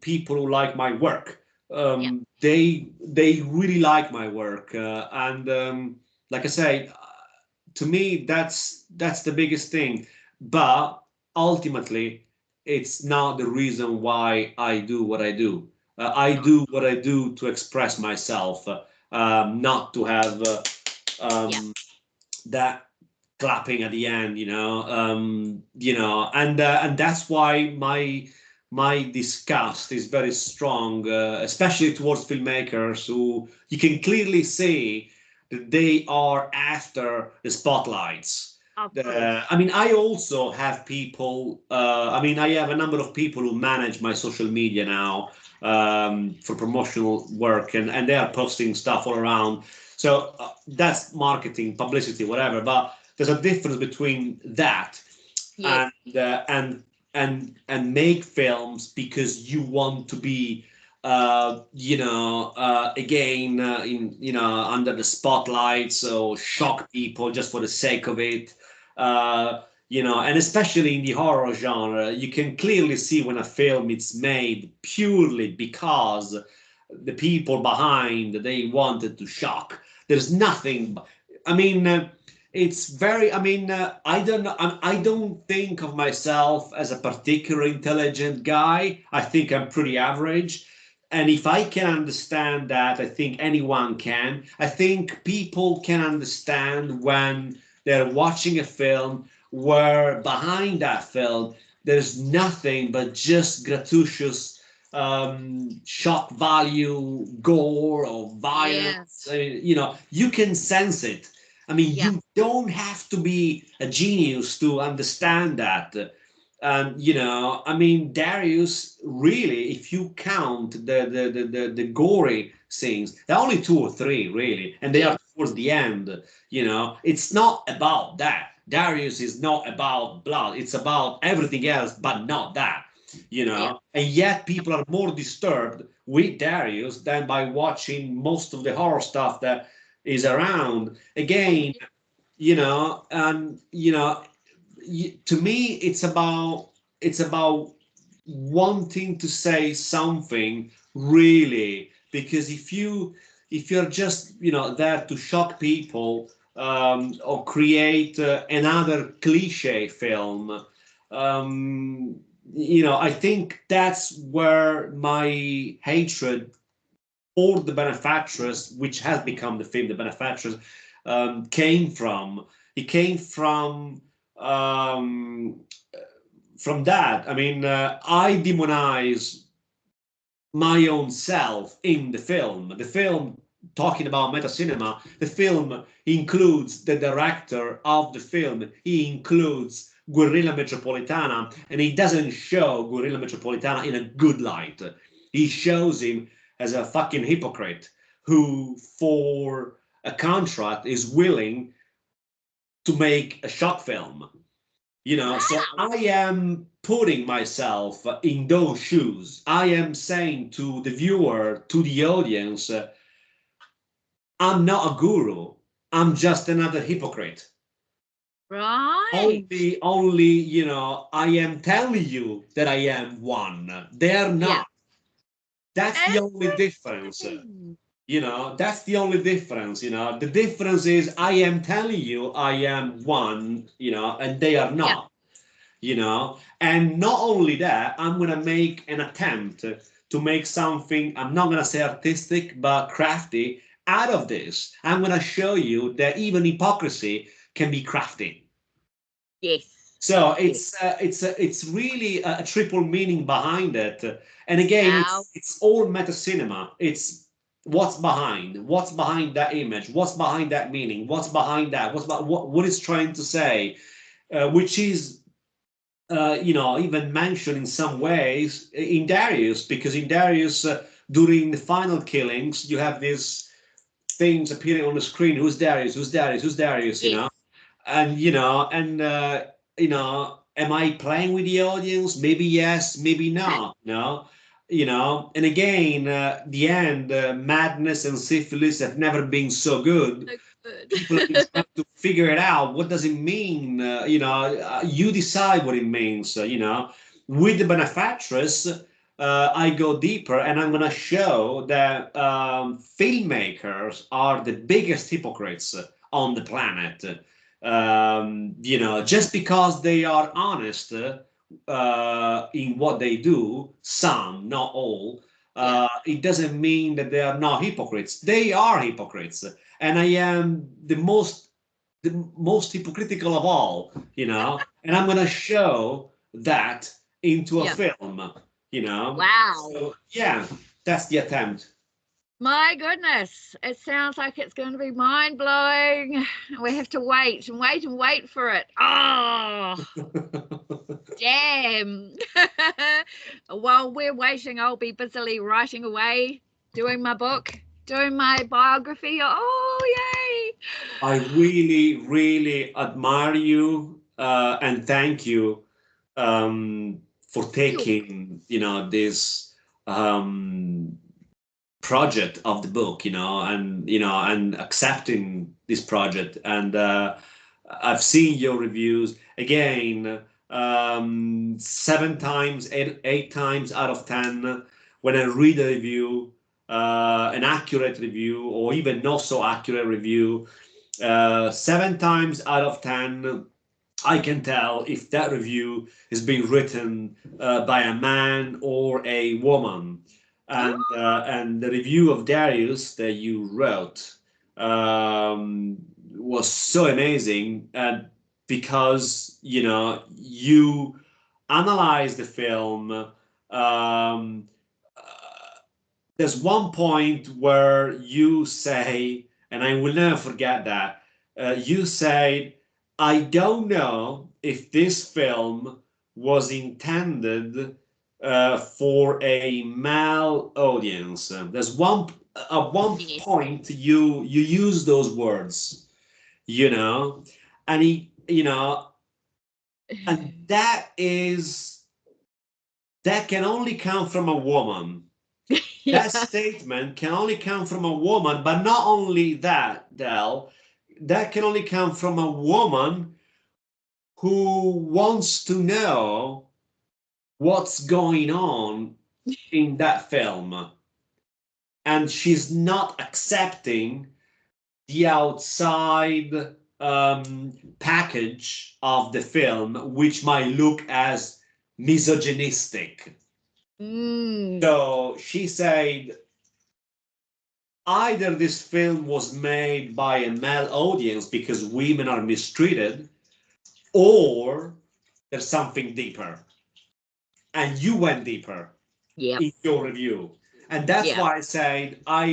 people who like my work. Yeah. They really like my work, and like I say, to me, that's the biggest thing. But ultimately, it's not the reason why I do what I do. I No. do what I do to express myself, not to have Yeah. um, that clapping at the end, and that's why my disgust is very strong, especially towards filmmakers who you can clearly see that they are after the spotlights. Of course. I mean, I also have people. I mean, I have a number of people who manage my social media now for promotional work, and they are posting stuff all around. So that's marketing, publicity, whatever. But there's a difference between that Yes. and and make films because you want to be again in under the spotlights or Yeah. shock people just for the sake of it. And especially in the horror genre, you can clearly see when a film is made purely because the people behind, they wanted to shock. There's nothing. I mean, it's very. I mean, I don't know. I don't think of myself as a particular intelligent guy. I think I'm pretty average. And if I can understand that, I think anyone can. I think people can understand when they're watching a film where behind that film there's nothing but just gratuitous shock value, gore, or Yeah. violence. You can sense it. I mean, Yeah. you don't have to be a genius to understand that. And I mean, Darius, really, if you count the gory scenes, there are only two or three, really, and they Yes. are towards the end. It's not about that. Darius is not about blood. It's about everything else, but not that. Yeah. And yet people are more disturbed with Darius than by watching most of the horror stuff that is around. Again, and to me, it's about wanting to say something, really, because if you're just there to shock people, or create another cliche film, I think that's where my hatred for the Benefactress, which has become the film The Benefactress, came from. It came from um, from that, I mean, I demonize my own self in the film. The film, talking about meta cinema, the film includes the director of the film. He includes Guerrilla Metropolitana, and he doesn't show Guerrilla Metropolitana in a good light. He shows him as a fucking hypocrite who, for a contract, is willing to make a shock film. You know, so I am putting myself in those shoes. I am saying to the viewer, to the audience, I'm not a guru. I'm just another hypocrite. Right. Only, you know, I am telling you that I am one. They're not. Yeah. That's the only difference. You know, that's the only difference. You know, the difference is I am telling you I am one, you know, and they are not. You know, and not only that, I'm going to make an attempt to make something, I'm not going to say artistic, but crafty out of this. I'm going to show you that even hypocrisy can be crafty. Yes. So it's really a triple meaning behind it. And again, it's all meta cinema. It's what's behind that image, what's behind that meaning, what's behind that, what it's trying to say, which is you know, even mentioned in some ways in Darius, because in Darius, during the final killings, you have these things appearing on the screen. Who's Darius? Who's Darius? Who's Darius? You know, and you know, am I playing with the audience? Maybe yes, maybe not. You know, and again, the end, madness and syphilis have never been so good. People have been trying to figure it out. What does it mean? You know, you decide what it means. You know, with the benefactress, I go deeper, and I'm going to show that filmmakers are the biggest hypocrites on the planet. You know, just because they are honest in what they do, some, not all, it doesn't mean that they are not hypocrites. They are hypocrites, and I am the most hypocritical of all, you know. And I'm going to show that into a film, you know. Wow. So, yeah, that's the attempt. My goodness, it sounds like it's going to be mind-blowing. We have to wait and wait and wait for it. Oh, damn. While we're waiting, I'll be busily writing away, doing my book, doing my biography. Oh, yay. I really, really admire you and thank you for taking, you know, this project of the book, you know, and accepting this project. And I've seen your reviews again, 7 times, eight times out of 10. When I read a review, an accurate review, or even not so accurate review, 7 times out of 10, I can tell if that review is being written by a man or a woman. And the review of Darius that you wrote was so amazing because, you know, you analyze the film. There's one point where you say, and I will never forget that, you say, I don't know if this film was intended for a male audience. There's one at one point you use those words, you know, and you know, and that can only come from a woman. That statement can only come from a woman, but not only that, Del, that can only come from a woman who wants to know what's going on in that film. And she's not accepting the outside package of the film, which might look as misogynistic. So she said, either this film was made by a male audience because women are mistreated, or there's something deeper, and you went deeper Yep. in your review. And that's Yeah. why I said I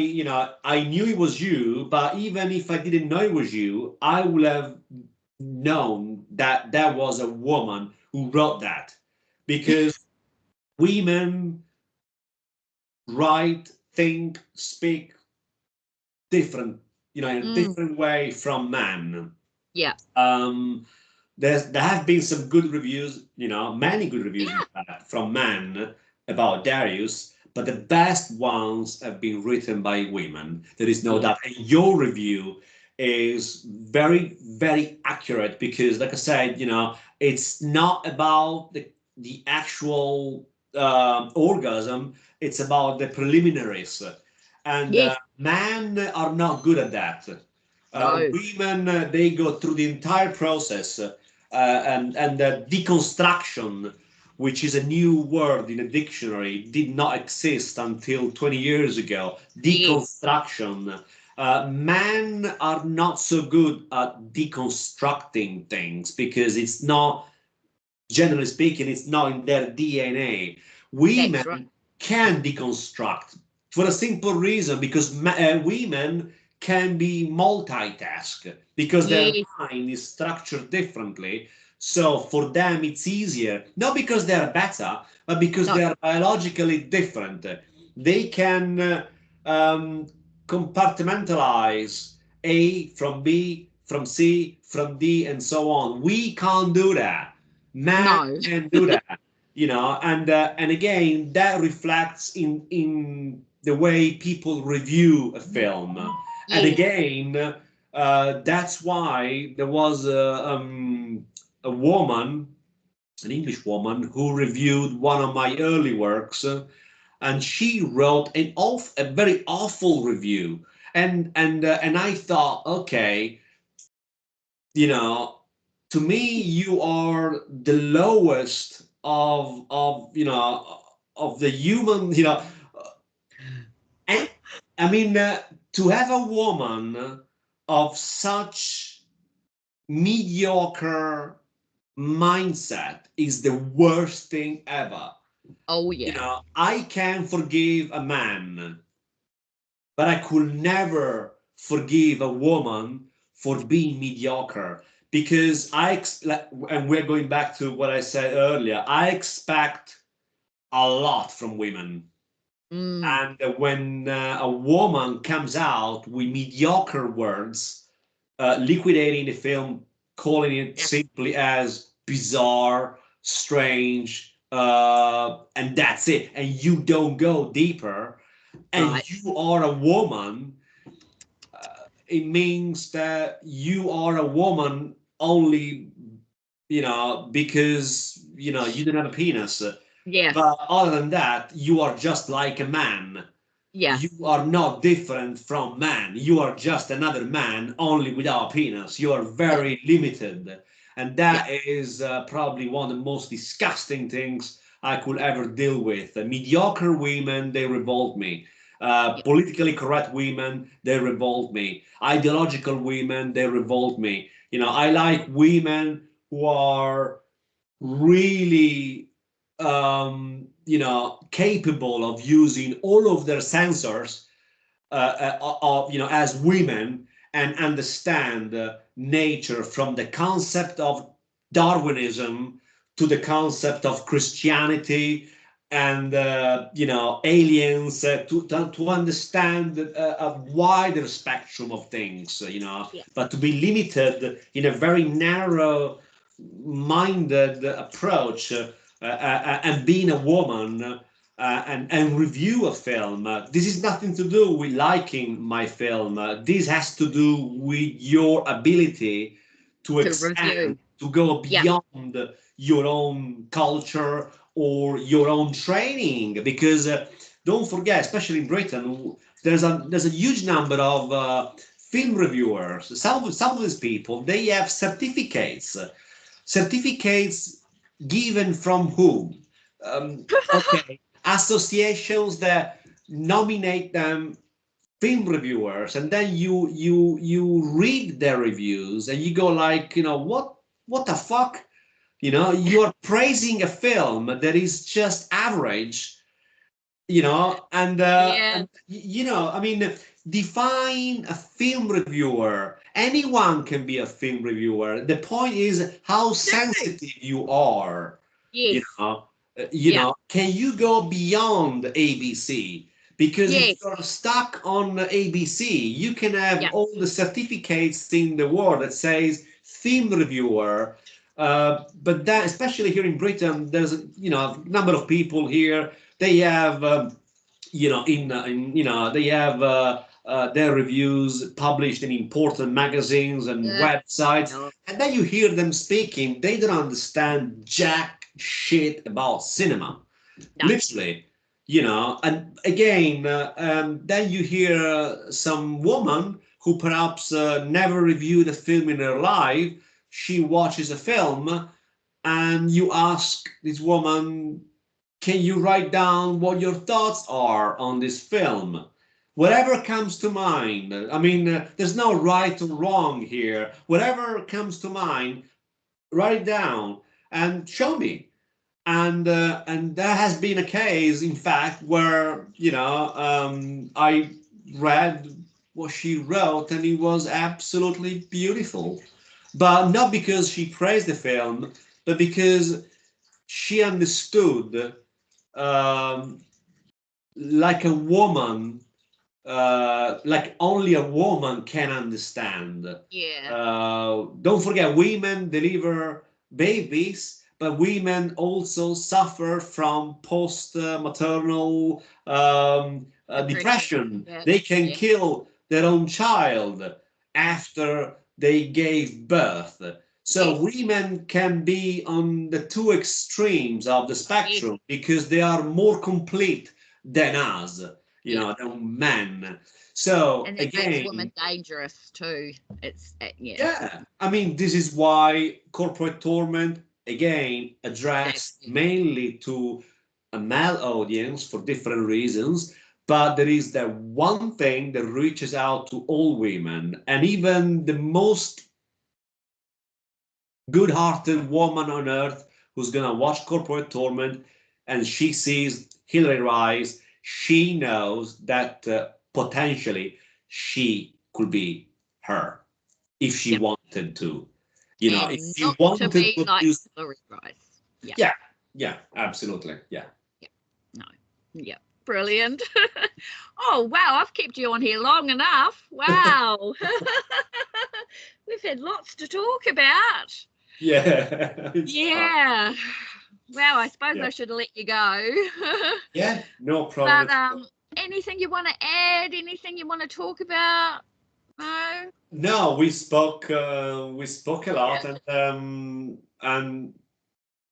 knew it was you, but even if I didn't know it was you, I would have known that there was a woman who wrote that, because women write, think, speak different, in a Mm. different way from men. Yeah. Um, there have been some good reviews, many good reviews in Yeah. fact, from men about Darius, but the best ones have been written by women. There is no Yeah. doubt. And your review is very, very accurate because, like I said, it's not about the actual orgasm, it's about the preliminaries. And Yes. men are not good at that. No. Women, they go through the entire process, and the deconstruction, which is a new word in a dictionary, did not exist until 20 years ago. Yes. Deconstruction. Men are not so good at deconstructing things because it's not, generally speaking, it's not in their DNA. That's right. Women can deconstruct for a simple reason because women can be multitask because their Yes. mind is structured differently. So for them, it's easier, not because they're better, but because No. they are biologically different. They can um, compartmentalize A from B, from C, from D, and so on. We can't do that. Man No. can do that, and again, that reflects in the way people review a film. And Yes. again, that's why there was a woman, an English woman, who reviewed one of my early works, and she wrote a very awful review. And I thought, okay, you know, to me, you are the lowest of the human, and I mean, to have a woman of such mediocre mindset is the worst thing ever. Oh yeah. I can forgive a man, but I could never forgive a woman for being mediocre because and we're going back to what I said earlier, I expect a lot from women. Mm. And when a woman comes out with mediocre words, liquidating the film, calling it Yeah. simply as bizarre, strange, and that's it, and you don't go deeper, and Right. you are a woman, it means that you are a woman only, because, you don't have a penis. Yeah. But other than that, you are just like a man. Yeah. You are not different from man. You are just another man, only without a penis. You are Yeah. very limited. And Yeah. that is probably one of the most disgusting things I could ever deal with. Mediocre women, they revolt me. Yeah. Politically correct women, they revolt me. Ideological women, they revolt me. I like women who are really capable of using all of their sensors as women, and understand nature from the concept of Darwinism to the concept of Christianity and aliens, to understand a wider spectrum of things, Yeah. but to be limited in a very narrow minded approach, and being a woman, and review a film. This is nothing to do with liking my film. This has to do with your ability to To review. expand, to go Yeah. beyond your own culture or your own training. Because don't forget, especially in Britain, there's a huge number of film reviewers. Some of these people, they have certificates given from whom? Okay, associations that nominate them film reviewers, and then you read their reviews and you go like, what? what the fuck? You know, you're praising a film that is just average, you know, Yeah, and you know, I mean, define a film reviewer. Anyone can be a film reviewer. The point is how exactly. sensitive you are. You Yes. know, Yeah. can you go beyond ABC? Because if Yes. you're stuck on ABC, you can have Yeah. all the certificates in the world that says film reviewer. But that, especially here in Britain, there's a number of people here. They have they have their reviews published in important magazines and Yeah. websites, No. and then you hear them speaking. They don't understand jack shit about cinema, No. literally. And again, then you hear some woman who perhaps never reviewed a film in her life. She watches a film, and you ask this woman, can you write down what your thoughts are on this film? Whatever comes to mind. I mean, there's no right or wrong here. Whatever comes to mind, write it down and show me. And there has been a case, in fact, where I read what she wrote, and it was absolutely beautiful. But not because she praised the film, but because she understood, um, like a woman, like only a woman can understand. Yeah. Don't forget, women deliver babies, but women also suffer from post-maternal Depression. depression. Yeah. They can Yeah. kill their own child Mm. after they gave birth. So Yes. women can be on the two extremes of the Yes. spectrum because they are more complete than us, Yeah. than men. So And that makes women again, dangerous too. It's yeah. yeah, I mean, this is why corporate torment, again, addressed Exactly. mainly to a male audience for different reasons. But there is that one thing that reaches out to all women, and even the most good-hearted woman on earth who's gonna watch corporate torment and she sees Hillary Rice, she knows that potentially she could be her if she Yeah. wanted to. If And she not to wanted be to like abuse, Hillary Rice. Yeah. yeah, yeah, absolutely, yeah. Yeah. No. Yeah. Brilliant. Oh wow, I've kept you on here long enough. Wow. We've had lots to talk about. Yeah, it's fine. Yeah. Well, I suppose Yeah, I should have let you go. yeah, no problem. But anything you want to add? Anything you want to talk about? No. No, we spoke a lot, Yeah. and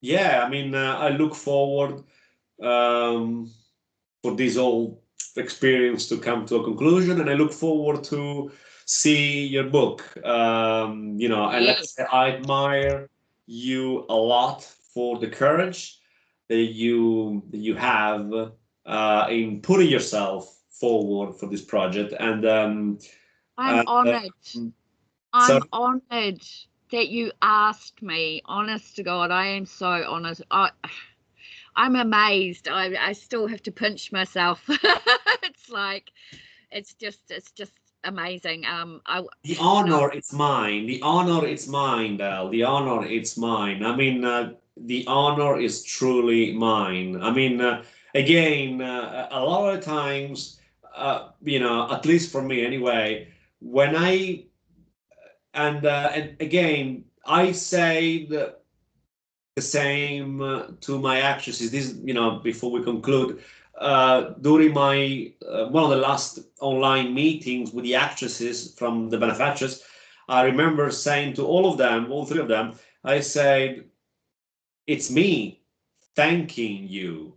yeah, I mean, I look forward, um, for this whole experience to come to a conclusion, and I look forward to see your book. And like I Yes. said, I admire you a lot for the courage that you have in putting yourself forward for this project, I'm and honoured. so I'm honoured that you asked me. Honest to God, I am so honoured. I'm amazed. I still have to pinch myself. It's like it's just amazing. the you know, honor is mine. The honor is mine, Dal. The honor is mine. I mean, the honor is truly mine. I mean, again, a lot of times, at least for me anyway, when and again, I say the same to my actresses. This, before we conclude, during my one of the last online meetings with the actresses from the Benefactress, I remember saying to all of them, all three of them, I said, "It's me thanking you,"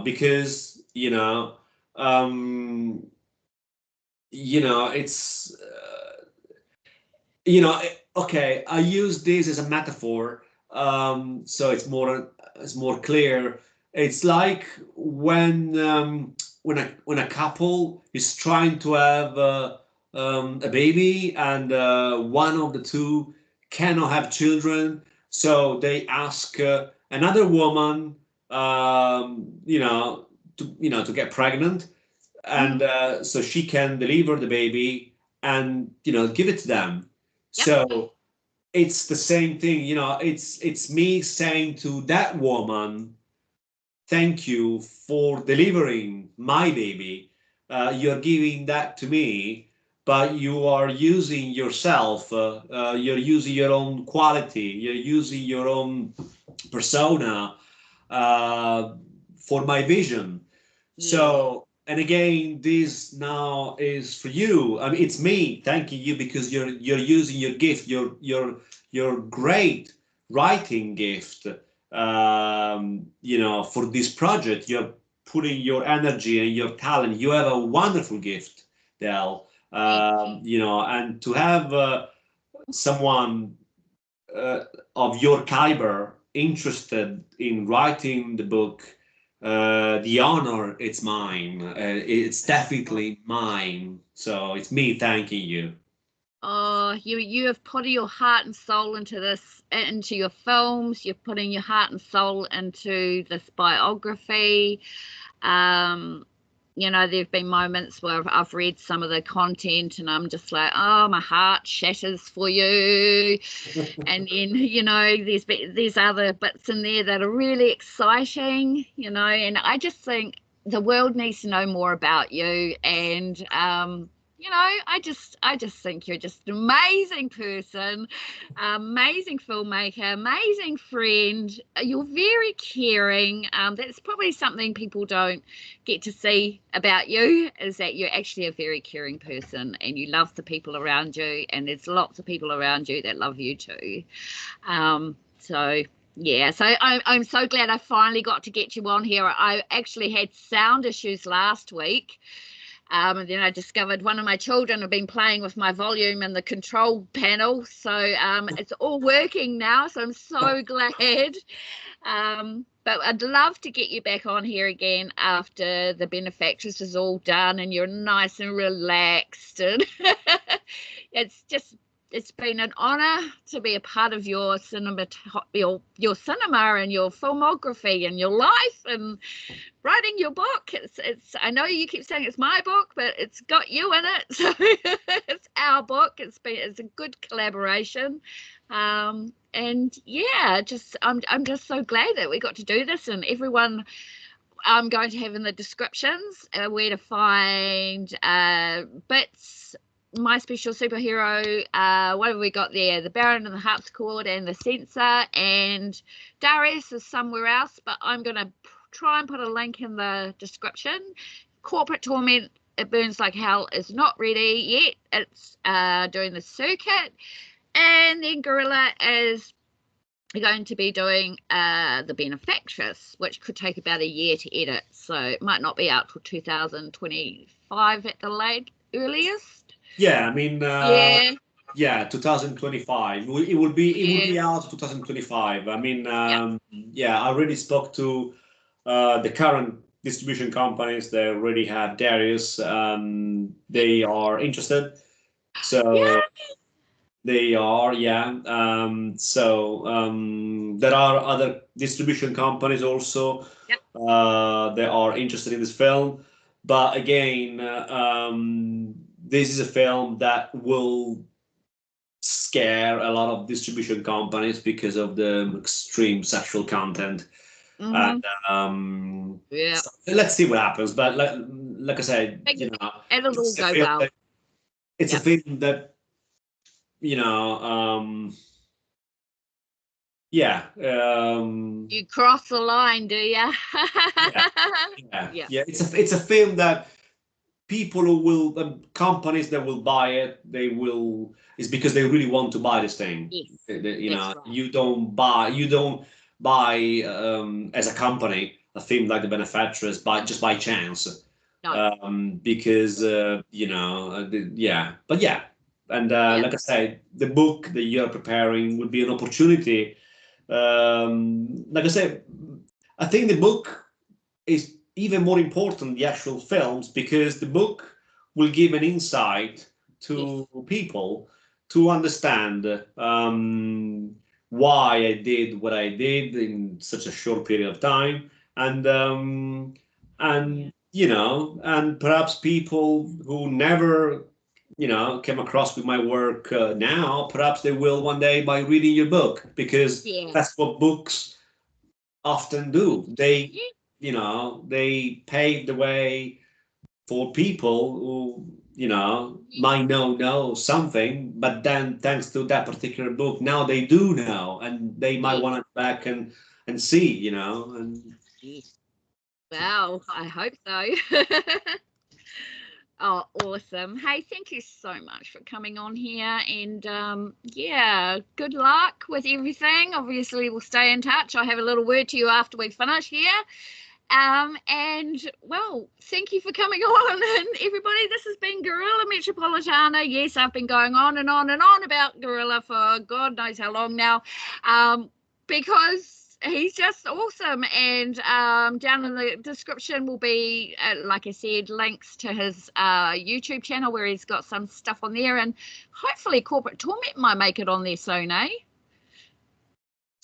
because um, it's okay, I use this as a metaphor, so it's more clear. It's like when a couple is trying to have a baby, and one of the two cannot have children, so they ask another woman, to get pregnant, and so she can deliver the baby and give it to them. Yep. So it's the same thing, it's me saying to that woman, thank you for delivering my baby. You're giving that to me, but you are using yourself. You're using your own quality. You're using your own persona for my vision. Yeah. So, and again, this now is for you. I mean, it's me thanking you because you're using your gift, your great writing gift, for this project. You're putting your energy and your talent. You have a wonderful gift, Del. And to have someone of your caliber interested in writing the book, the honor, it's mine. It's definitely mine. So it's me thanking you. Oh, you have put your heart and soul into this, into your films. You're putting your heart and soul into this biography. There've been moments where I've read some of the content and I'm just like, oh, my heart shatters for you. And then, there's other bits in there that are really exciting, and I just think the world needs to know more about you. And I just think you're just an amazing person, amazing filmmaker, amazing friend. You're very caring. That's probably something people don't get to see about you, is that you're actually a very caring person and you love the people around you, and there's lots of people around you that love you too. So I'm so glad I finally got to get you on here. I actually had sound issues last week. And then I discovered one of my children had been playing with my volume in the control panel. So it's all working now. So I'm so glad. But I'd love to get you back on here again after the Benefactress is all done and you're nice and relaxed. And it's been an honor to be a part of your cinema, your cinema and your filmography and your life and writing your book. It's I know you keep saying it's my book, but it's got you in it, so it's our book. It's a good collaboration. And yeah, I'm just so glad that we got to do this. And everyone, I'm going to have in the descriptions where to find bits. My special superhero, what have we got there? The Baron and the Harpsichord and the Censor, and Darius is somewhere else, but I'm going to try and put a link in the description. Corporate Torment, It Burns Like Hell is not ready yet. It's doing the circuit. And then Guerrilla is going to be doing the Benefactress, which could take about a year to edit. So it might not be out till 2025 at the earliest. Yeah, I mean, 2025. It would be out 2025. I mean, I already spoke to the current distribution companies. They already have Darius. They are interested. So they are, there are other distribution companies also. They are interested in this film. But again, this is a film that will scare a lot of distribution companies because of the extreme sexual content. And so let's see what happens. But like I said, it'll all go well. It's a film that you cross the line, do you? Yeah. It's a film that people who will, companies that will buy it, it's because they really want to buy this thing. Right. You don't buy as a company a film like The Benefactress just by chance. No. Because but yeah. And like I said, the book that you're preparing would be an opportunity. Like I said, I think the book is even more important than the actual films, because the book will give an insight to people to understand why I did what I did in such a short period of time, and you know, and perhaps people who never came across with my work now, perhaps they will one day by reading your book, because Yeah. that's what books often do. They, Yeah. they pave the way for people who, might know something, but then thanks to that particular book, now they do know, and they might Yeah. want to go back and see, and Yes. Well, I hope so. Oh, awesome. Hey, thank you so much for coming on here. And yeah, good luck with everything. Obviously, we'll stay in touch. I'll have a little word to you after we finish here. And well, thank you for coming on. And everybody, this has been Guerrilla Metropolitana. Yes, I've been going on and on and on about Guerrilla for God knows how long now, because he's just awesome. And down in the description will be, like I said, links to his YouTube channel where he's got some stuff on there, and hopefully Corporate Torment might make it on there soon, eh?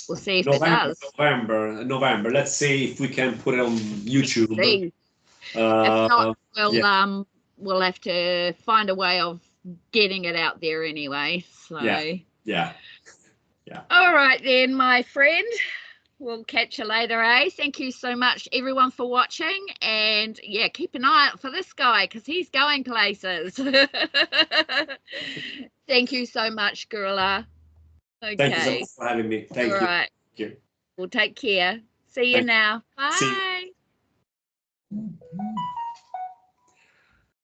We'll see if it does. November. Let's see if we can put it on YouTube. See. If not, Yeah. we'll have to find a way of getting it out there anyway. So Yeah. All right then, my friend. We'll catch you later, eh? Thank you so much, everyone, for watching. And yeah, keep an eye out for this guy because he's going places. Thank you so much, Guerrilla. Okay. Thank you so much for having me. Thank All you. right. Thank you. We'll take care. See you now. Bye. See you.